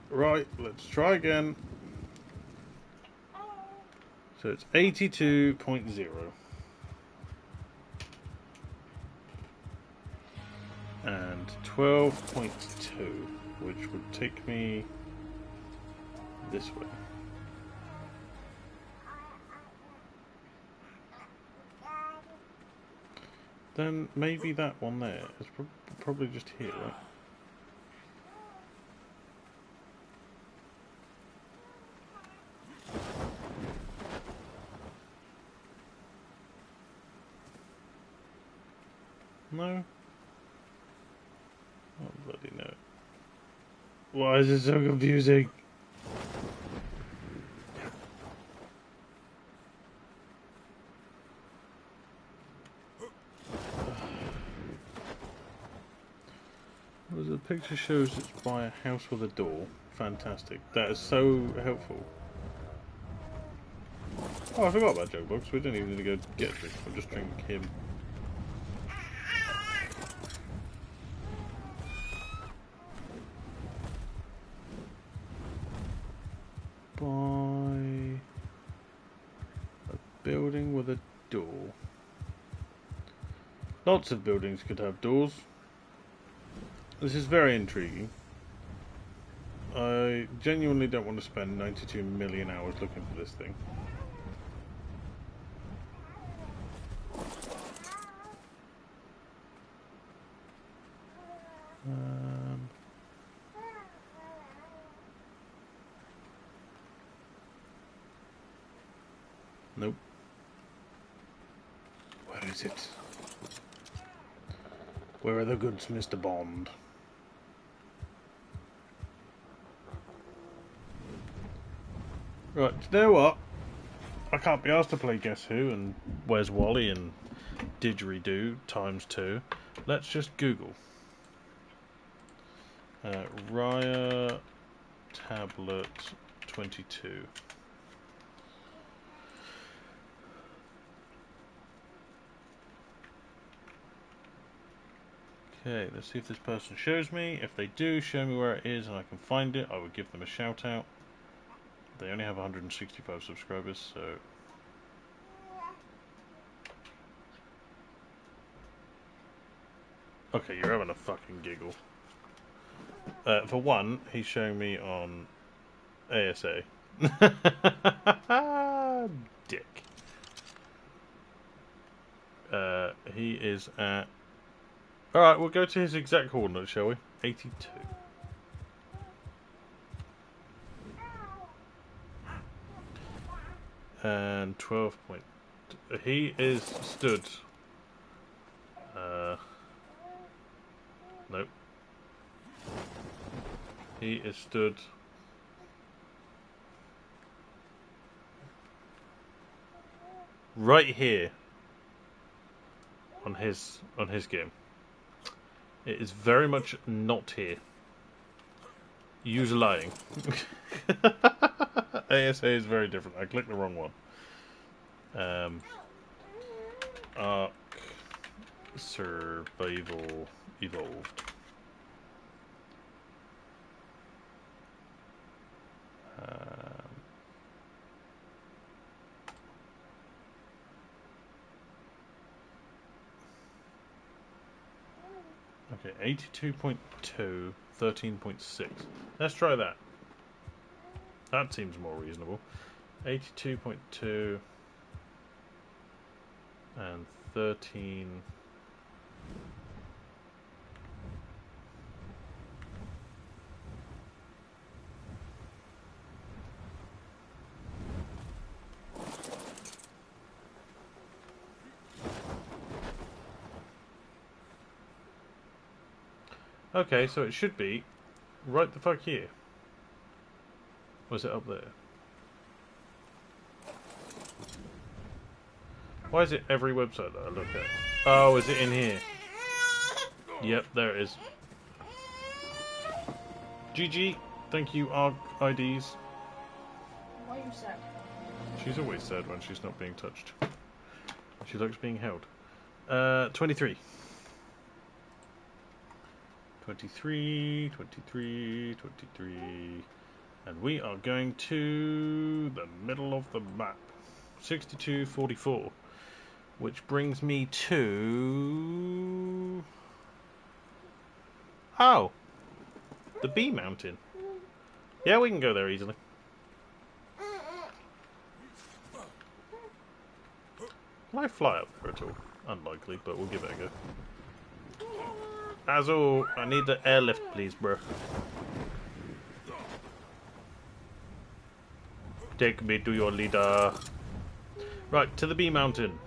Speaker 1: Right, let's try again. So it's 82.0. And 12.2, which would take me this way. Then maybe that one there is probably just here, right? No? Oh, bloody no. Why is it so confusing? Well, the picture shows it's by a house with a door. Fantastic. That is so helpful. Oh, I forgot about Joke Box. We don't even need to go get a drink. We'll just drink him. By a building with a door. Lots of buildings could have doors. This is very intriguing. I genuinely don't want to spend 92 million hours looking for this thing. Nope. Where is it? Where are the goods, Mr. Bond? Right, you know what? I can't be asked to play Guess Who and Where's Wally and Didgeridoo ×2. Let's just Google. Raia tablet 22. Okay, let's see if this person shows me. If they do show me where it is and I can find it, I would give them a shout out. They only have 165 subscribers, so... Okay, you're having a fucking giggle. For one, he's showing me on ASA. Dick. He is at... Alright, we'll go to his exact coordinates, shall we? 82. And 12 point... He is stood... Nope. He is stood... right here. On his game. It is very much not here. You're lying. ASA is very different. I clicked the wrong one. Ark Survival Evolved. Okay, 82.2, 13.6. Let's try that. That seems more reasonable. 82.2 and 13. Okay, so it should be right the fuck here. Was it up there? Why is it every website that I look at? Oh, is it in here? Yep, there it is. GG, thank you, ARC IDs.
Speaker 3: Why are you sad?
Speaker 1: She's always sad when she's not being touched. She likes being held. 23. 23, 23, 23. And we are going to the middle of the map. 6244. Which brings me to... Oh! The B mountain. Yeah, we can go there easily. Can I fly up there at all? Unlikely, but we'll give it a go. Azul, I need the airlift, please, bro. Take me to your leader. Right, to the B mountain.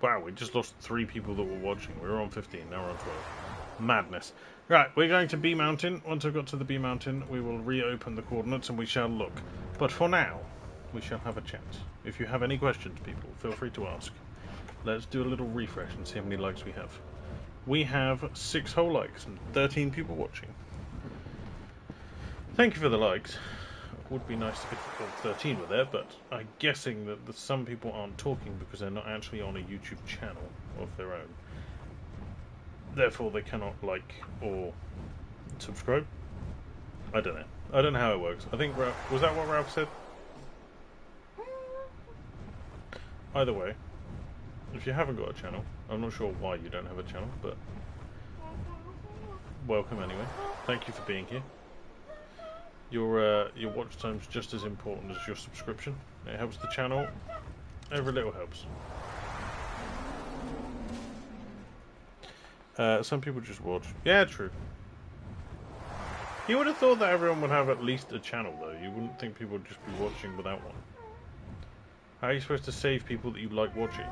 Speaker 1: Wow, we just lost 3 people that were watching. We were on 15, now we're on 12. Madness. Right, we're going to B mountain. Once I've got to the B mountain, we will reopen the coordinates and we shall look. But for now, we shall have a chat. If you have any questions, people, feel free to ask. Let's do a little refresh and see how many likes we have. We have 6 whole likes and 13 people watching. Thank you for the likes. It would be nice if all 13 were there, but I'm guessing that some people aren't talking because they're not actually on a YouTube channel of their own. Therefore, they cannot like or subscribe. I don't know. I don't know how it works. I think Ralph... Was that what Ralph said? Either way, if you haven't got a channel, I'm not sure why you don't have a channel, but welcome anyway. Thank you for being here. Your watch time's just as important as your subscription. It helps the channel. Every little helps. Some people just watch. Yeah, true. You would have thought that everyone would have at least a channel, though. You wouldn't think people would just be watching without one. How are you supposed to save people that you like watching?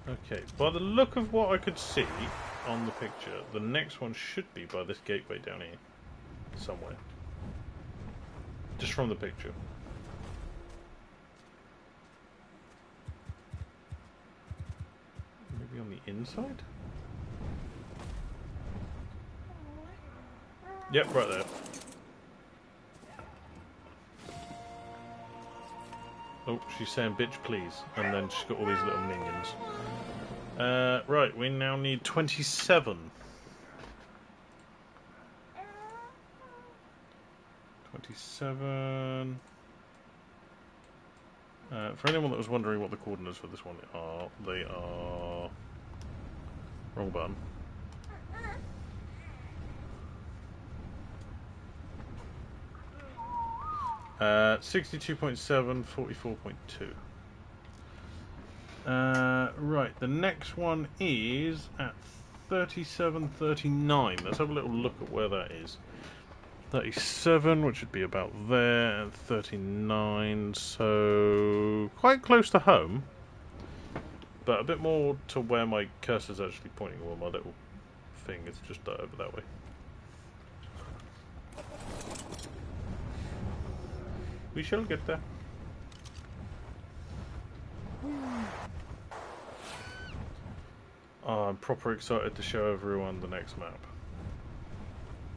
Speaker 1: Okay, by the look of what I could see on the picture, the next one should be by this gateway down here. Somewhere. Just from the picture. Maybe on the inside? Yep, right there. Oh, she's saying bitch please, and then she's got all these little minions. Right, we now need 27. 27. For anyone that was wondering what the coordinates for this one are, they are... Wrong button. Uh, 62.7, 44.2. Right, the next one is at 37.39. Let's have a little look at where that is. 37, which would be about there, and 39, so quite close to home, but a bit more to where my cursor's actually pointing, or my little thing is just over that way. We shall get there. Oh, I'm proper excited to show everyone the next map.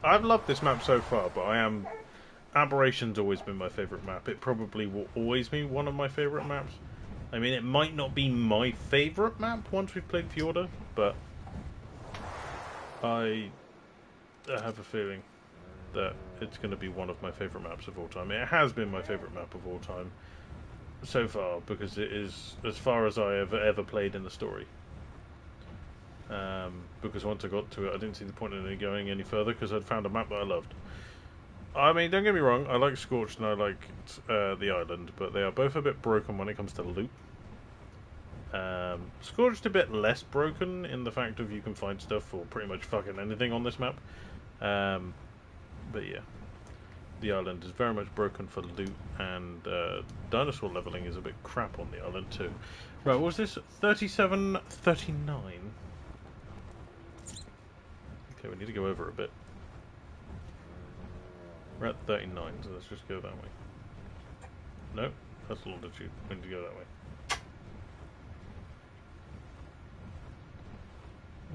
Speaker 1: I've loved this map so far, but Aberration's always been my favourite map. It probably will always be one of my favourite maps. I mean, it might not be my favourite map once we've played Fjorda, but I have a feeling that it's going to be one of my favourite maps of all time. It has been my favourite map of all time so far, because it is as far as I have ever played in the story. Because once I got to it, I didn't see the point in it going any further, because I'd found a map that I loved. I mean, don't get me wrong, I like Scorched and I like the island, but they are both a bit broken when it comes to loot. Scorched a bit less broken in the fact of you can find stuff for pretty much fucking anything on this map. But yeah, the island is very much broken for loot, and dinosaur leveling is a bit crap on the island too. Right, what was this? 37.39. Okay, we need to go over a bit. We're at 39, so let's just go that way. No, that's longitude. We need to go that way.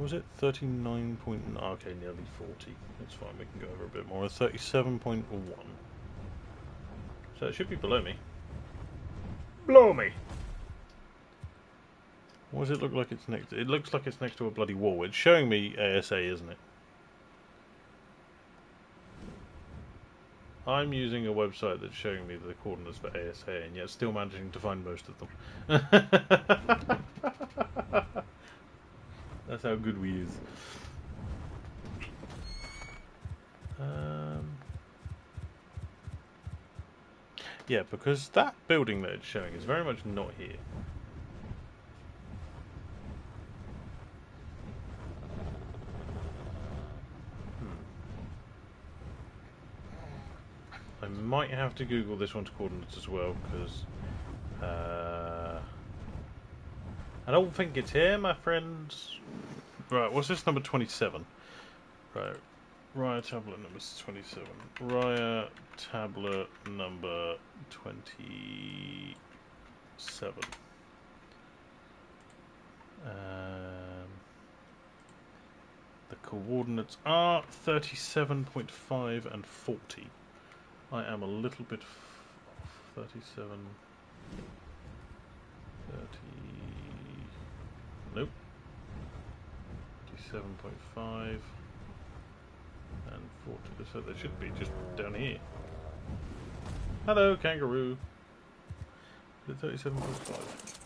Speaker 1: Was it 39 point... Okay, nearly 40. That's fine, we can go over a bit more. 37.1. So it should be below me. Below me! What does it look like it's next to? It looks like it's next to a bloody wall. It's showing me ASA, isn't it? I'm using a website that's showing me the coordinates for ASA and yet still managing to find most of them. That's how good we is. Yeah, because that building that it's showing is very much not here. I might have to Google this one's coordinates as well, because I don't think it's here, my friends. Right, what's this number 27? Right, Raia tablet number 27. Raia tablet number 27. The coordinates are 37.5 and 40. I am a little bit off. 37, 30, nope, 37.5 and 40, so they should be just down here. Hello, kangaroo. 37.5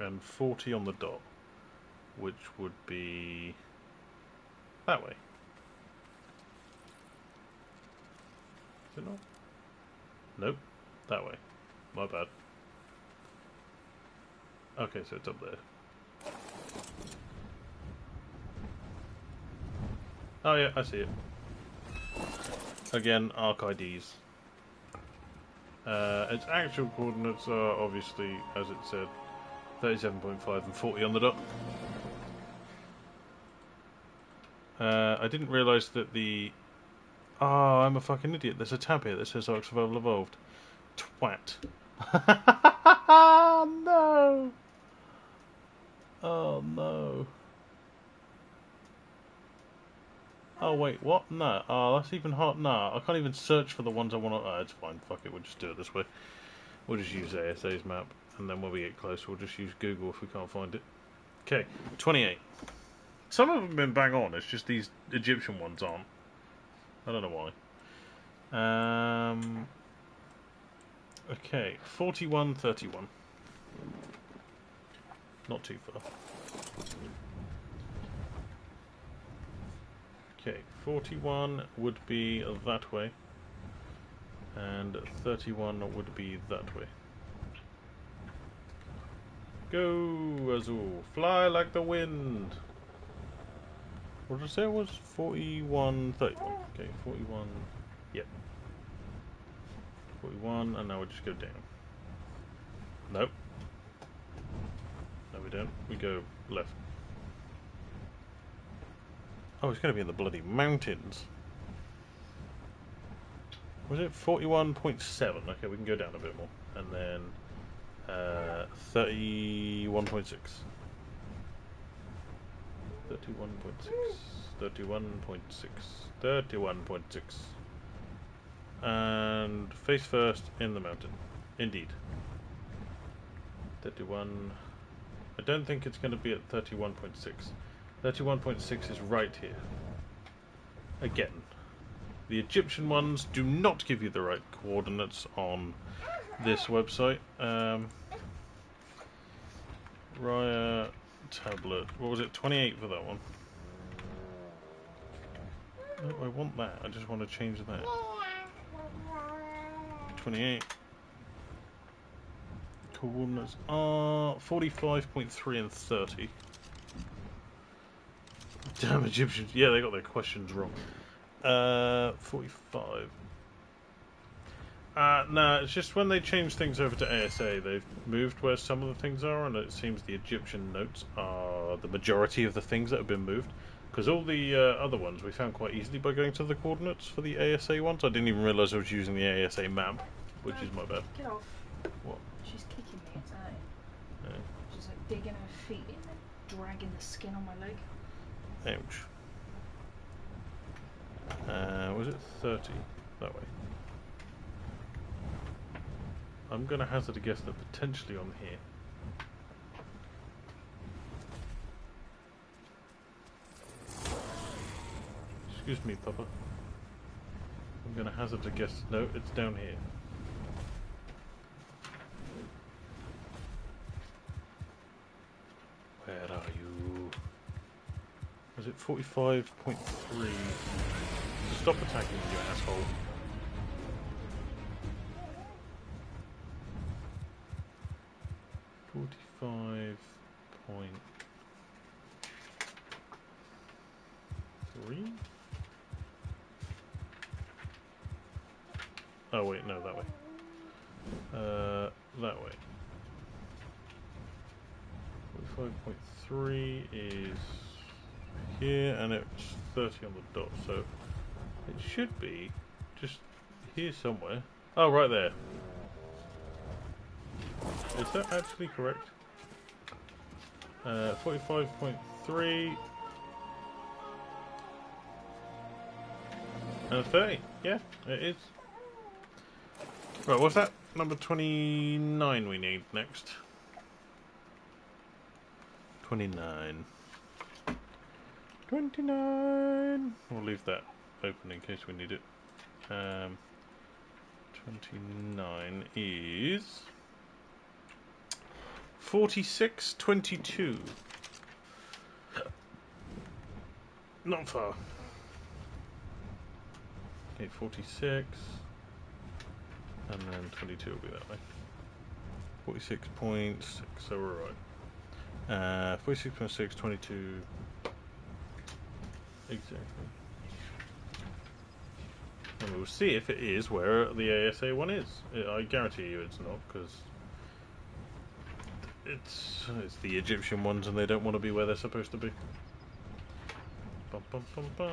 Speaker 1: and 40 on the dot, which would be that way. Is it not? Nope, that way. My bad. Okay, so it's up there. Oh yeah, I see it. Again, ARC IDs. Its actual coordinates are obviously, as it said, 37.5 and 40 on the dot. I didn't realise that the... Oh, I'm a fucking idiot. There's a tab here that says Ark Survival Evolved. Twat. No! Oh no. Oh wait, what? No. Oh, that's even hard. No, I can't even search for the ones I want to... Oh, it's fine. Fuck it, we'll just do it this way. We'll just use ASA's map, and then when we get closer, we'll just use Google if we can't find it. Okay, 28. Some of them have been bang on, it's just these Egyptian ones aren't. I don't know why. Okay, 41, 31. Not too far. Okay, 41 would be that way, and 31 would be that way. Go, Azul! Fly like the wind! What did I say it was? 41, 31. Okay, 41. Yep. 41, and now we just go down. Nope. No, we don't. We go left. Oh, it's going to be in the bloody mountains. Was it 41.7? Okay, we can go down a bit more. And then 31.6. 31.6. And face first in the mountain. Indeed. 31. I don't think it's going to be at 31.6. 31.6 is right here. Again, the Egyptian ones do not give you the right coordinates on this website. Raia tablet. What was it? 28 for that one. No, I want that. I just want to change that. 28. Coordinates are 45.3 and 30. Damn Egyptians. Yeah, they got their questions wrong. 45. No, it's just when they change things over to ASA, they've moved where some of the things are, and it seems the Egyptian notes are the majority of the things that have been moved. Because all the other ones we found quite easily by going to the coordinates for the ASA ones. I didn't even realise I was using the ASA map, which is my bad.
Speaker 3: Get off.
Speaker 1: What?
Speaker 3: She's kicking me, it's annoying.
Speaker 1: Yeah.
Speaker 3: She's like digging her feet in the dragging the skin on my leg.
Speaker 1: Ouch. Was it 30? That way. I'm going to hazard a guess that potentially on here. Excuse me, Papa. I'm going to hazard a guess. No, it's down here. Where are you? Was it 45.3? Stop attacking me, you asshole. .3. Oh wait, no, that way. That way. 45.3 is here, and it's 30 on the dot, so it should be just here somewhere. Oh, right there. Is that actually correct? 45.3 and 30. Yeah, it is. Right, what's that? Number 29 we need next. 29. 29. We'll leave that open in case we need it. 29 is 46.22. Not far. Okay, 46. And then 22 will be that way. 46.6, so we're right. 46.6, 22. Exactly. And we'll see if it is where the ASA one is. I guarantee you it's not, because it's the Egyptian ones and they don't want to be where they're supposed to be. Bum, bum, bum, bum,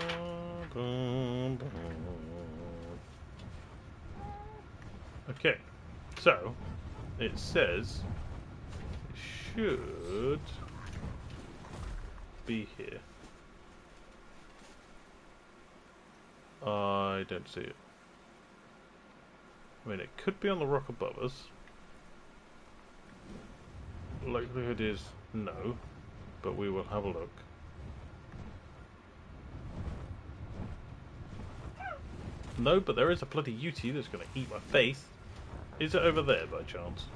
Speaker 1: bum, bum. Okay, so it says it should be here. I don't see it. I mean, it could be on the rock above us. Likelihood is no, but we will have a look. No, but there is a bloody UT that's going to eat my face. Is it over there by chance?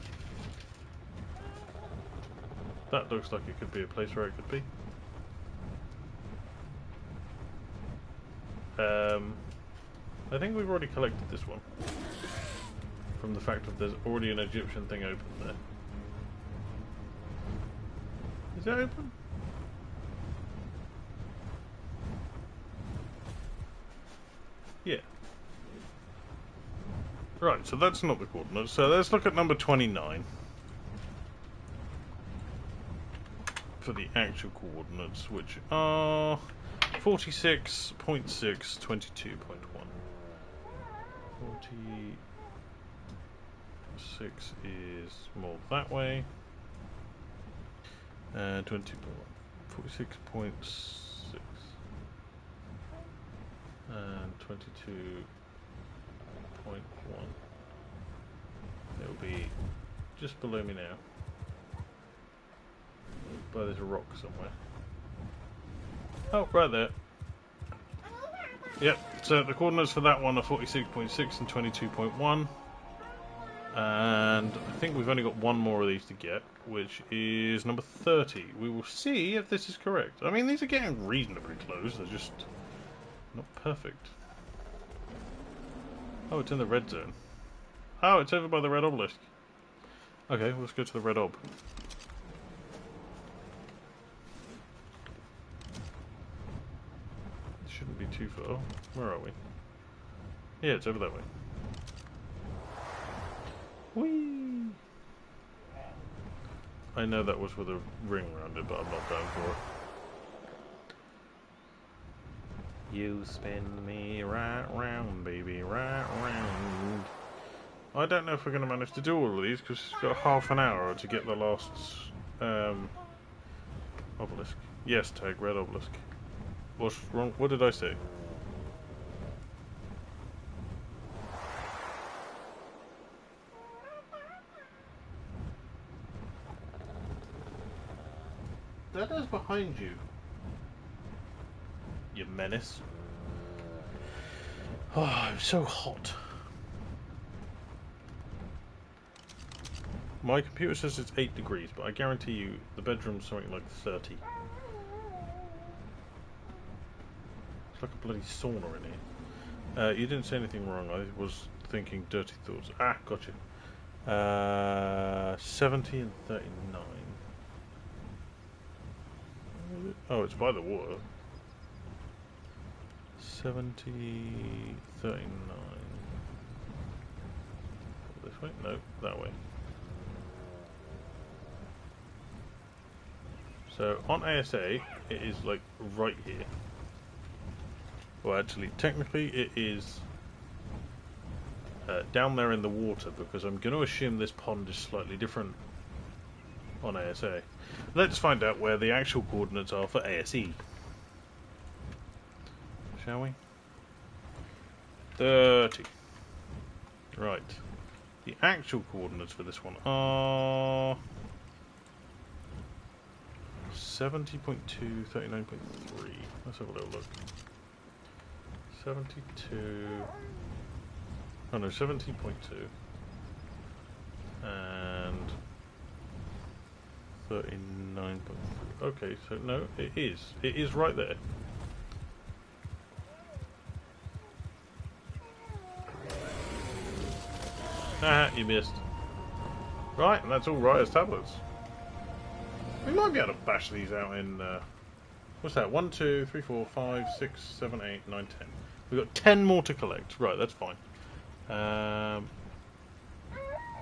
Speaker 1: That looks like it could be a place where it could be. I think we've already collected this one. From the fact that there's already an Egyptian thing open there. Is it open? Yeah. Right, so that's not the coordinates. So let's look at number 29. For the actual coordinates, which are 46.6, 22.1. 46 is more that way. And 20.1. 46.6. And 22.1. It'll be just below me now. By this rock somewhere. Oh, right there. Yep, so the coordinates for that one are 46.6 and 22.1. And I think we've only got one more of these to get, which is number 30. We will see if this is correct. I mean, these are getting reasonably close, they're just not perfect. Oh, it's in the red zone. Oh, it's over by the red obelisk. Okay, let's go to the red ob. Shouldn't be too far. Where are we? Yeah, it's over that way. Whee! I know that was with a ring around it, but I'm not going for it. You spin me right round, baby, right round. I don't know if we're going to manage to do all of these, because it's got half an hour to get the last Obelisk. Yes, tag red obelisk. What's wrong? What did I say? That is behind you. You menace. Oh, I'm so hot. My computer says it's 8 degrees, but I guarantee you the bedroom's something like 30. It's like a bloody sauna in here. You didn't say anything wrong. I was thinking dirty thoughts. Ah, gotcha. 70 and 39. Oh, it's by the water. 70, 39. This way? No, that way. So on ASA, it is like right here. Well, actually, technically, it is down there in the water because I'm going to assume this pond is slightly different on ASA. Let's find out where the actual coordinates are for ASE. Shall we? 30. Right. The actual coordinates for this one are 70.2, 39.3. Let's have a little look. 72. Oh no, 70.2. And 39.3. Okay, so no, it is. It is right there. Ah, you missed. Right, and that's all Raia's tablets. We might be able to bash these out in, what's that? 1, 2, 3, 4, 5, 6, 7, 8, 9, 10. We've got 10 more to collect. Right, that's fine. Hang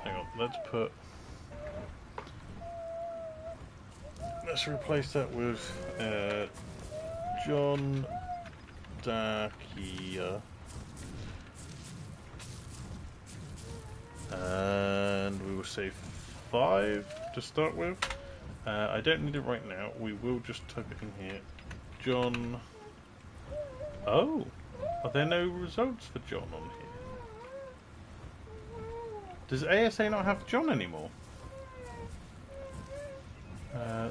Speaker 1: on, let's replace that with, John Dakia. And we will say 5 to start with. I don't need it right now. We will just type it in here. John. Oh, are there no results for John on here? Does ASA not have John anymore?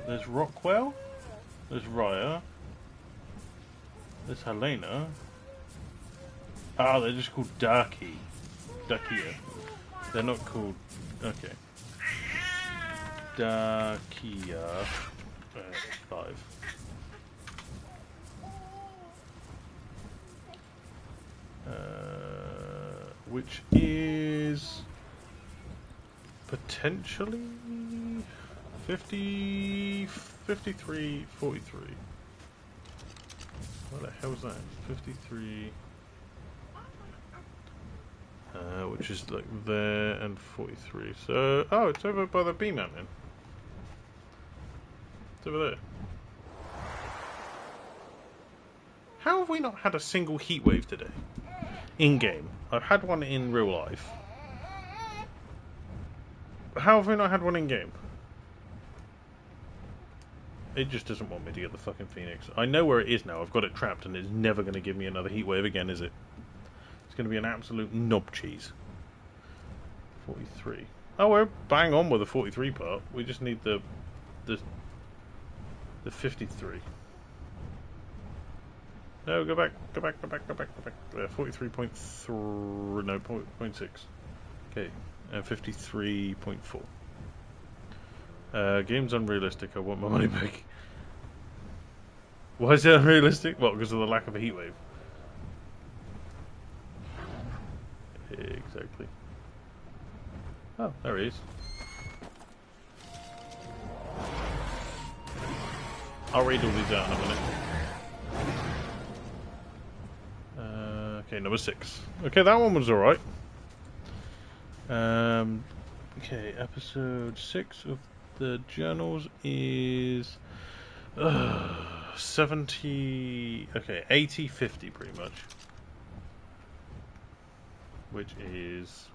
Speaker 1: There's Rockwell. There's Raia. There's Helena. Ah, they're just called Dakia. They're not called... Okay. Dakia 5. Which is... potentially... 50... 53... 43. What the hell is that? 53... which is like there and 43. So, oh, it's over by the B mountain. It's over there. How have we not had a single heat wave today? In game. I've had one in real life. How have we not had one in game? It just doesn't want me to get the fucking Phoenix. I know where it is now. I've got it trapped and it's never going to give me another heat wave again, is it? It's going to be an absolute knob cheese. 43. Oh, we're bang on with the 43 part. We just need the 53. No, go back. 43.3, no, 0.6. Okay, and 53.4. Game's unrealistic. I want my money back. Why is it unrealistic? Well, because of the lack of a heat wave. Exactly. Oh, there he is. I'll read all these out in a minute. Okay, number 6. Okay, that one was alright. Okay, episode 6 of the journals is 70... Okay, 80-50 pretty much. Which is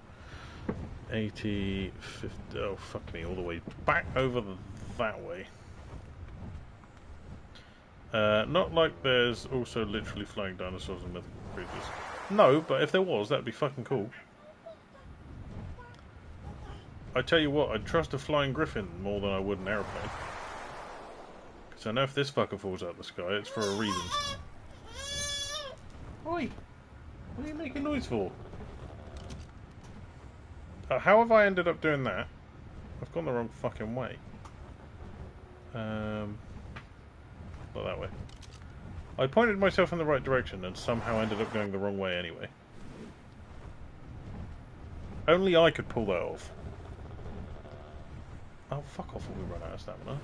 Speaker 1: 80, 50, oh fuck me, all the way back over that way. Not like there's also literally flying dinosaurs and mythical creatures. No, but if there was, that'd be fucking cool. I tell you what, I'd trust a flying griffin more than I would an aeroplane. Because I know if this fucker falls out of the sky, it's for a reason. Oi! What are you making noise for? How have I ended up doing that? I've gone the wrong fucking way. Not that way. I pointed myself in the right direction and somehow ended up going the wrong way anyway. Only I could pull that off. Oh, fuck off when we run out of stamina.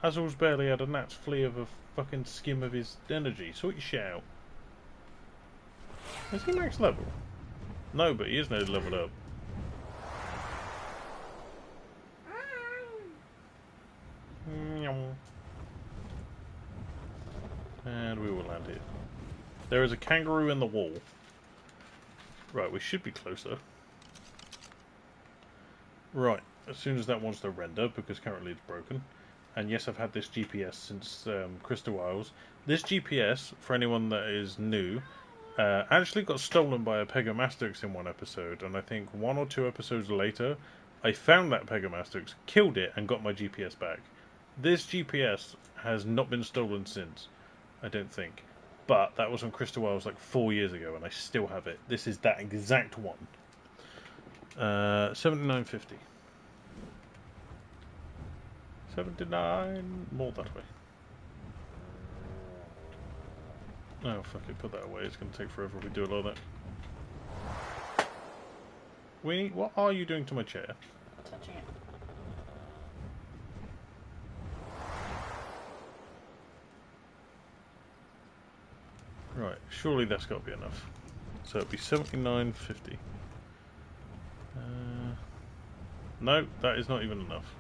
Speaker 1: Hazel's barely had a gnat's flea of a fucking skim of his energy. Sort your shit out. Is he max level? No, but he is now leveled up. And we will land here. There is a kangaroo in the wall. Right, we should be closer. Right, as soon as that wants to render, because currently it's broken. And yes, I've had this GPS since Crystal Isles. This GPS, for anyone that is new, actually got stolen by a Pegomastix in one episode. And I think 1 or 2 episodes later, I found that Pegomastix, killed it, and got my GPS back. This GPS has not been stolen since, I don't think. But that was on Crystal Isles like 4 years ago, and I still have it. This is that exact one. 79.50. 79. More that way. Oh, fuck it. Put that away. It's going to take forever if we do a lot of that. Weenie, what are you doing to my chair?
Speaker 3: Touching it.
Speaker 1: Right, surely that's got to be enough. So it'll be 79.50. No, that is not even enough.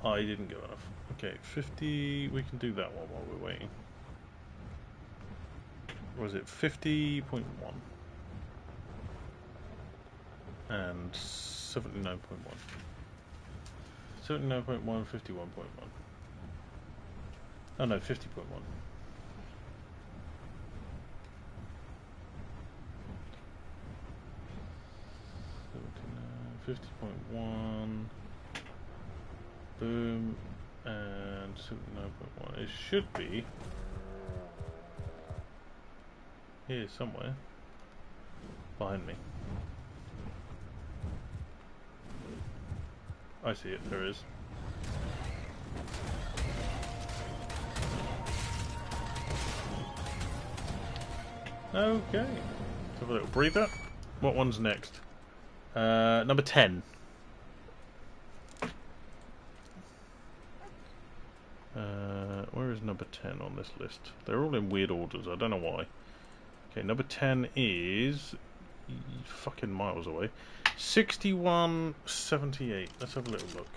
Speaker 1: I didn't go enough. Okay, 50. We can do that one while we're waiting. Or was it 50.1? And 79.1. 79.1, 51.1. Oh no, 50.1. 50.1, boom, and 79.1. It should be here somewhere behind me. I see it, there it is. Okay, let's have a little breather. What one's next? Number 10. Where is number 10 on this list? They're all in weird orders, I don't know why. Okay, number 10 is fucking miles away. 61.78. Let's have a little look.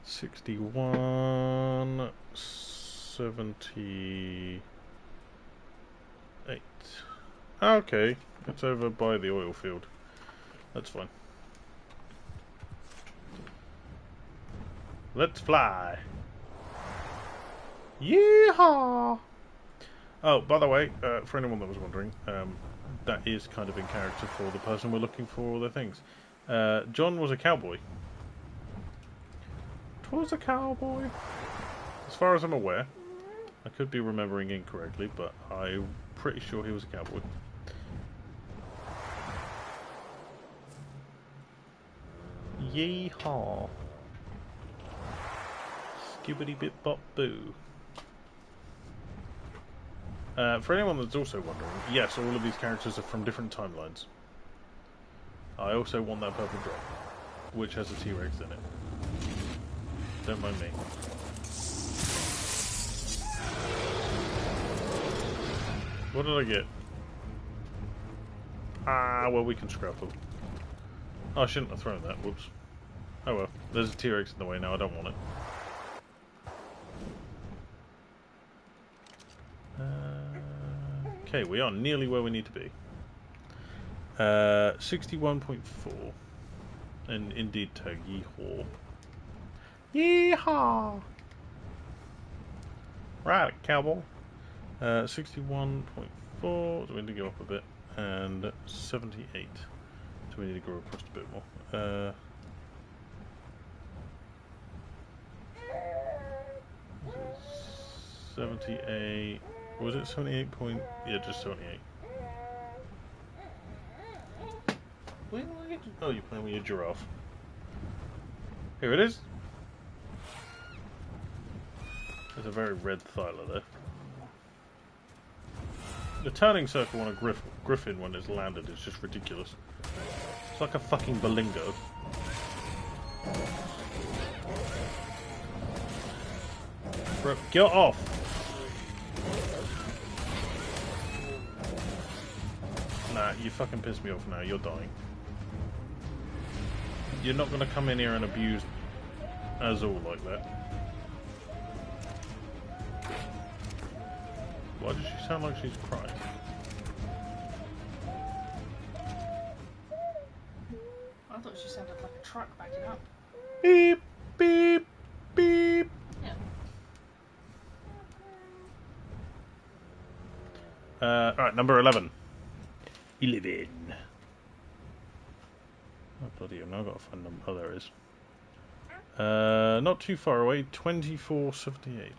Speaker 1: 61.78. Okay, it's over by the oil field. That's fine. Let's fly. Yeehaw! Oh, by the way, for anyone that was wondering, that is kind of in character for the person we're looking for all the things. John was a cowboy. Was a cowboy? As far as I'm aware. I could be remembering incorrectly, but I'm pretty sure he was a cowboy. Yeehaw. Skibbity bit bop boo. For anyone that's also wondering, yes, all of these characters are from different timelines. I also want that purple drop, which has a T-Rex in it. Don't mind me. What did I get? Ah, well, we can scrap them. Oh, I shouldn't have thrown that. Whoops. Oh well. There's a T-Rex in the way now. I don't want it. Okay, we are nearly where we need to be. 61.4. And indeed tag yeehaw. Yeehaw! Right, cowboy. 61.4, so we need to go up a bit. And 78. So we need to go across a bit more. 78. Was it 78 point? Yeah, just 78. Oh, you're playing with your giraffe. Here it is. There's a very red thyla there. The turning circle on a griffin when it's landed is just ridiculous. It's like a fucking Berlingo. Bro, get off! Nah, you fucking pissed me off now. You're dying. You're not gonna come in here and abuse Azul like that. Why does she sound like she's crying?
Speaker 3: I thought she sounded like a truck backing up.
Speaker 1: Beep, beep, beep.
Speaker 3: Yeah.
Speaker 1: Alright, number 11. 11. Oh, bloody hell, now I've got to find number. Oh, there it is. Not too far away, 2478.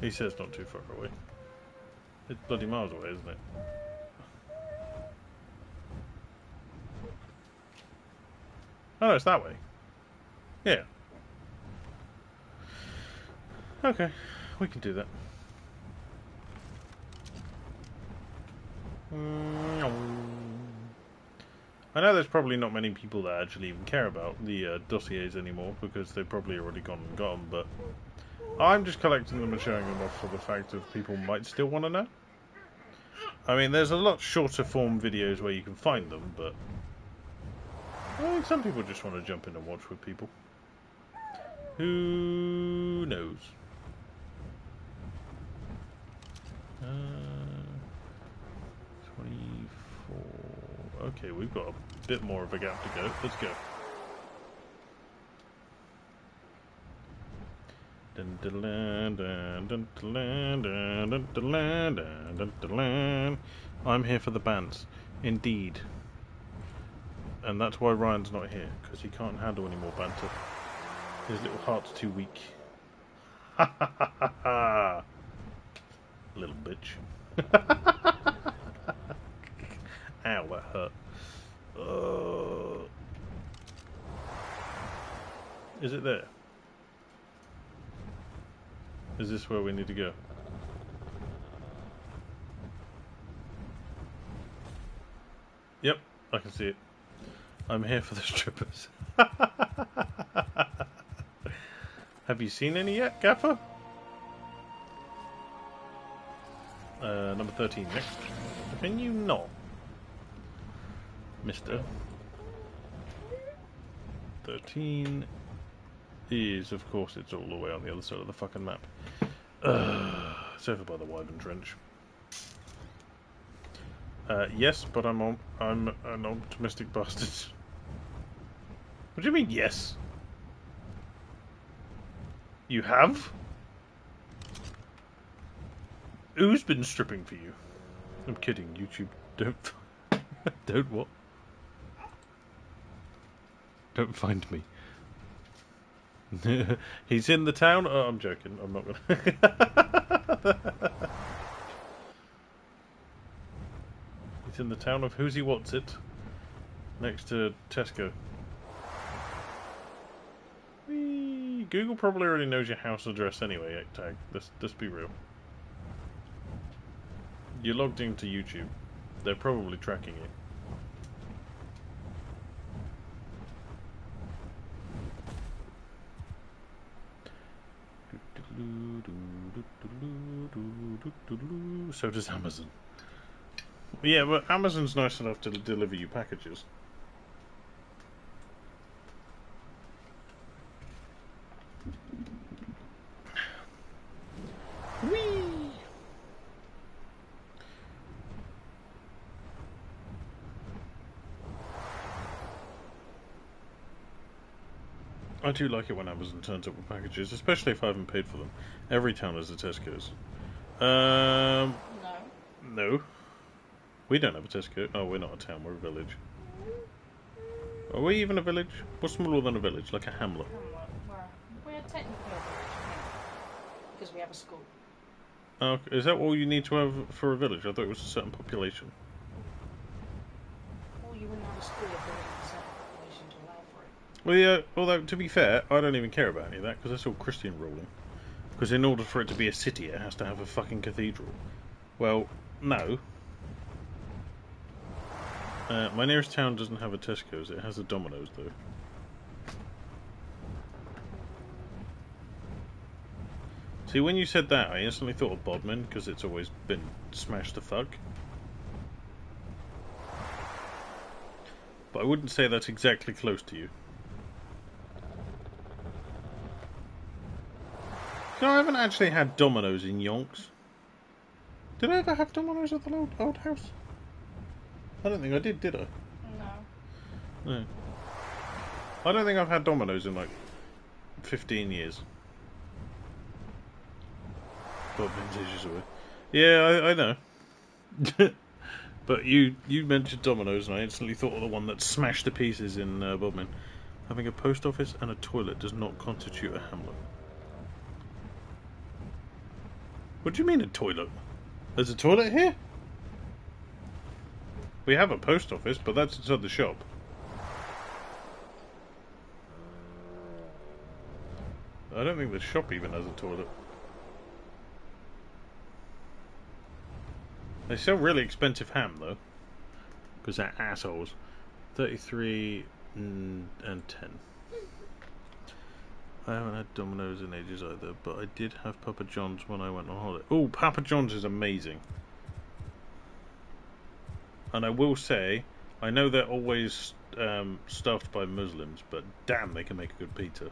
Speaker 1: He says not too far away. It's bloody miles away, isn't it? Oh, no, it's that way. Yeah. Okay, we can do that. I know there's probably not many people that actually even care about the dossiers anymore because they've probably already gone and got them, but I'm just collecting them and showing them off for the fact of people might still want to know. I mean, there's a lot shorter form videos where you can find them, but I think some people just want to jump in and watch with people. Who knows? 24. Okay, we've got a bit more of a gap to go. Let's go. I'm here for the bands, indeed. And that's why Ryan's not here, because he can't handle any more banter. His little heart's too weak. Ha ha ha ha ha! Little bitch. Ow, that hurt. Is it there? Is this where we need to go? Yep, I can see it. I'm here for the strippers. Have you seen any yet, Gaffer? Number 13 next. Can you not? Mister. 13 is, of course, it's all the way on the other side of the fucking map. It's over by the Wyvern Trench. Yes, but I'm an optimistic bastard. What do you mean, yes? You have? Who's been stripping for you? I'm kidding, YouTube. Don't... Don't what? Don't find me. He's in the town? Oh, I'm joking. I'm not gonna... He's in the town of Who's He What's It, next to Tesco. Whee! Google probably already knows your house address anyway, Tag. Let's be real. You're logged into YouTube. They're probably tracking you. So does Amazon. Yeah, but Amazon's nice enough to deliver you packages. Whee! I do like it when Amazon turns up with packages, especially if I haven't paid for them. Every town has a Tesco's.
Speaker 3: No.
Speaker 1: No. We don't have a Tesco. Oh, we're not a town, we're a village. Are we even a village? What's smaller than a village? Like a hamlet?
Speaker 3: We're technically a village, because we have a school.
Speaker 1: Oh, is that all you need to have for a village? I thought it was a certain population.
Speaker 3: Well, you wouldn't have a school if there wasn't a certain population to allow for it.
Speaker 1: Well, yeah, although, to be fair, I don't even care about any of that, because that's all Christian ruling. Because in order for it to be a city, it has to have a fucking cathedral. Well, no. My nearest town doesn't have a Tesco's, it has a Domino's, though. See, when you said that, I instantly thought of Bodmin, because it's always been smashed to fuck. But I wouldn't say that's exactly close to you. No, I haven't actually had Domino's in Yonks. Did I ever have Domino's at the old house? I don't think I did I?
Speaker 3: No.
Speaker 1: No. I don't think I've had Domino's in like 15 years. Bodmin's ages away. Yeah, I know. But you mentioned Domino's and I instantly thought of the one that smashed to pieces in Bodmin. Having a post office and a toilet does not constitute a hamlet. What do you mean a toilet? There's a toilet here? We have a post office, but that's inside the shop. I don't think the shop even has a toilet. They sell really expensive ham, though. Because they're assholes. 33 and 10. I haven't had Domino's in ages either, but I did have Papa John's when I went on holiday. Oh, Papa John's is amazing. And I will say, I know they're always stuffed by Muslims, but damn, they can make a good pizza.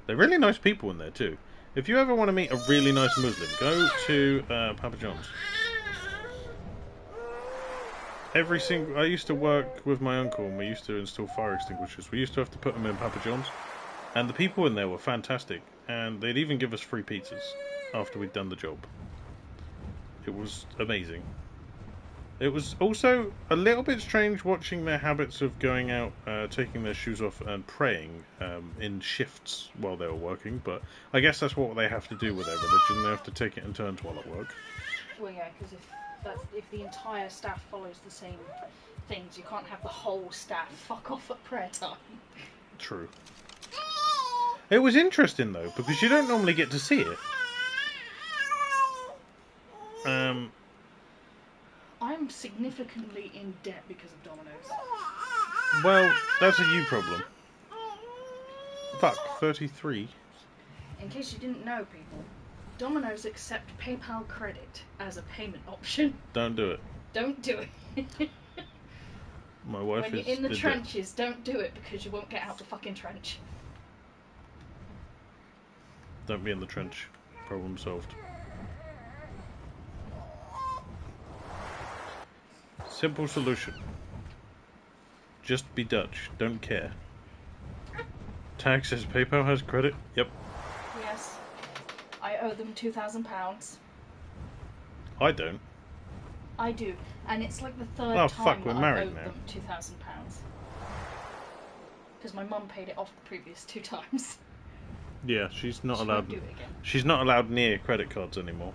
Speaker 1: They're really nice people in there too. If you ever want to meet a really nice Muslim, go to Papa John's. I used to work with my uncle and we used to install fire extinguishers. We used to have to put them in Papa John's. And the people in there were fantastic. And they'd even give us free pizzas after we'd done the job. It was amazing. It was also a little bit strange watching their habits of going out, taking their shoes off and praying in shifts while they were working. But I guess that's what they have to do with their religion. They have to take it in turns while at work.
Speaker 3: Well, yeah, because if the entire staff follows the same things, you can't have the whole staff fuck off at prayer time.
Speaker 1: True. It was interesting though, because you don't normally get to see it.
Speaker 3: I'm significantly in debt because of Domino's.
Speaker 1: Well, that's a you problem. Fuck, 33.
Speaker 3: In case you didn't know, people, Domino's accept PayPal credit as a payment option.
Speaker 1: Don't do it.
Speaker 3: Don't do it.
Speaker 1: My wife
Speaker 3: when you're in the trenches, don't do it because you won't get out the fucking trench.
Speaker 1: Don't be in the trench. Problem solved. Simple solution. Just be Dutch. Don't care. Tag says PayPal has credit. Yep.
Speaker 3: Yes. I owe them £2,000.
Speaker 1: I don't.
Speaker 3: I do. And it's like the third
Speaker 1: Oh,
Speaker 3: time
Speaker 1: fuck, we're married
Speaker 3: I've owed them £2,000. Because my mum paid it off the previous 2 times.
Speaker 1: Yeah, she's not
Speaker 3: She
Speaker 1: allowed.
Speaker 3: won't do it again.
Speaker 1: She's not allowed near credit cards anymore.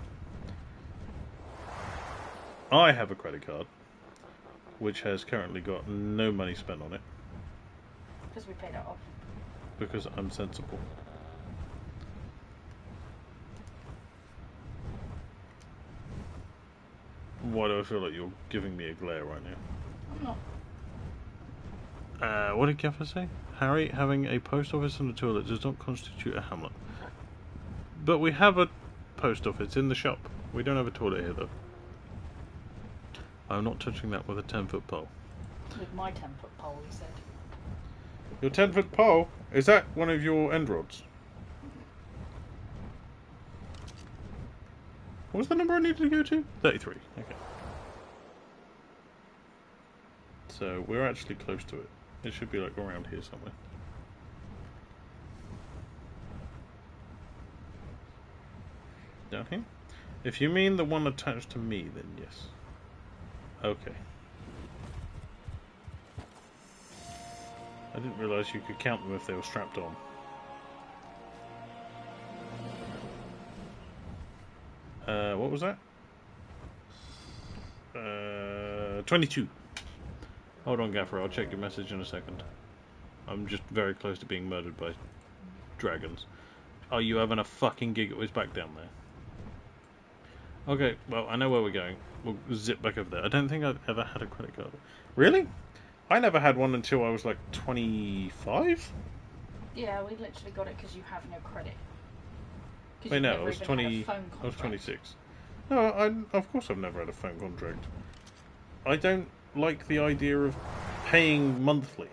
Speaker 1: I have a credit card, which has currently got no money spent on it.
Speaker 3: Because we paid it off.
Speaker 1: Because I'm sensible. Why do I feel like you're giving me a glare right now?
Speaker 3: I'm not.
Speaker 1: What did Gaffer say? Harry, having a post office and a toilet does not constitute a hamlet. But we have a post office in the shop. We don't have a toilet here, though. I'm not touching that with a 10-foot pole.
Speaker 3: With my 10-foot pole, he said.
Speaker 1: Your 10-foot pole? Is that one of your end rods? What was the number I needed to go to? 33. Okay. So we're actually close to it. It should be like around here somewhere. Down here? If you mean the one attached to me, then yes. Okay. I didn't realise you could count them if they were strapped on. What was that? 22. Hold on, Gaffer, I'll check your message in a second. I'm just very close to being murdered by dragons. Are you having a fucking giggle? It's back down there. Okay, well, I know where we're going. We'll zip back over there. I don't think I've ever had a credit card. Really? I never had one until I was like 25?
Speaker 3: Yeah, we literally got it because you have no credit.
Speaker 1: Wait, no, I was 20. I was 26. No, of course I've never had a phone contract. I don't like the idea of paying monthly.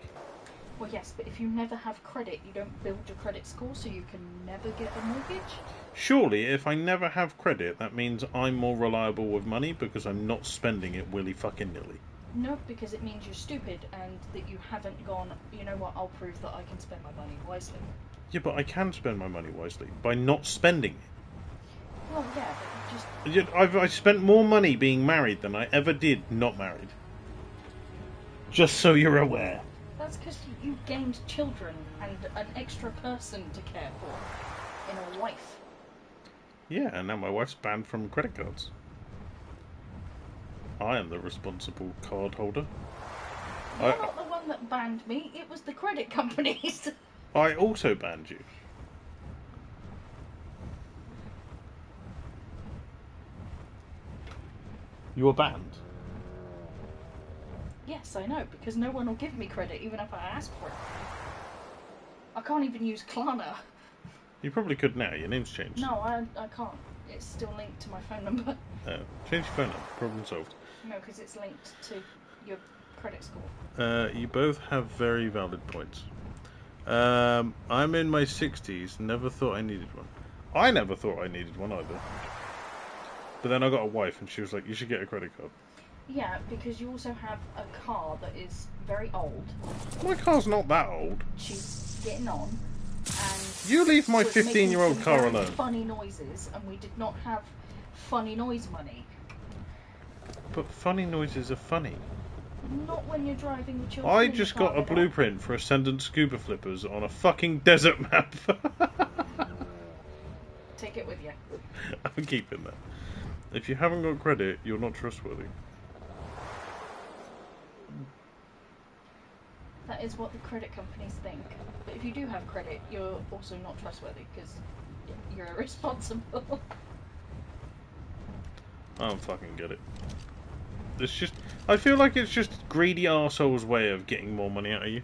Speaker 3: Well, yes, but if you never have credit, you don't build your credit score, so you can never get a mortgage?
Speaker 1: Surely, if I never have credit, that means I'm more reliable with money because I'm not spending it willy-fucking-nilly.
Speaker 3: No, because it means you're stupid and that you haven't gone, you know what, I'll prove that I can spend my money wisely.
Speaker 1: Yeah, but I can spend my money wisely by not spending it.
Speaker 3: Well, yeah, but just...
Speaker 1: I've spent more money being married than I ever did not married. Just so you're aware.
Speaker 3: That's because you gained children and an extra person to care for in a wife.
Speaker 1: Yeah, and now my wife's banned from credit cards. I am the responsible card holder.
Speaker 3: You're not the one that banned me, it was the credit companies.
Speaker 1: I also banned you. You were banned?
Speaker 3: Yes, I know, because no one will give me credit even if I ask for it. I can't even use Klarna.
Speaker 1: You probably could now, your name's changed.
Speaker 3: No, I can't. It's still linked to my phone number.
Speaker 1: Oh, change your phone number, problem solved.
Speaker 3: No, because it's linked to your credit score.
Speaker 1: You both have very valid points. I'm in my 60s, never thought I needed one. I never thought I needed one either. But then I got a wife and she was like, you should get a credit card.
Speaker 3: Yeah, because you also have a car that is very old.
Speaker 1: My car's not that old.
Speaker 3: She's getting on, and
Speaker 1: you leave my
Speaker 3: was
Speaker 1: 15-year-old
Speaker 3: making
Speaker 1: car
Speaker 3: very
Speaker 1: alone.
Speaker 3: Funny noises, and we did not have funny noise money.
Speaker 1: But funny noises are funny.
Speaker 3: Not when you're driving the children.
Speaker 1: I just got a blueprint for Ascendant scuba flippers on a fucking desert map.
Speaker 3: Take it with you.
Speaker 1: I'm keeping that. If you haven't got credit, you're not trustworthy.
Speaker 3: That is what the credit companies think. But if you do have credit, you're also not trustworthy because you're irresponsible.
Speaker 1: I don't fucking get it. It's just... I feel like it's just greedy arsehole's way of getting more money out of you.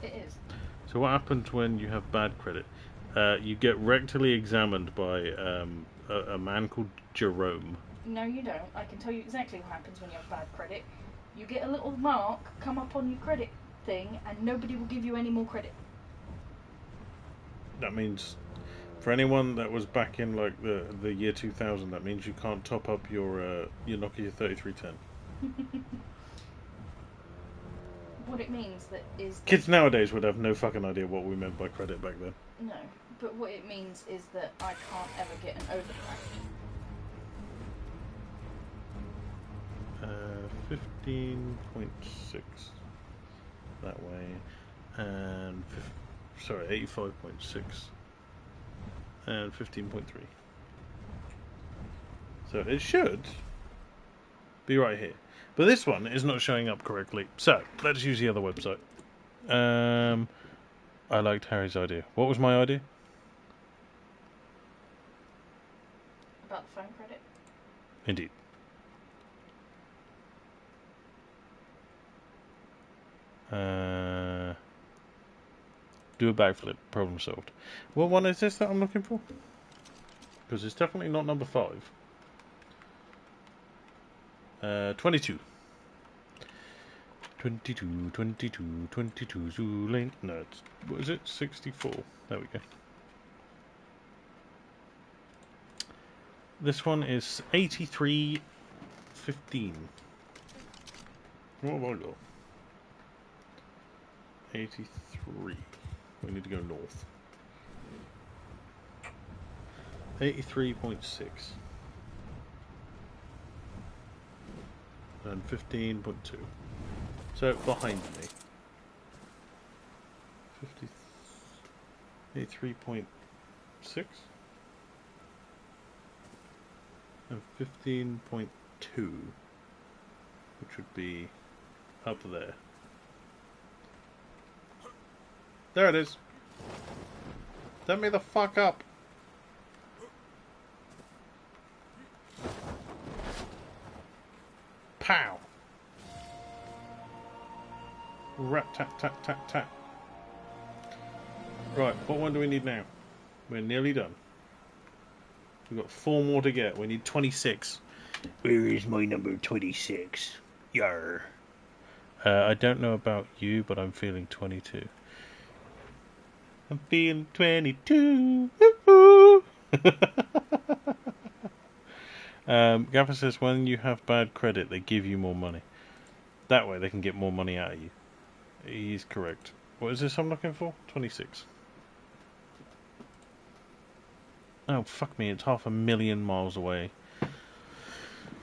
Speaker 3: It is.
Speaker 1: So what happens when you have bad credit? You get rectally examined by a man called Jerome.
Speaker 3: No, you don't. I can tell you exactly what happens when you have bad credit. You get a little mark come up on your credit thing, and nobody will give you any more credit.
Speaker 1: That means, for anyone that was back in like the year 2000, that means you can't top up your Nokia 3310.
Speaker 3: What it means is
Speaker 1: Kids nowadays would have no fucking idea what we meant by credit back then.
Speaker 3: no, but what it means is that I can't ever get an overdraft.
Speaker 1: 15.6 that way, and 85.6 and 15.3. So it should be right here, but this one is not showing up correctly. So let's use the other website. I liked Harry's idea. What was my idea?
Speaker 3: About the phone credit?
Speaker 1: Indeed. Do a backflip. Problem solved. What one is this that I'm looking for? Because it's definitely not number 5. 22. 22 Zoo Lane. No, it's, what is it? 64. There we go. This one is 83.15. What have I got? 83. We need to go north. 83.6. And 15.2. So behind me. 83.6 and 15.2, which would be up there. There it is. Let me the fuck up. Pow. Rat tat tat tat tat. Right, what one do we need now? We're nearly done. We've got 4 more to get. We need 26. Where is my number 26? Yarr. I don't know about you, but I'm feeling 22. I'm feeling 22. Gaffer says when you have bad credit, they give you more money. That way they can get more money out of you. He's correct. What is this I'm looking for? 26. Oh, fuck me, it's 500,000 miles away.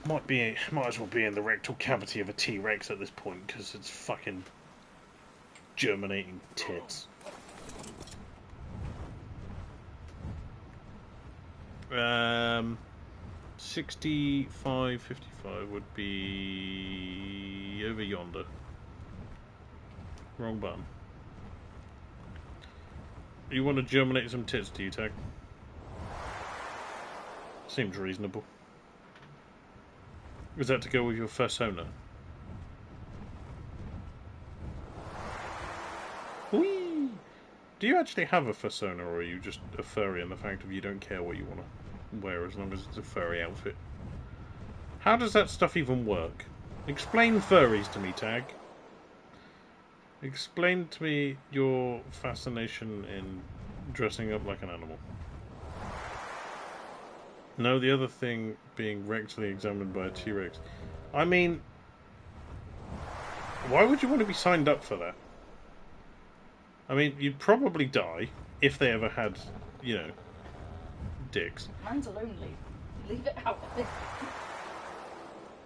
Speaker 1: Might as well be in the rectal cavity of a T-Rex at this point, because it's fucking germinating tits. 65, 55 would be over yonder. Wrong button. You want to germinate some tits, do you, Tag? Seems reasonable. Is that to go with your fursona? Whee! Do you actually have a fursona, or are you just a furry in the fact of you don't care what you want to wear as long as it's a furry outfit? How does that stuff even work? Explain furries to me, Tag. Explain to me your fascination in dressing up like an animal. No, the other thing being rectally examined by a T-Rex. I mean, why would you want to be signed up for that? I mean, you'd probably die if they ever had, you know, dicks.
Speaker 3: Mine's lonely. Leave it out.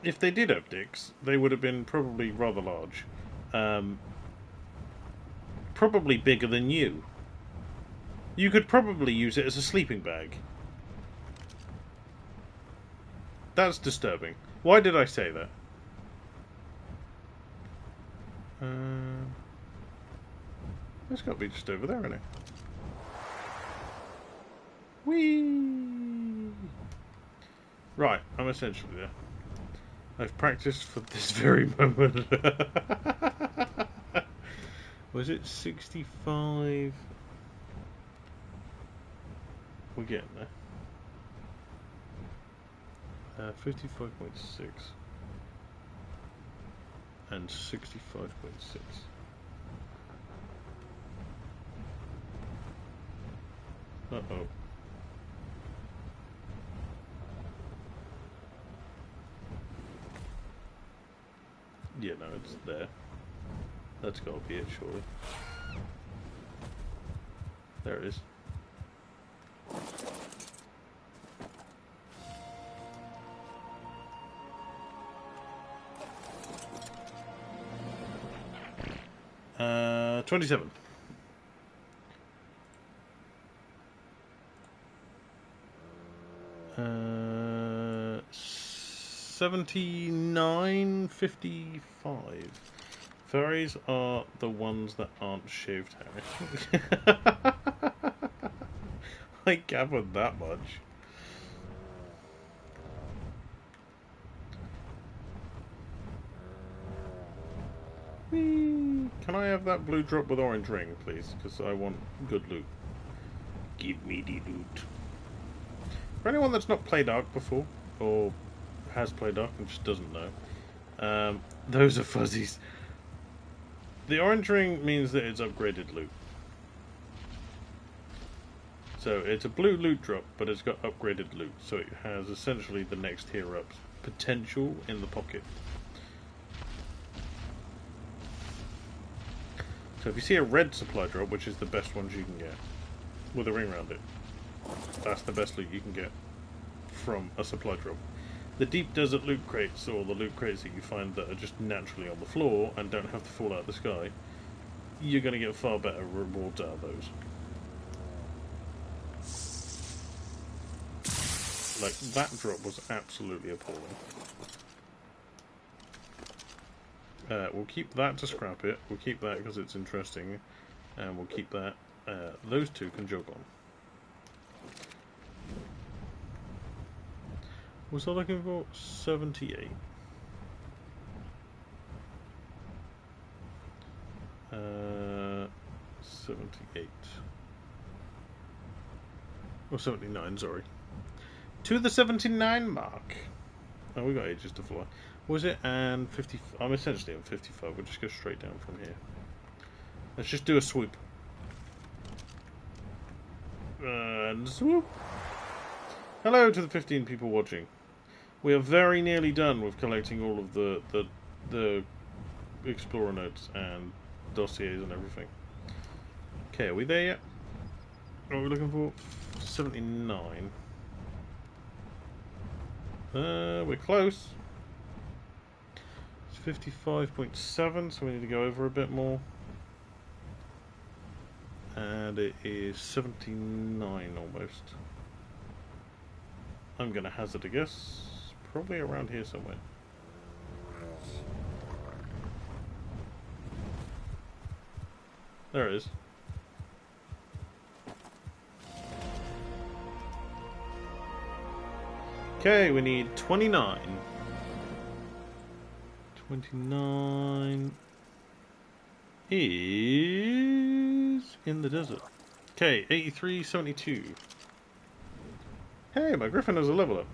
Speaker 1: If they did have dicks, they would have been probably rather large. Probably bigger than you. You could probably use it as a sleeping bag. That's disturbing. Why did I say that? It's got to be just over there, isn't it? Whee! Right, I'm essentially there. I've practiced for this very moment. Was it 65? We're getting there. 55.6 and 65.6. Uh-oh. Yeah, no, it's there. That's got to be it, surely. There it is. Uh, 27. Uh, 79.55. Furries are the ones that aren't shaved hair. I gathered that much. Whee! Can I have that blue drop with orange ring, please? Because I want good loot. Give me the loot. For anyone that's not played Ark before, or has played Ark and just doesn't know, those are fuzzies. The orange ring means that it's upgraded loot. So it's a blue loot drop, but it's got upgraded loot. So it has essentially the next tier up potential in the pocket. So if you see a red supply drop, which is the best ones you can get, with a ring around it, that's the best loot you can get from a supply drop. The deep desert loot crates, or the loot crates that you find that are just naturally on the floor and don't have to fall out of the sky, you're going to get far better rewards out of those. Like, that drop was absolutely appalling. We'll keep that to scrap it. We'll keep that because it's interesting. And we'll keep that. Those two can jog on. Was I looking for 78? 78. Or 79, sorry. To the 79 mark. Oh, we got ages to fly. Was it? And 50. I'm essentially on 55. We'll just go straight down from here. Let's just do a swoop. And swoop. Hello to the 15 people watching. We are very nearly done with collecting all of the Explorer notes and dossiers and everything. Okay, are we there yet? What are we looking for? 79. We're close. It's 55.7, so we need to go over a bit more. And it is 79 almost. I'm going to hazard a guess. Probably around here somewhere. There it is. Okay, we need 29. 29 is in the desert. Okay, 83, 72. Hey, my Griffin has a level up.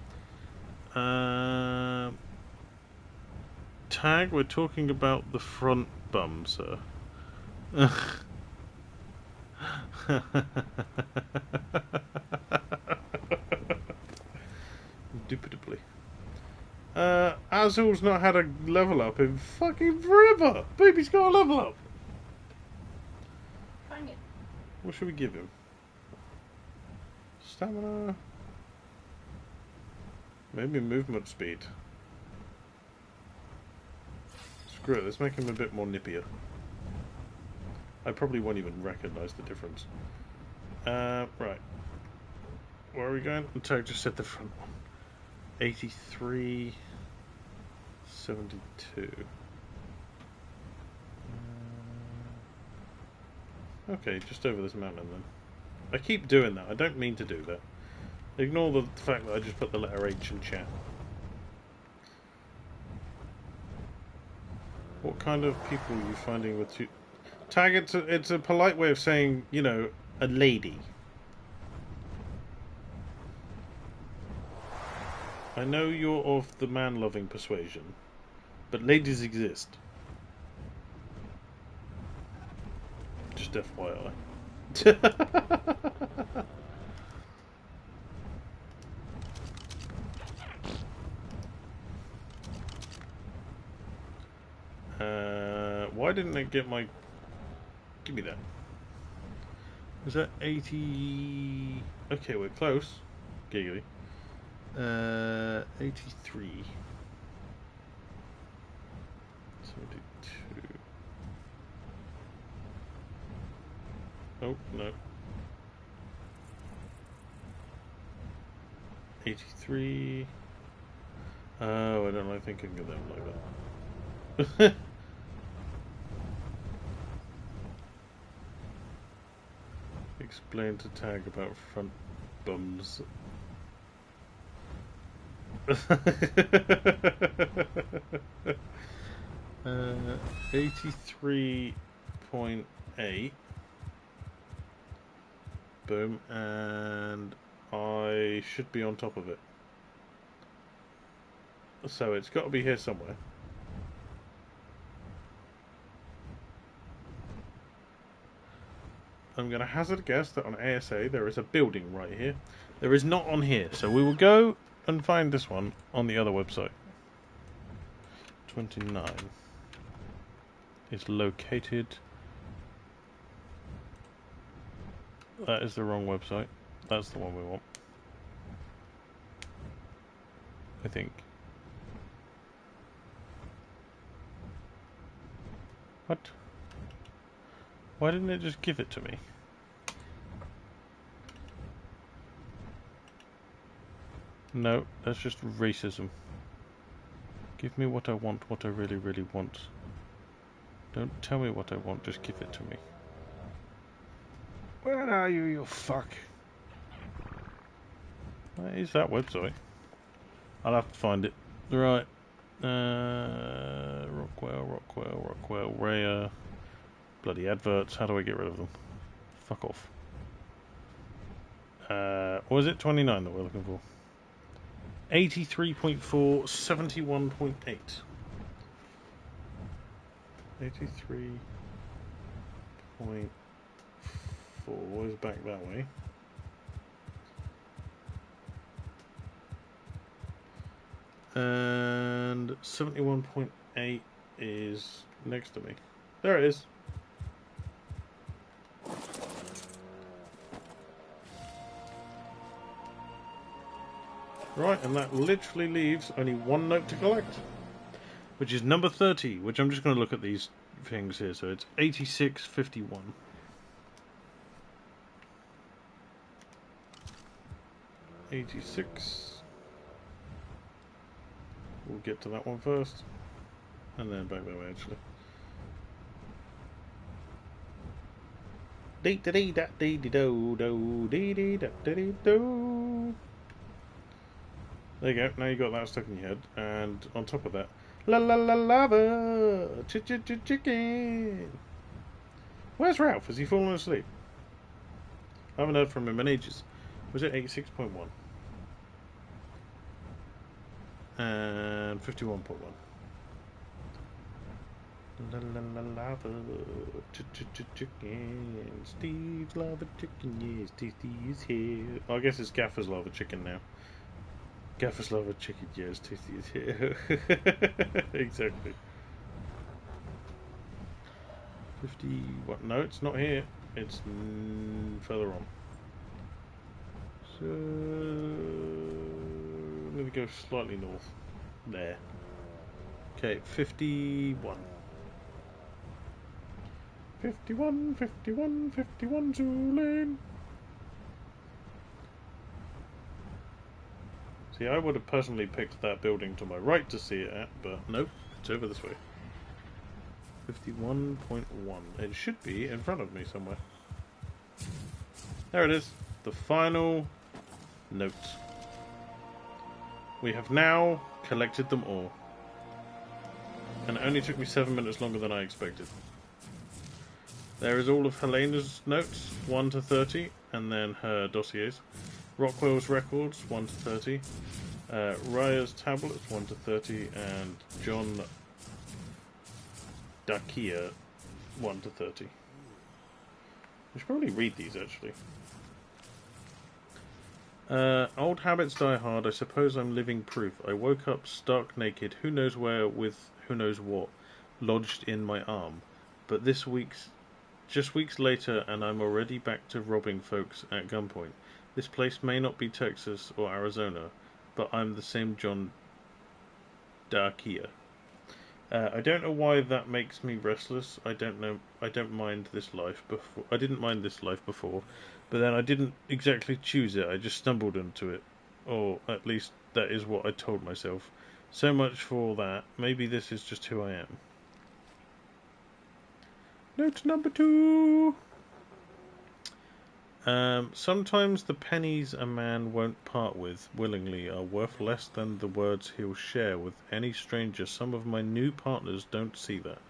Speaker 1: Tag, we're talking about the front bum, sir. Indubitably. Azul's not had a level up in fucking forever. Baby's got a level up.
Speaker 3: Find it.
Speaker 1: What should we give him? Stamina. Maybe movement speed. Screw it, let's make him a bit more nippier. I probably won't even recognise the difference. Right. Where are we going? Tag just said the front one. 83, 72. Okay, just over this mountain then. I keep doing that. I don't mean to do that. Ignore the fact that I just put the letter H in chat. What kind of people are you finding with two... Tag, it's a polite way of saying, you know, a lady. I know you're of the man-loving persuasion, but ladies exist. Just FYI. Why didn't I get my... Give me that. Was that 80... Okay, we're close. Giggly. 83. 72. Oh, no. 83. Oh, I don't like thinking of them like that. Explain to Tag about front bums. 83.8. Boom, and I should be on top of it. So it's got to be here somewhere. I'm going to hazard a guess that on ASA there is a building right here. There is not on here, so we will go and find this one on the other website. 29 is located That is the wrong website. That's the one we want. I think. What? Why didn't it just give it to me? No, that's just racism. Give me what I want, what I really, really want. Don't tell me what I want, just give it to me. Where are you, you fuck? What is that website? I'll have to find it. Right. Rockwell, Raia. Bloody adverts. How do I get rid of them? Fuck off. What was it? 29 that we're looking for. 83.4, 71.8. 83.4 is back that way. And 71.8 is next to me. There it is. Right, and that literally leaves only one note to collect, which is number 30, which I'm just going to look at these things here. So it's 8651. 86. We'll get to that one first, and then back that way actually. Dee da dee da dee dee do do dee dee da dee do. There you go. Now you got that stuck in your head, and on top of that, la la la lava, chicken. Where's Ralph? Has he fallen asleep? I haven't heard from him in ages. Was it 86.1? And 51.1. La la la lava, chicken. Steve's lava chicken, yes, Tasty is here. I guess it's Gaffer's lava chicken now. Gaffer's lava chicken, yes, Tasty is here. Exactly. 50. What? No, it's not here. It's further on. So I'm going to go slightly north. There. Okay, 51. 51, 51, 51 Zoolane. See, I would have personally picked that building to my right to see it at, but nope, it's over this way. 51.1. It should be in front of me somewhere. There it is. The final note. We have now collected them all. And it only took me 7 minutes longer than I expected. There is all of Helena's notes, 1 to 30, and then her dossiers. Rockwell's records, 1 to 30. Raia's tablets, 1 to 30, and John Dakia, 1 to 30. I should probably read these, actually. Old habits die hard. I suppose I'm living proof. I woke up stark naked, who knows where, with who knows what, lodged in my arm. But just weeks later, and I'm already back to robbing folks at gunpoint. This place may not be Texas or Arizona, but I'm the same John Dakia. I don't know why that makes me restless. I don't know. I don't mind this life before. I didn't mind this life before, but then I didn't exactly choose it. I just stumbled into it, or at least that is what I told myself. So much for that. Maybe this is just who I am. Note number 2. Sometimes the pennies a man won't part with willingly are worth less than the words he'll share with any stranger. Some of my new partners don't see that.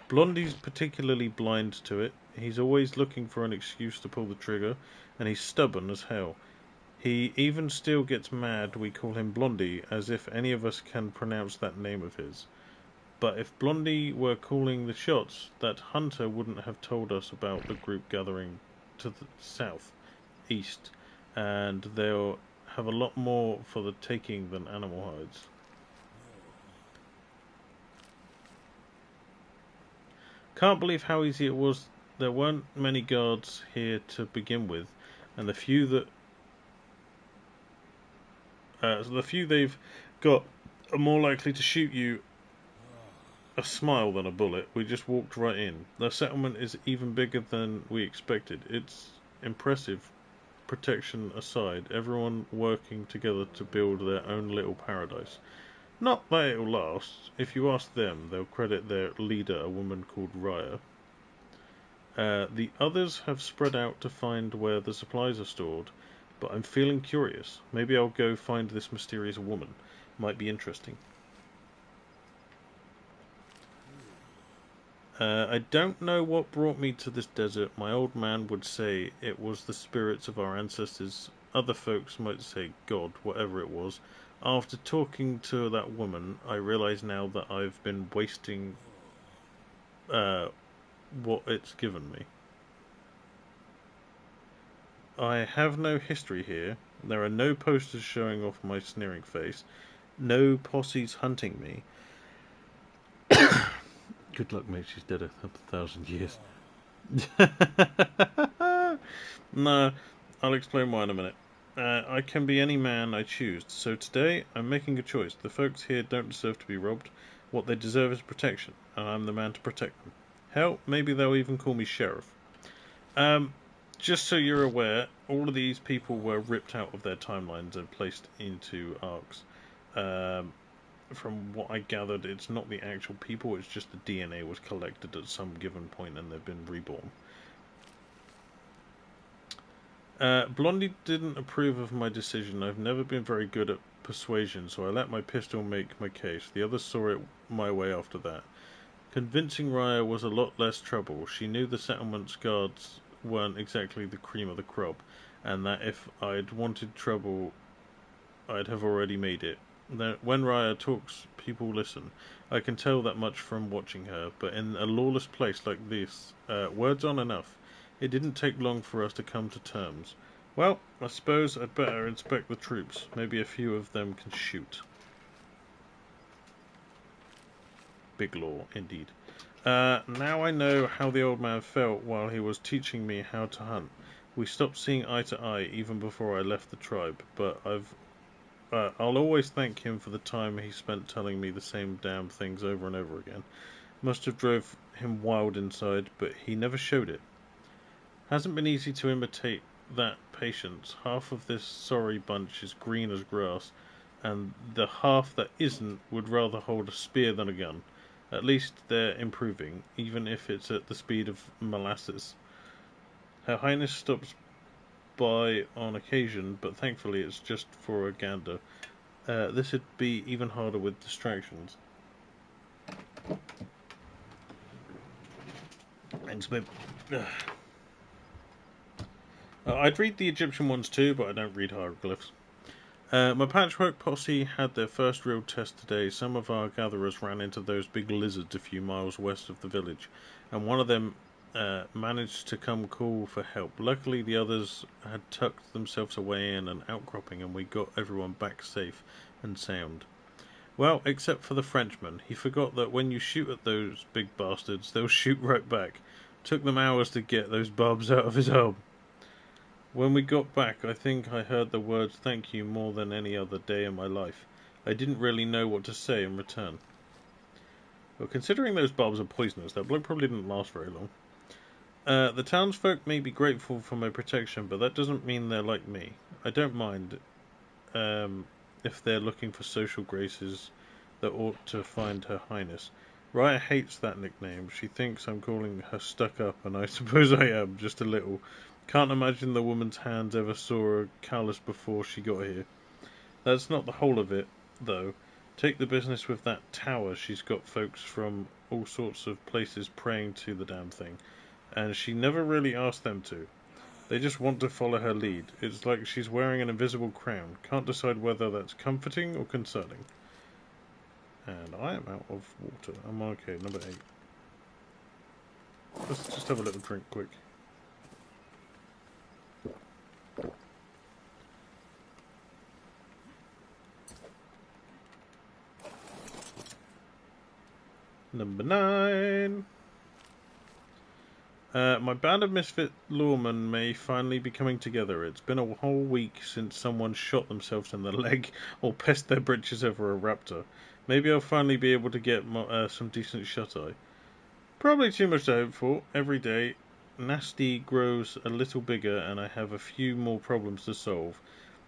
Speaker 1: Blondie's particularly blind to it. He's always looking for an excuse to pull the trigger, and he's stubborn as hell. He even still gets mad we call him Blondie, as if any of us can pronounce that name of his. But if Blondie were calling the shots, that Hunter wouldn't have told us about the group gathering to the south, east, and they'll have a lot more for the taking than animal hides. Can't believe how easy it was there weren't many guards here to begin with, and the few they've got are more likely to shoot you a smile than a bullet. We just walked right in. The settlement is even bigger than we expected. It's impressive, protection aside, everyone working together to build their own little paradise. Not that it'll last. If you ask them, they'll credit their leader, a woman called Raia. The others have spread out to find where the supplies are stored, but I'm feeling curious. Maybe I'll go find this mysterious woman. Might be interesting. I don't know what brought me to this desert. My old man would say it was the spirits of our ancestors. Other folks might say God, whatever it was. After talking to that woman, I realise now that I've been wasting what it's given me. I have no history here. There are no posters showing off my sneering face. No posses hunting me. Good luck, mate. She's dead 1,000 years. No, I'll explain why in a minute. I can be any man I choose, so today I'm making a choice. The folks here don't deserve to be robbed. What they deserve is protection, and I'm the man to protect them. Hell, maybe they'll even call me sheriff. Just so you're aware, all of these people were ripped out of their timelines and placed into arcs. From what I gathered, it's not the actual people, it's just the DNA was collected at some given point and they've been reborn. Blondie didn't approve of my decision. I've never been very good at persuasion, so I let my pistol make my case. The others saw it my way after that. Convincing Raia was a lot less trouble. She knew the settlement's guards weren't exactly the cream of the crop, and that if I'd wanted trouble, I'd have already made it. When Raia talks, people listen. I can tell that much from watching her, but in a lawless place like this, words aren't enough. It didn't take long for us to come to terms. Well, I suppose I'd better inspect the troops. Maybe a few of them can shoot. Big law, indeed. Now I know how the old man felt while he was teaching me how to hunt. We stopped seeing eye to eye even before I left the tribe, but I'll always thank him for the time he spent telling me the same damn things over and over again. Must have drove him wild inside, but he never showed it. Hasn't been easy to imitate that patience. Half of this sorry bunch is green as grass, and the half that isn't would rather hold a spear than a gun. At least they're improving, even if it's at the speed of molasses. Her Highness stops by on occasion, but thankfully it's just for a gander. This would be even harder with distractions. Thanks, babe. I'd read the Egyptian ones too, but I don't read hieroglyphs. My patchwork posse had their first real test today. Some of our gatherers ran into those big lizards a few miles west of the village, and one of them managed to come call for help. Luckily, the others had tucked themselves away in an outcropping, and we got everyone back safe and sound. Well, except for the Frenchman. He forgot that when you shoot at those big bastards, they'll shoot right back. Took them hours to get those barbs out of his arm. When we got back, I think I heard the words "thank you" more than any other day in my life. I didn't really know what to say in return. Well, considering those barbs are poisonous, that blow probably didn't last very long. The townsfolk may be grateful for my protection, but that doesn't mean they're like me. I don't mind if they're looking for social graces that ought to find Her Highness. Raia hates that nickname. She thinks I'm calling her stuck up, and I suppose I am, just a little. Can't imagine the woman's hands ever saw a callus before she got here. That's not the whole of it, though. Take the business with that tower. She's got folks from all sorts of places praying to the damn thing, and she never really asked them to. They just want to follow her lead. It's like she's wearing an invisible crown. Can't decide whether that's comforting or concerning. And I am out of water. I'm okay, number 8. Let's just have a little drink quick. Number 9. My band of misfit lawmen may finally be coming together. It's been a whole week since someone shot themselves in the leg or pissed their britches over a raptor. Maybe I'll finally be able to get some decent shut-eye. Probably too much to hope for. Every day, Nasty grows a little bigger and I have a few more problems to solve.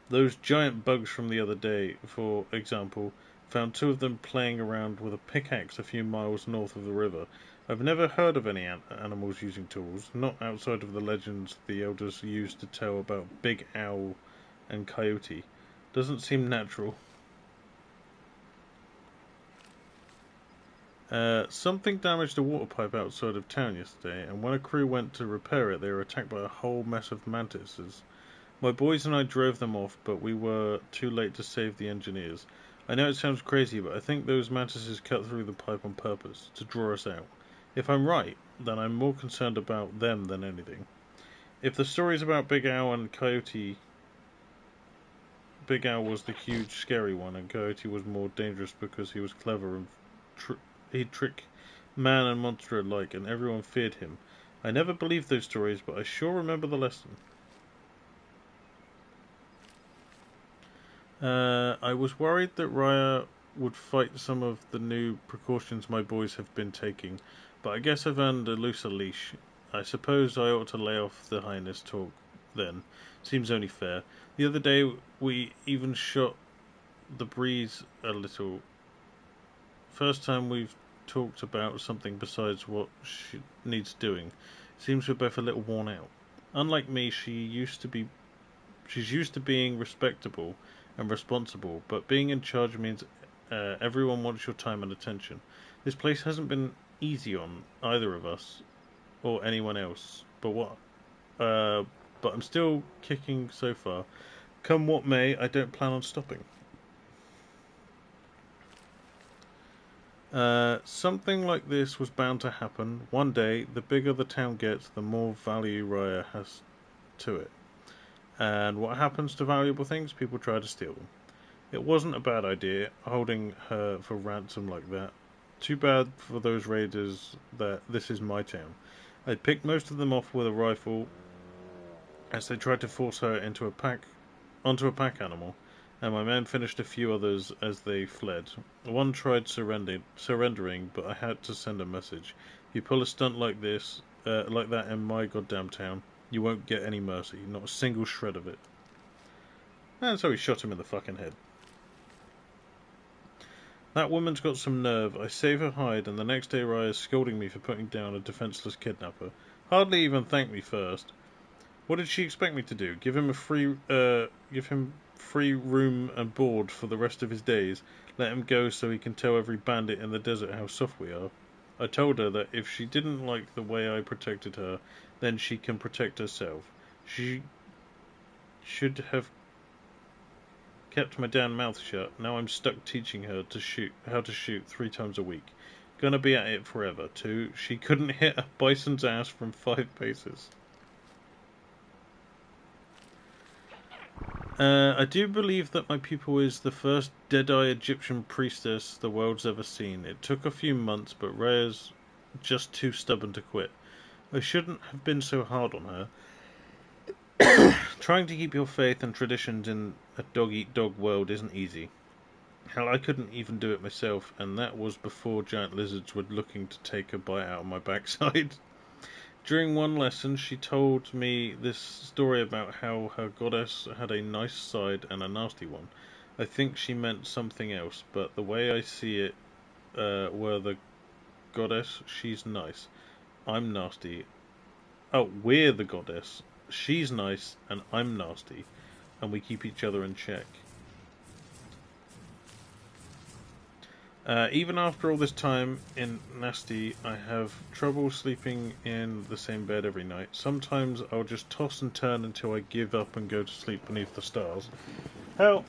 Speaker 1: Those giant bugs from the other day, for example, found 2 of them playing around with a pickaxe a few miles north of the river. I've never heard of any animals using tools, not outside of the legends the elders used to tell about Big Owl and Coyote. Doesn't seem natural. Something damaged a water pipe outside of town yesterday, and when a crew went to repair it, they were attacked by a whole mess of mantises. My boys and I drove them off, but we were too late to save the engineers. I know it sounds crazy, but I think those mantises cut through the pipe on purpose, to draw us out. If I'm right, then I'm more concerned about them than anything. If the story's about Big Owl and Coyote, Big Owl was the huge, scary one, and Coyote was more dangerous because he was clever and he'd trick man and monster alike, and everyone feared him. I never believed those stories, but I sure remember the lesson. I was worried that Raia would fight some of the new precautions my boys have been taking, but I guess I've earned a looser leash. I suppose I ought to lay off the highness talk then. Seems only fair. The other day we even shot the breeze a little. First time we've talked about something besides what she needs doing. Seems we're both a little worn out. Unlike me, she's used to being respectable and responsible, but being in charge means everyone wants your time and attention. This place hasn't been easy on either of us or anyone else, but I'm still kicking so far. Come what may, I don't plan on stopping. Something like this was bound to happen. One day, the bigger the town gets, the more value Raia has to it. And what happens to valuable things? People try to steal them. It wasn't a bad idea, holding her for ransom like that. Too bad for those raiders that this is my town. I picked most of them off with a rifle as they tried to force her onto a pack animal, and my men finished a few others as they fled. One tried surrendering, but I had to send a message. If you pull a stunt like that in my goddamn town, you won't get any mercy, not a single shred of it. And so he shot him in the fucking head. That woman's got some nerve. I save her hide, and the next day Raia's scolding me for putting down a defenseless kidnapper. Hardly even thanked me first. What did she expect me to do? Give him free room and board for the rest of his days? Let him go so he can tell every bandit in the desert how soft we are? I told her that if she didn't like the way I protected her, then she can protect herself. She should have kept my damn mouth shut. Now I'm stuck teaching her how to shoot 3 times a week. Gonna be at it forever, too. She couldn't hit a bison's ass from 5 paces. I do believe that my pupil is the first dead-eye Egyptian priestess the world's ever seen. It took a few months, but Raia's just too stubborn to quit. I shouldn't have been so hard on her. Trying to keep your faith and traditions in a dog-eat-dog world isn't easy. Hell, I couldn't even do it myself, and that was before giant lizards were looking to take a bite out of my backside. During one lesson, she told me this story about how her goddess had a nice side and a nasty one. I think she meant something else, but the way I see it, were the goddess, she's nice. I'm nasty. Oh, we're the goddess. She's nice, and I'm nasty, and we keep each other in check. Even after all this time in Nasty, I have trouble sleeping in the same bed every night. Sometimes I'll just toss and turn until I give up and go to sleep beneath the stars. Hell,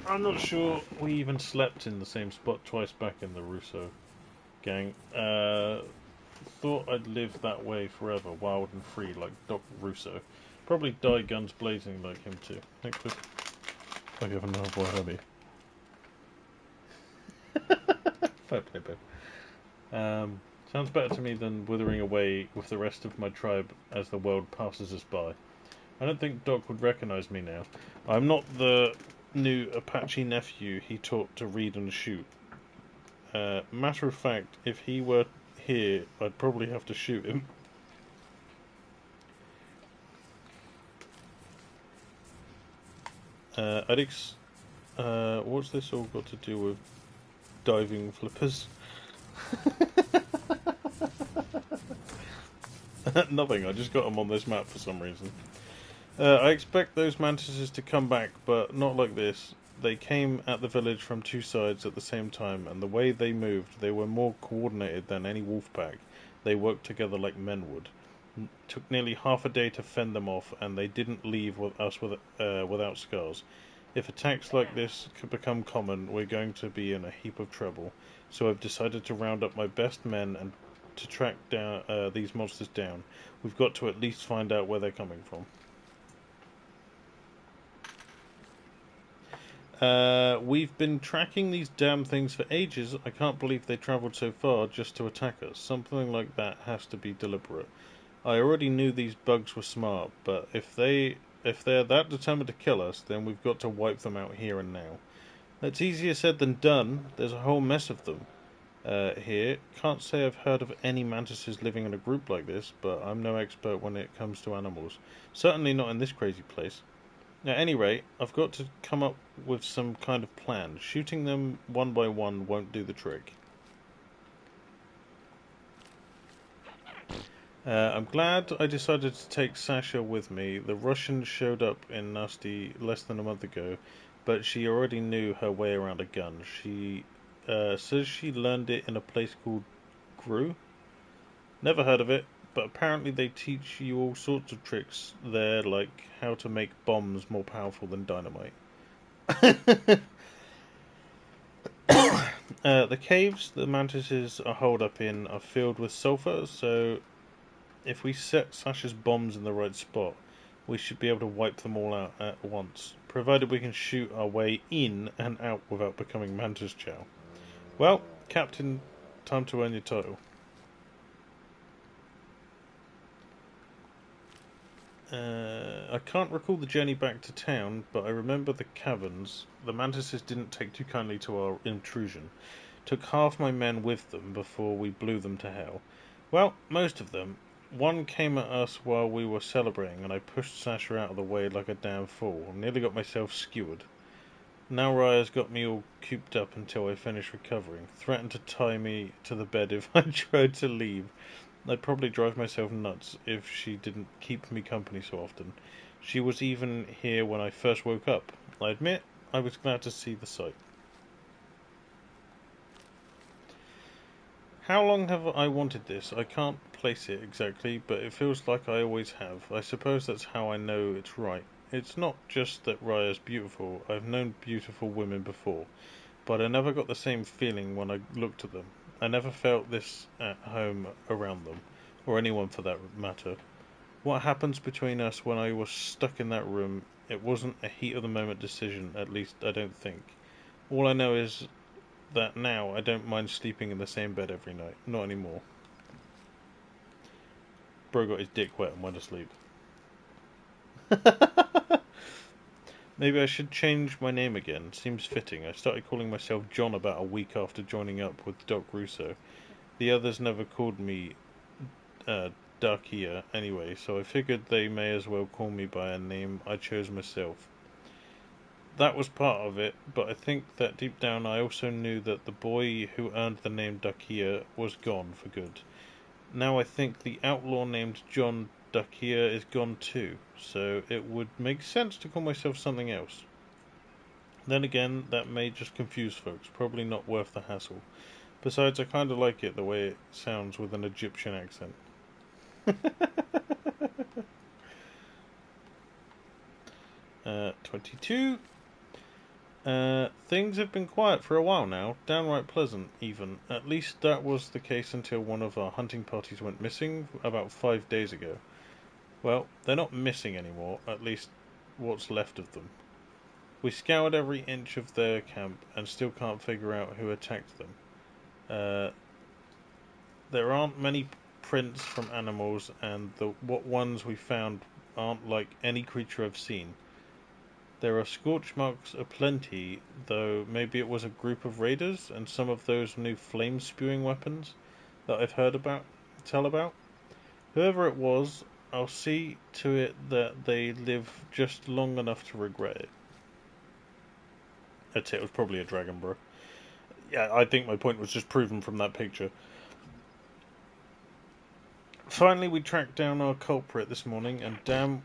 Speaker 1: I'm not sure we even slept in the same spot twice back in the Russo gang. Thought I'd live that way forever, wild and free like Doc Russo. Probably die guns blazing like him too. Thanks for... I have another boy hubby. Fair play, babe. Sounds better to me than withering away with the rest of my tribe as the world passes us by. I don't think Doc would recognize me now. I'm not the new Apache nephew he taught to read and shoot. Matter of fact, if he were here, I'd probably have to shoot him. What's this all got to do with diving flippers? Nothing, I just got them on this map for some reason. I expect those mantises to come back, but not like this. They came at the village from two sides at the same time, and the way they moved, they were more coordinated than any wolf pack. They worked together like men would. Took nearly half a day to fend them off, and they didn't leave us without scars. If attacks like this could become common, we're going to be in a heap of trouble. So I've decided to round up my best men and to track down these monsters down. We've got to at least find out where they're coming from. We've been tracking these damn things for ages. I can't believe they travelled so far just to attack us. Something like that has to be deliberate. I already knew these bugs were smart, but if they're that determined to kill us, then we've got to wipe them out here and now. That's easier said than done. There's a whole mess of them here. Can't say I've heard of any mantises living in a group like this, but I'm no expert when it comes to animals. Certainly not in this crazy place. At any rate, I've got to come up with some kind of plan. Shooting them one by one won't do the trick. I'm glad I decided to take Sasha with me. The Russian showed up in Nasty less than a month ago, but she already knew her way around a gun. She says she learned it in a place called Gru. Never heard of it, but apparently they teach you all sorts of tricks there, like how to make bombs more powerful than dynamite. The caves the mantises are holed up in are filled with sulfur, so if we set Sasha's bombs in the right spot, we should be able to wipe them all out at once, provided we can shoot our way in and out without becoming mantis chow. Well, Captain, time to earn your title. I can't recall the journey back to town, but I remember the caverns. The mantises didn't take too kindly to our intrusion. Took half my men with them before we blew them to hell. Well, most of them. One came at us while we were celebrating, and I pushed Sasha out of the way like a damn fool. Nearly got myself skewered. Now Raia's got me all cooped up until I finish recovering. Threatened to tie me to the bed if I tried to leave. I'd probably drive myself nuts if she didn't keep me company so often. She was even here when I first woke up. I admit, I was glad to see the sight. How long have I wanted this? I can't place it exactly, but it feels like I always have. I suppose that's how I know it's right. It's not just that Raia's beautiful. I've known beautiful women before, but I never got the same feeling when I looked at them. I never felt this at home around them, or anyone for that matter. What happens between us when I was stuck in that room, it wasn't a heat-of-the-moment decision, at least I don't think. All I know is that now I don't mind sleeping in the same bed every night. Not anymore. Bro got his dick wet and went to sleep. Maybe I should change my name again. Seems fitting. I started calling myself John about a week after joining up with Doc Russo. The others never called me Darkia anyway, so I figured they may as well call me by a name I chose myself. That was part of it, but I think that deep down I also knew that the boy who earned the name Darkia was gone for good. Now I think the outlaw named John Darkia is gone too, so it would make sense to call myself something else. Then again, that may just confuse folks, probably not worth the hassle. Besides, I kinda like it the way it sounds with an Egyptian accent. 22. Things have been quiet for a while now, downright pleasant, even. At least that was the case until one of our hunting parties went missing about 5 days ago. Well, they're not missing anymore, at least what's left of them. We scoured every inch of their camp and still can't figure out who attacked them. There aren't many prints from animals, and what ones we found aren't like any creature I've seen. There are scorch marks aplenty, though maybe it was a group of raiders and some of those new flame-spewing weapons that I've heard tell about. Whoever it was, I'll see to it that they live just long enough to regret it. I'd say it was probably a dragon, bro. Yeah, I think my point was just proven from that picture. Finally, we tracked down our culprit this morning, and damn,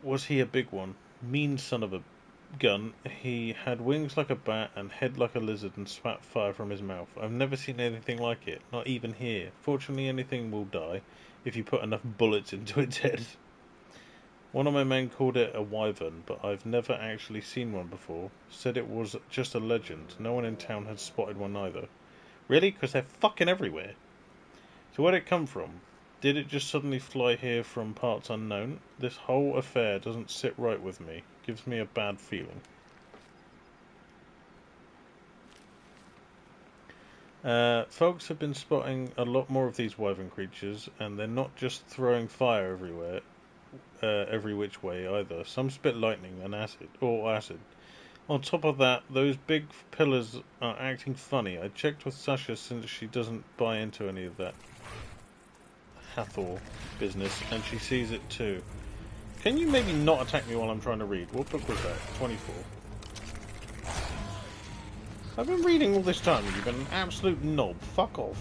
Speaker 1: was he a big one. Mean son of a gun. He had wings like a bat and head like a lizard and spat fire from his mouth. I've never seen anything like it, not even here. Fortunately, anything will die if you put enough bullets into its head. One of my men called it a wyvern, but I've never actually seen one before. Said it was just a legend. No one in town had spotted one either. Really? Because they're fucking everywhere. So where'd it come from? Did it just suddenly fly here from parts unknown? This whole affair doesn't sit right with me. Gives me a bad feeling. Folks have been spotting a lot more of these wyvern creatures, and they're not just throwing fire everywhere, every which way either. Some spit lightning and acid. On top of that, those big pillars are acting funny. I checked with Sasha since she doesn't buy into any of that Hathor business, and she sees it too. Can you maybe not attack me while I'm trying to read? What book was that? 24. I've been reading all this time and you've been an absolute knob. Fuck off.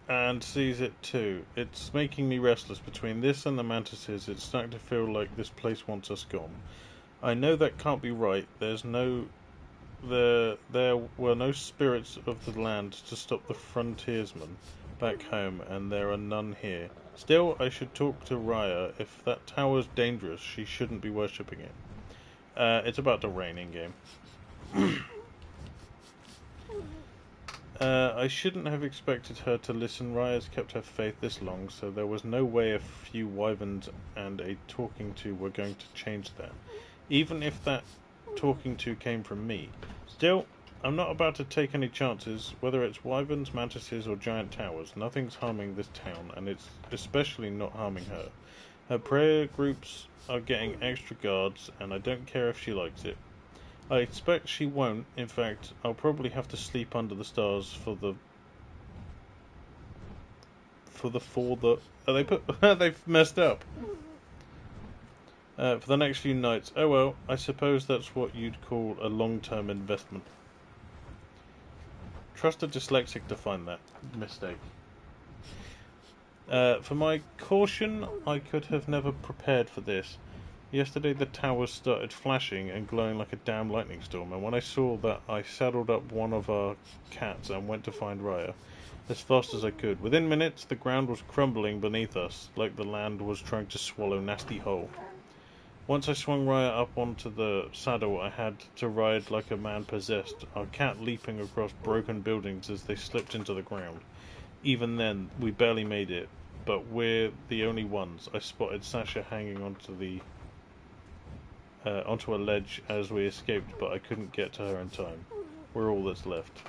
Speaker 1: And sees it too. It's making me restless. Between this and the mantises, it's starting to feel like this place wants us gone. I know that can't be right. There were no spirits of the land to stop the frontiersmen back home, and there are none here. Still, I should talk to Raia. If that tower's dangerous, she shouldn't be worshipping it. It's about to rain in-game. I shouldn't have expected her to listen. Raia's kept her faith this long, so there was no way a few wyverns and a talking to were going to change that. Even if that talking to came from me. Still, I'm not about to take any chances, whether it's wyverns, mantises, or giant towers. Nothing's harming this town, and it's especially not harming her. Her prayer groups are getting extra guards, and I don't care if she likes it. I expect she won't. In fact, I'll probably have to sleep under the stars they've messed up. For the next few nights. Oh well, I suppose that's what you'd call a long-term investment. Trust a dyslexic to find that mistake. For my caution, I could have never prepared for this. Yesterday the towers started flashing and glowing like a damn lightning storm, and when I saw that, I saddled up one of our cats and went to find Raia, as fast as I could. Within minutes, the ground was crumbling beneath us, like the land was trying to swallow nasty whole. Once I swung Raia up onto the saddle, I had to ride like a man possessed, our cat leaping across broken buildings as they slipped into the ground. Even then, we barely made it, but we're the only ones. I spotted Sasha hanging onto a ledge as we escaped, but I couldn't get to her in time. We're all that's left.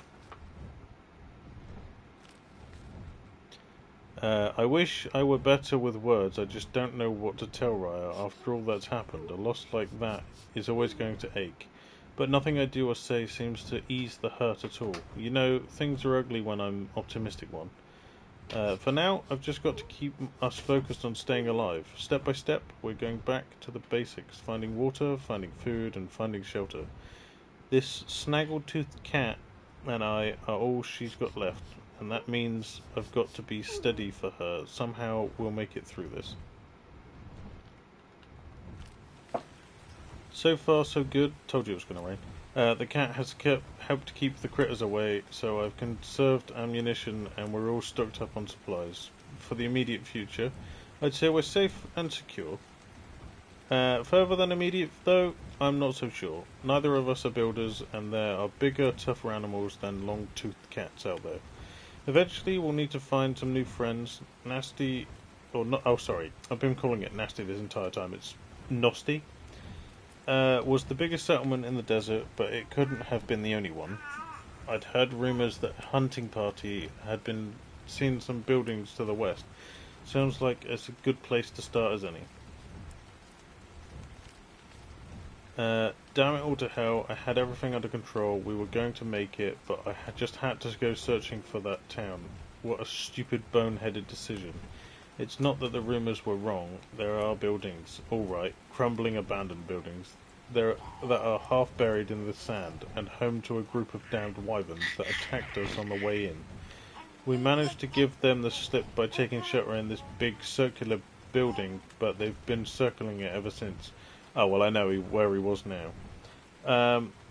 Speaker 1: I wish I were better with words. I just don't know what to tell Raia after all that's happened. A loss like that is always going to ache. But nothing I do or say seems to ease the hurt at all. You know, things are ugly when I'm optimistic one. For now, I've just got to keep us focused on staying alive. Step by step, we're going back to the basics. Finding water, finding food, and finding shelter. This snaggle-toothed cat and I are all she's got left. And that means I've got to be steady for her. Somehow we'll make it through this. So far, so good. Told you it was going to rain. The cat has helped keep the critters away, so I've conserved ammunition and we're all stocked up on supplies. For the immediate future, I'd say we're safe and secure. Further than immediate, though, I'm not so sure. Neither of us are builders, and there are bigger, tougher animals than long-toothed cats out there. Eventually, we'll need to find some new friends. Nasty or not, oh sorry, I've been calling it Nasty this entire time, it's Nosti, was the biggest settlement in the desert, but it couldn't have been the only one. I'd heard rumours that a hunting party had been seen some buildings to the west. Sounds like it's a good place to start as any. Damn it all to hell, I had everything under control, we were going to make it, but I just had to go searching for that town. What a stupid, boneheaded decision. It's not that the rumours were wrong, there are buildings, alright, crumbling abandoned buildings, that are half buried in the sand, and home to a group of damned wyverns that attacked us on the way in. We managed to give them the slip by taking shelter in this big circular building, but they've been circling it ever since. Oh, well, I know where he was now.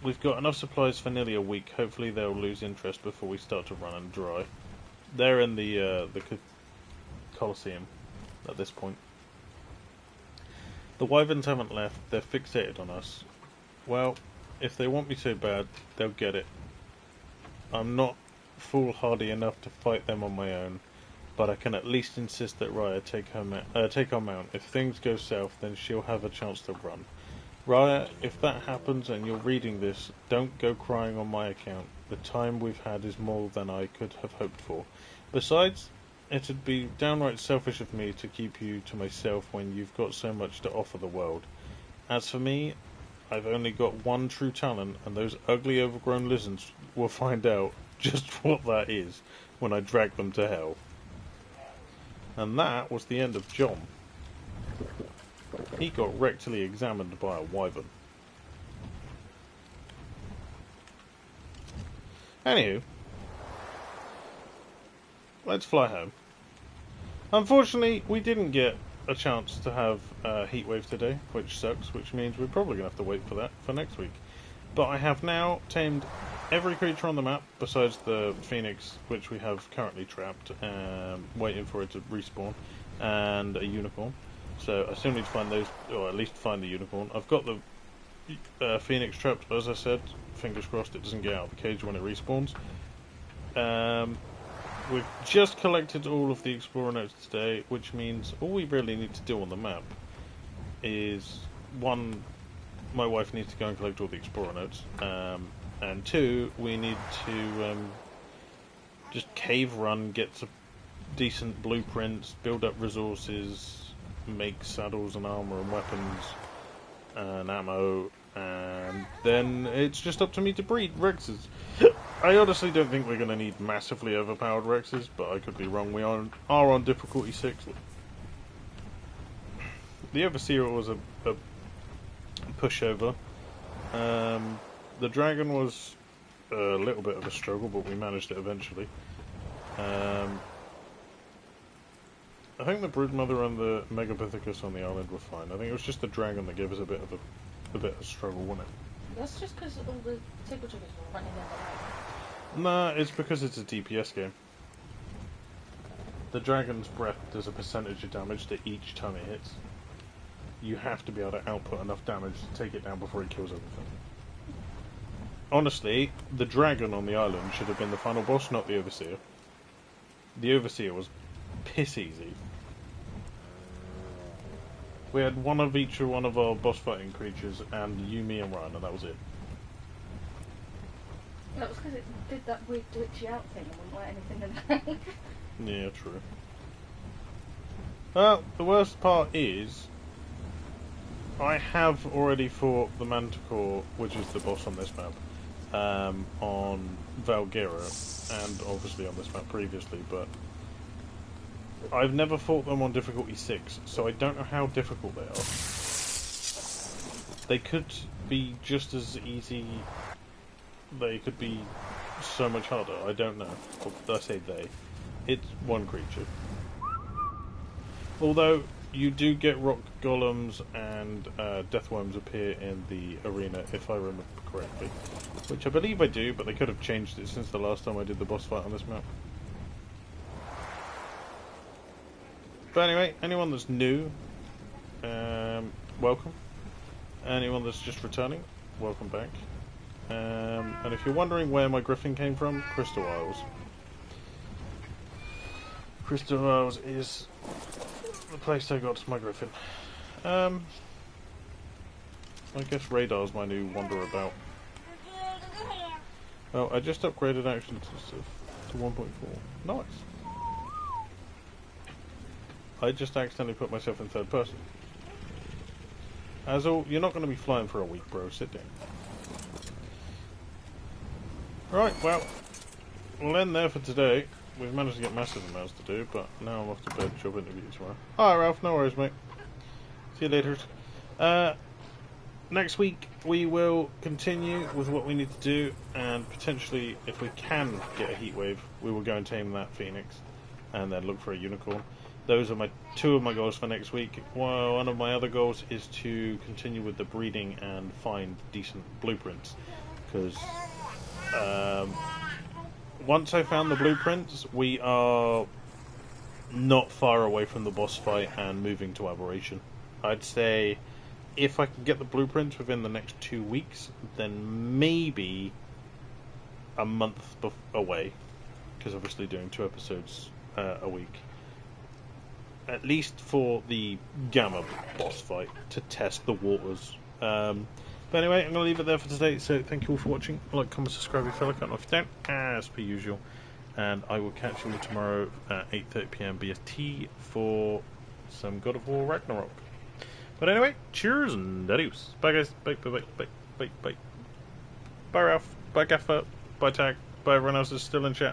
Speaker 1: We've got enough supplies for nearly a week. Hopefully they'll lose interest before we start to run and dry. They're in the Colosseum at this point. The wyverns haven't left. They're fixated on us. Well, if they want me so bad, they'll get it. I'm not foolhardy enough to fight them on my own, but I can at least insist that Raia take our mount. If things go south, then she'll have a chance to run. Raia, if that happens and you're reading this, don't go crying on my account. The time we've had is more than I could have hoped for. Besides, it'd be downright selfish of me to keep you to myself when you've got so much to offer the world. As for me, I've only got one true talent, and those ugly overgrown lizards will find out just what that is when I drag them to hell. And that was the end of John. He got rectally examined by a wyvern. Anywho, let's fly home. Unfortunately, we didn't get a chance to have a heatwave today, which sucks, which means we're probably going to have to wait for that for next week. But I have now tamed every creature on the map, besides the Phoenix, which we have currently trapped, waiting for it to respawn, and a unicorn. So I still need to find those, or at least find the unicorn. I've got the Phoenix trapped, as I said. Fingers crossed it doesn't get out of the cage when it respawns. We've just collected all of the Explorer notes today, which means all we really need to do on the map is, one, my wife needs to go and collect all the Explorer notes, and two, we need to just cave run, get some decent blueprints, build up resources, make saddles and armor and weapons and ammo, and then it's just up to me to breed Rexes. I honestly don't think we're going to need massively overpowered Rexes, but I could be wrong. We are on difficulty 6. The Overseer was a pushover. The Dragon was a little bit of a struggle, but we managed it eventually. I think the Broodmother and the Megapithecus on the island were fine. I think it was just the Dragon that gave us a bit of struggle, wasn't it?
Speaker 3: That's just because all the table chickens were running down the line.
Speaker 1: Nah, it's because it's a DPS game. The Dragon's Breath does a percentage of damage to each time it hits. You have to be able to output enough damage to take it down before it kills everything. Honestly, the Dragon on the island should have been the final boss, not the Overseer. The Overseer was piss easy. We had one of each one of our boss fighting creatures, and you, me, and Ryan, and that was it.
Speaker 3: That was because it did that weird glitchy out thing and wouldn't let anything in there.
Speaker 1: Yeah, true. Well, the worst part is, I have already fought the Manticore, which is the boss on this map, on Valguera, and obviously on this map previously, but I've never fought them on difficulty 6, so I don't know how difficult they are. They could be just as easy, they could be so much harder, I don't know. I say they. It's one creature. Although, you do get rock golems and deathworms appear in the arena, if I remember correctly. Which I believe I do, but they could have changed it since the last time I did the boss fight on this map. But anyway, anyone that's new, welcome. Anyone that's just returning, welcome back. And if you're wondering where my griffin came from, Crystal Isles. Crystal Isles is replaced I got to my Griffin. I guess radar's my new wander about. Well, I just upgraded action to 1.4. Nice. I just accidentally put myself in third person. Azul, you're not going to be flying for a week, bro. Sit down. Right, well, we'll end there for today. We've managed to get massive amounts to do, but now I'm off to bed. Job interview tomorrow. Alright, Ralph. No worries, mate. See you later. Next week, we will continue with what we need to do, and potentially, if we can get a heat wave, we will go and tame that Phoenix, and then look for a unicorn. Those are two of my goals for next week. Well, one of my other goals is to continue with the breeding and find decent blueprints, because once I found the blueprints, we are not far away from the boss fight and moving to Aberration. I'd say if I can get the blueprints within the next 2 weeks, then maybe a month away, because obviously doing 2 episodes a week, at least for the Gamma boss fight, to test the waters. But anyway, I'm going to leave it there for today, so thank you all for watching. Like, comment, subscribe if you like, if you don't, as per usual. And I will catch you all tomorrow at 8:30 PM BST for some God of War Ragnarok. But anyway, cheers and adios. Bye guys. Bye, bye, bye, bye, bye, bye. Bye Ralph. Bye Gaffer. Bye Tag. Bye everyone else that's still in chat.